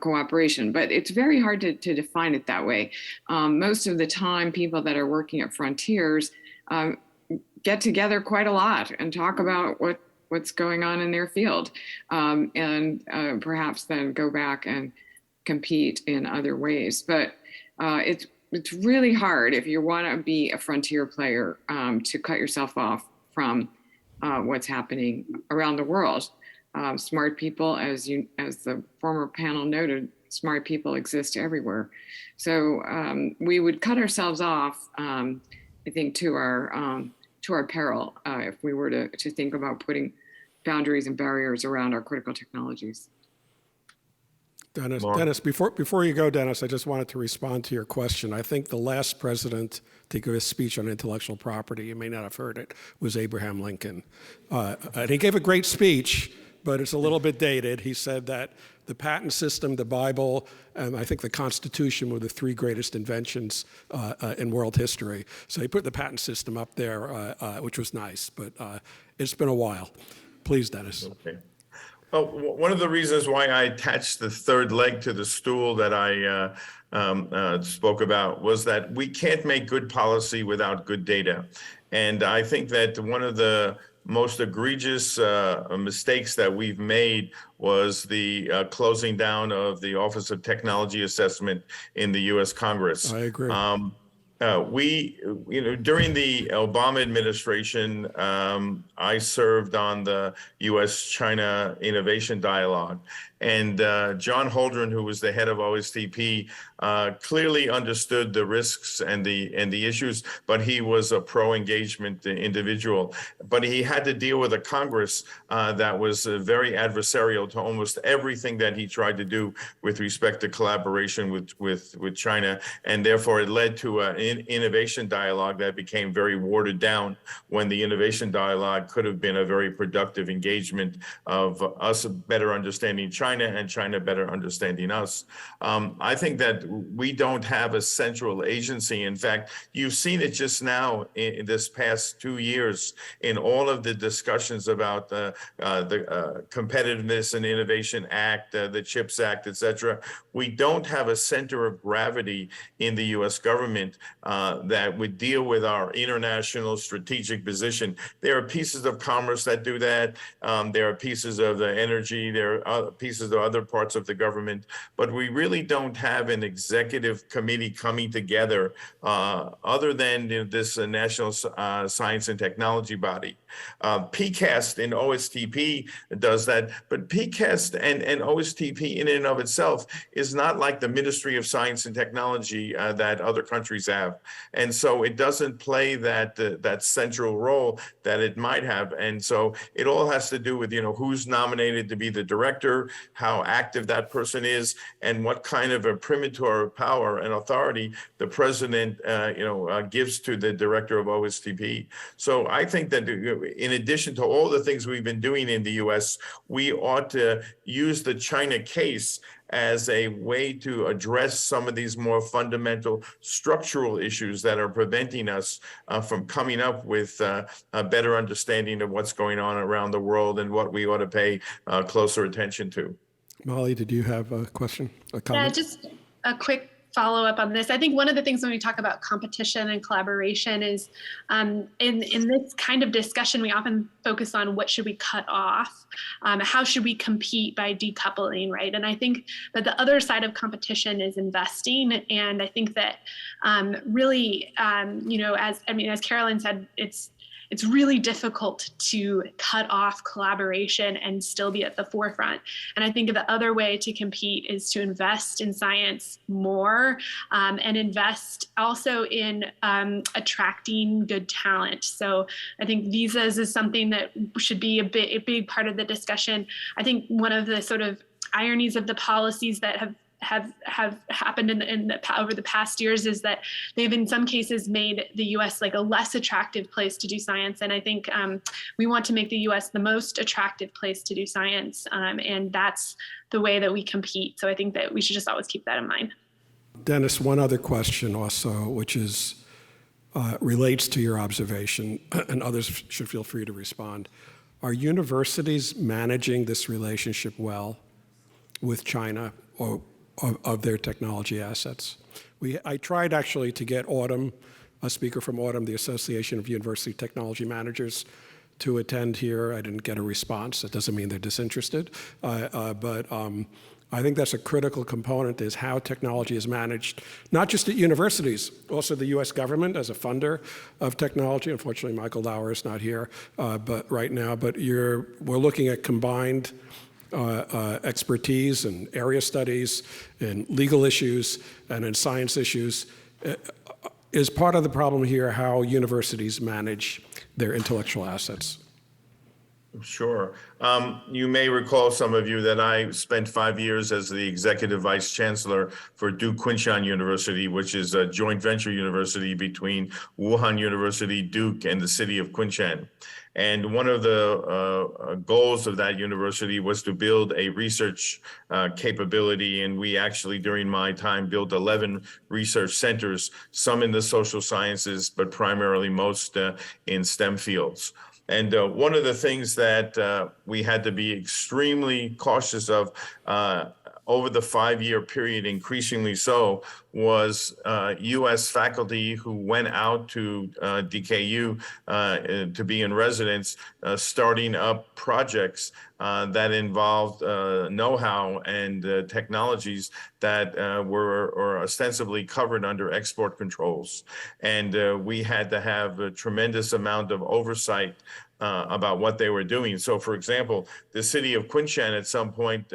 cooperation, but it's very hard to define it that way. Most of the time, people that are working at frontiers get together quite a lot and talk about what's going on in their field, and perhaps then go back and compete in other ways. But it's really hard if you want to be a frontier player to cut yourself off from what's happening around the world. Smart people, as the former panel noted, smart people exist everywhere. So we would cut ourselves off, I think, to our peril if we were to think about putting boundaries and barriers around our critical technologies.
Dennis, before you go, Dennis, I just wanted to respond to your question. I think the last president to give a speech on intellectual property, you may not have heard it, was Abraham Lincoln. And he gave a great speech, but it's a little bit dated. He said that the patent system, the Bible, and I think the Constitution were the three greatest inventions in world history. So he put the patent system up there, which was nice, but it's been a while. Please, Dennis.
Okay. Well, one of the reasons why I attached the third leg to the stool that I spoke about was that we can't make good policy without good data. And I think that one of the most egregious mistakes that we've made was the closing down of the Office of Technology Assessment in the U.S. Congress.
I agree.
During the Obama administration, I served on the U.S. China Innovation Dialogue. And John Holdren, who was the head of OSTP, clearly understood the risks and the issues, but he was a pro-engagement individual. But he had to deal with a Congress that was very adversarial to almost everything that he tried to do with respect to collaboration with China. And therefore, it led to an innovation dialogue that became very watered down, when the innovation dialogue could have been a very productive engagement of us better understanding China and China better understanding us. I think that we don't have a central agency. In fact, you've seen it just now in this past 2 years in all of the discussions about the Competitiveness and Innovation Act, the CHIPS Act, et cetera. We don't have a center of gravity in the U.S. government that would deal with our international strategic position. There are pieces of commerce that do that. There are pieces of the energy. There are pieces of other parts of the government. But we really don't have an executive committee coming together other than this National Science and Technology body. PCAST and OSTP does that. But PCAST and OSTP in and of itself is not like the Ministry of Science and Technology that other countries have. And so it doesn't play that central role that it might have. And so it all has to do with, who's nominated to be the director, how active that person is, and what kind of a premature power and authority the president, gives to the director of OSTP. So I think that in addition to all the things we've been doing in the U.S., we ought to use the China case as a way to address some of these more fundamental structural issues that are preventing us from coming up with a better understanding of what's going on around the world and what we ought to pay closer attention to.
Molly, did you have a question, a comment?
Yeah, just a quick follow up on this. I think one of the things when we talk about competition and collaboration is in this kind of discussion, we often focus on what should we cut off, how should we compete by decoupling, right? And I think that the other side of competition is investing. And I think that really, as Carolyn said, it's really difficult to cut off collaboration and still be at the forefront. And I think the other way to compete is to invest in science more and invest also in attracting good talent. So I think visas is something that should be a big part of the discussion. I think one of the sort of ironies of the policies that have happened over the past years is that they've in some cases made the U.S. like a less attractive place to do science. And I think we want to make the U.S. the most attractive place to do science. And that's the way that we compete. So I think that we should just always keep that in mind.
Dennis, one other question also, which is relates to your observation, and others should feel free to respond. Are universities managing this relationship well with China or of their technology assets? I tried actually to get Autumn, a speaker from Autumn, the Association of University Technology Managers, to attend here. I didn't get a response. That doesn't mean they're disinterested, but I think that's a critical component, is how technology is managed, not just at universities, also the U.S. government as a funder of technology. Unfortunately, Michael Lauer is not here but right now, but we're looking at combined expertise in area studies, in legal issues, and in science issues. Is part of the problem here how universities manage their intellectual assets?
Sure. You may recall, some of you, that I spent 5 years as the executive vice chancellor for Duke Kunshan University, which is a joint venture university between Wuhan University, Duke, and the city of Kunshan. And one of the goals of that university was to build a research capability. And we actually, during my time, built 11 research centers, some in the social sciences, but primarily most in STEM fields. And one of the things that we had to be extremely cautious of over the 5-year period, increasingly so, was U.S. faculty who went out to DKU to be in residence, starting up projects that involved know-how and technologies that were ostensibly covered under export controls. And we had to have a tremendous amount of oversight about what they were doing. So, for example, the city of Kunshan at some point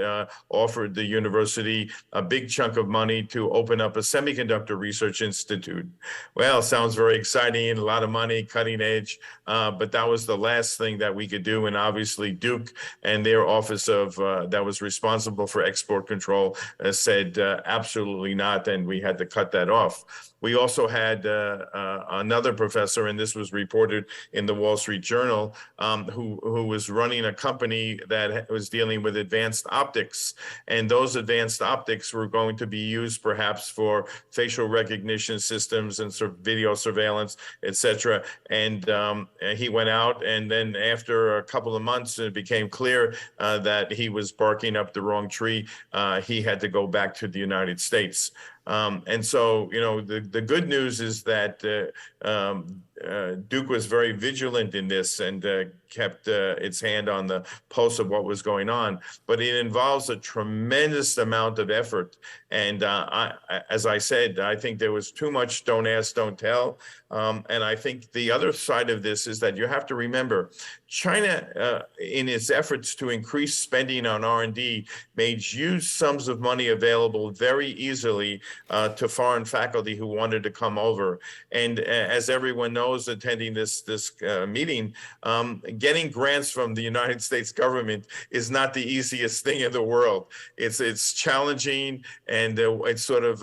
offered the university a big chunk of money to open up a semiconductor research institute. Well, sounds very exciting, a lot of money, cutting edge, but that was the last thing that we could do. And obviously Duke and their office of that was responsible for export control said absolutely not, and we had to cut that off. We also had another professor, and this was reported in the Wall Street Journal, who was running a company that was dealing with advanced optics. And those advanced optics were going to be used perhaps for facial recognition systems and video surveillance, et cetera. And he went out, and then after a couple of months, it became clear that he was barking up the wrong tree. He had to go back to the United States. And so, you know, the good news is that Duke was very vigilant in this and kept its hand on the pulse of what was going on. But it involves a tremendous amount of effort. And as I said, I think there was too much don't ask, don't tell. And I think the other side of this is that you have to remember, China, in its efforts to increase spending on R&D, made huge sums of money available very easily to foreign faculty who wanted to come over. And as everyone knows, attending this meeting, getting grants from the United States government is not the easiest thing in the world. It's challenging, and it's sort of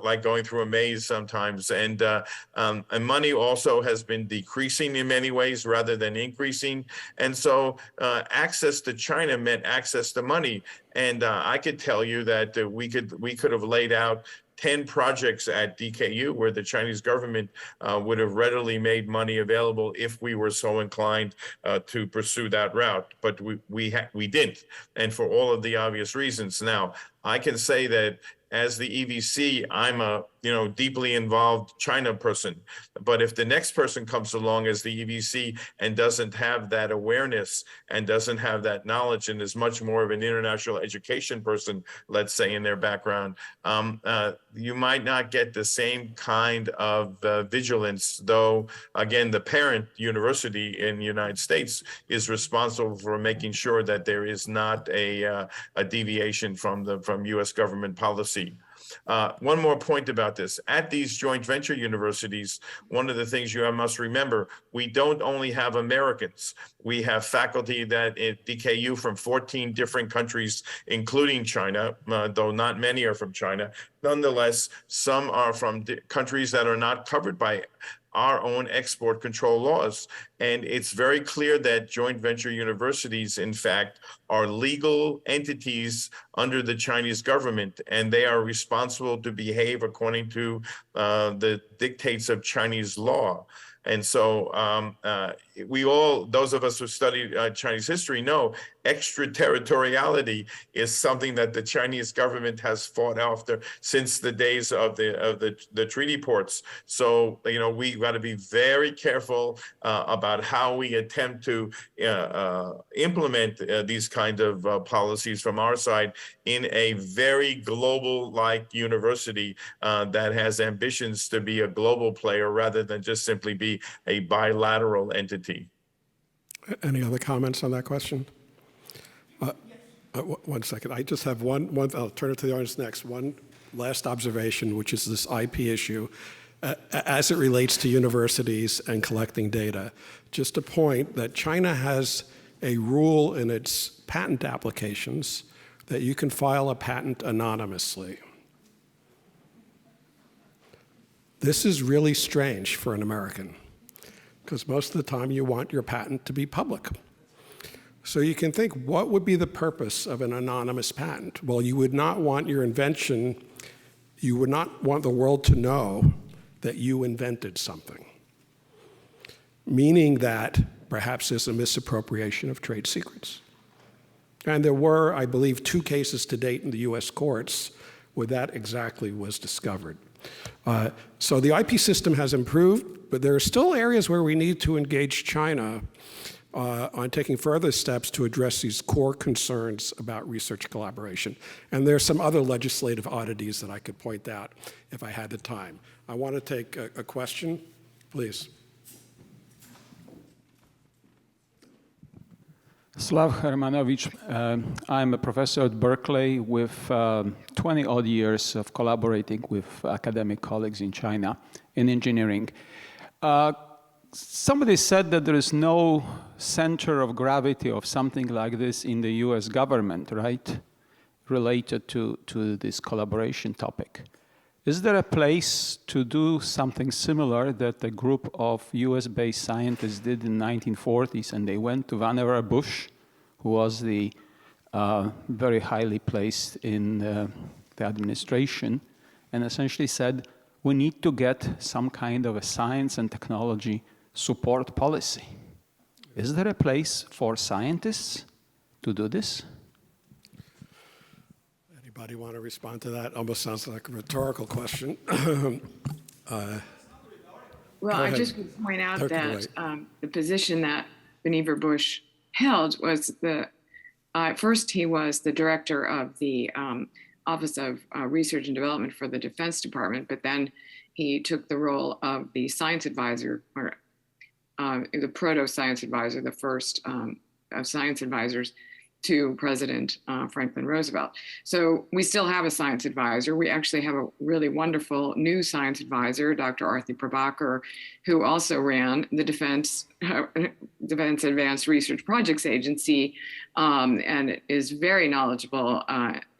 like going through a maze sometimes. And money also has been decreasing in many ways rather than increasing. And so access to China meant access to money. And I could tell you that we could have laid out 10 projects at DKU where the Chinese government would have readily made money available if we were so inclined to pursue that route. But we didn't, and for all of the obvious reasons. Now, I can say that as the EVC, I'm a deeply involved China person. But if the next person comes along as the EVC and doesn't have that awareness and doesn't have that knowledge and is much more of an international education person, let's say, in their background, you might not get the same kind of vigilance, though, again, the parent university in the United States is responsible for making sure that there is not a deviation from U.S. government policy. One more point about this. At these joint venture universities, one of the things you must remember, we don't only have Americans. We have faculty that at DKU from 14 different countries, including China, though not many are from China. Nonetheless, some are from countries that are not covered by our own export control laws. And it's very clear that joint venture universities, in fact, are legal entities under the Chinese government, and they are responsible to behave according to the dictates of Chinese law. And so we all, those of us who study Chinese history know extraterritoriality is something that the Chinese government has fought after since the days of the treaty ports. So, you know, we got to be very careful about how we attempt to implement these kind of policies from our side in a very global-like university that has ambitions to be a global player rather than just simply be a bilateral entity.
Any other comments on that question? One second. I just have one. I'll turn it to the audience next. One last observation, which is this IP issue as it relates to universities and collecting data. Just a point that China has a rule in its patent applications that you can file a patent anonymously. This is really strange for an American, because most of the time you want your patent to be public. So you can think, what would be the purpose of an anonymous patent? Well, you would not want your invention, you would not want the world to know that you invented something, meaning that perhaps there's a misappropriation of trade secrets. And there were, I believe, 2 cases to date in the U.S. courts where that exactly was discovered. So the IP system has improved, but there are still areas where we need to engage China on taking further steps to address these core concerns about research collaboration. And there are some other legislative oddities that I could point out if I had the time. I want to take a question, please.
Slav Hermanovich, I'm a professor at Berkeley with 20 odd years of collaborating with academic colleagues in China in engineering. Somebody said that there is no center of gravity of something like this in the U.S. government, right? Related to this collaboration topic. Is there a place to do something similar that a group of US-based scientists did in the 1940s, and they went to Vannevar Bush, who was the very highly placed in the administration, and essentially said, we need to get some kind of a science and technology support policy. Is there a place for scientists to do this?
Anybody want to respond to that? Almost sounds like a rhetorical question.
Well, I just would point out that the position that Vannevar Bush held was first he was the director of the Office of Research and Development for the Defense Department, but then he took the role of the science advisor, or the proto-science advisor, the first of science advisors to President Franklin Roosevelt. So we still have a science advisor. We actually have a really wonderful new science advisor, Dr. Arthi Prabhakar, who also ran the Defense Advanced Research Projects Agency, and is very knowledgeable,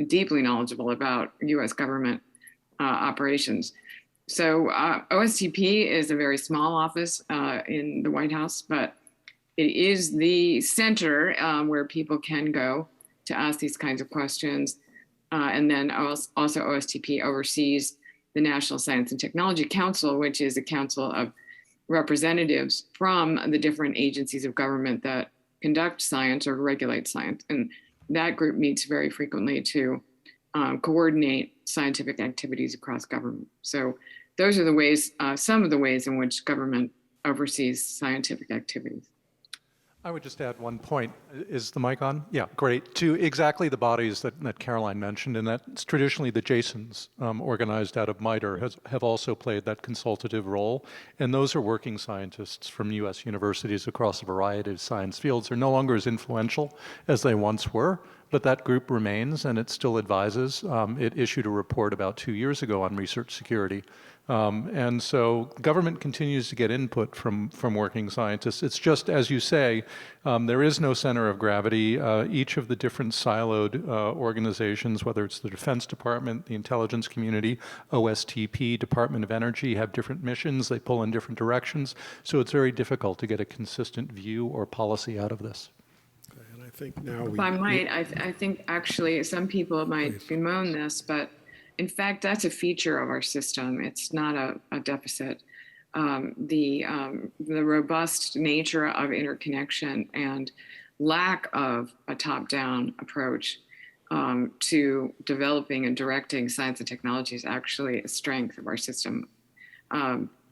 deeply knowledgeable about U.S. government operations. So OSTP is a very small office in the White House, but it is the center where people can go to ask these kinds of questions. And then also OSTP oversees the National Science and Technology Council, which is a council of representatives from the different agencies of government that conduct science or regulate science. And that group meets very frequently to coordinate scientific activities across government. So those are the ways, some of the ways in which government oversees scientific activities.
I would just add one point. Is the mic on? Yeah, great. To exactly the bodies that Caroline mentioned, and that's traditionally the JASONs organized out of MITRE have also played that consultative role. And those are working scientists from U.S. universities across a variety of science fields. They're no longer as influential as they once were, but that group remains and it still advises. It issued a report about 2 years ago on research security. And so government continues to get input from working scientists. It's just, as you say, there is no center of gravity. Each of the different siloed organizations, whether it's the Defense Department, the intelligence community, OSTP, Department of Energy, have different missions. They pull in different directions. So it's very difficult to get a consistent view or policy out of this.
And I think now
if I might, I think actually some people might bemoan this, but in fact, that's a feature of our system. It's not a deficit. The robust nature of interconnection and lack of a top-down approach to developing and directing science and technology is actually a strength of our system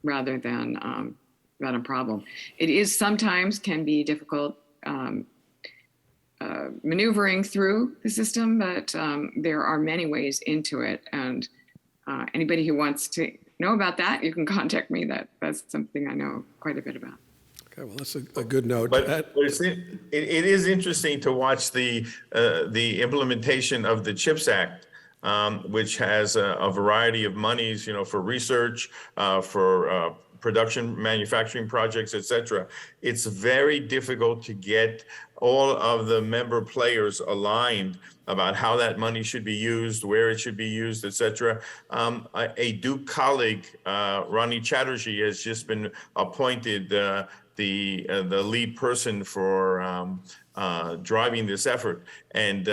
rather than a problem. It is sometimes can be difficult maneuvering through the system, but there are many ways into it. And anybody who wants to know about that, you can contact me. That's something I know quite a bit about.
Okay, well, that's a good note.
But it is interesting to watch the implementation of the CHIPS Act, which has a variety of monies, for research, for production, manufacturing projects, et cetera. It's very difficult to get all of the member players aligned about how that money should be used, where it should be used, et cetera. A Duke colleague, Ronnie Chatterjee, has just been appointed the lead person for driving this effort. And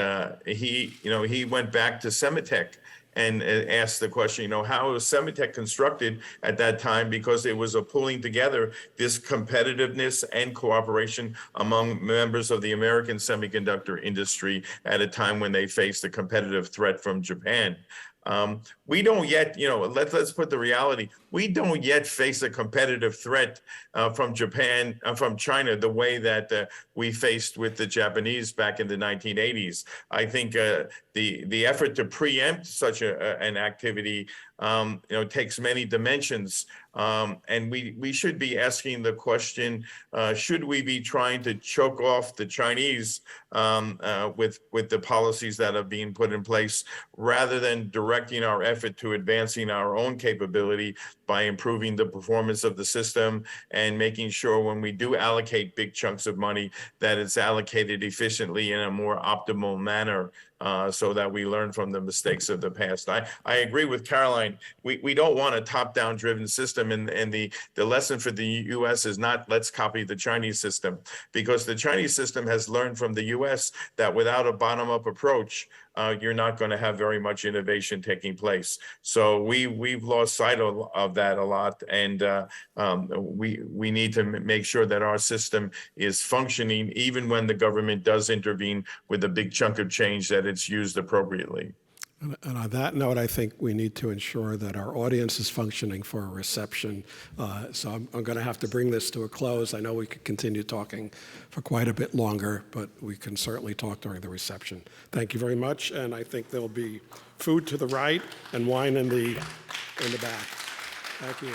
he went back to Semitech and asked the question, how was Semitech constructed at that time? Because it was a pulling together this competitiveness and cooperation among members of the American semiconductor industry at a time when they faced a competitive threat from Japan. We don't yet, let's put the reality, we don't yet face a competitive threat from Japan, from China, the way that we faced with the Japanese back in the 1980s. I think the effort to preempt such an activity, takes many dimensions. And we should be asking the question, should we be trying to choke off the Chinese with the policies that are being put in place, rather than directing our effort to advancing our own capability by improving the performance of the system and making sure when we do allocate big chunks of money that it's allocated efficiently in a more optimal manner, so that we learn from the mistakes of the past. I agree with Caroline. We don't want a top-down driven system, and the lesson for the U.S. is not let's copy the Chinese system, because the Chinese system has learned from the U.S. that without a bottom-up approach, you're not going to have very much innovation taking place. So we've lost sight of that a lot, and we need to make sure that our system is functioning even when the government does intervene with a big chunk of change, that it's used appropriately.
And on that note, I think we need to ensure that our audience is functioning for a reception. So I'm going to have to bring this to a close. I know we could continue talking for quite a bit longer, but we can certainly talk during the reception. Thank you very much. And I think there'll be food to the right and wine in the back. Thank you.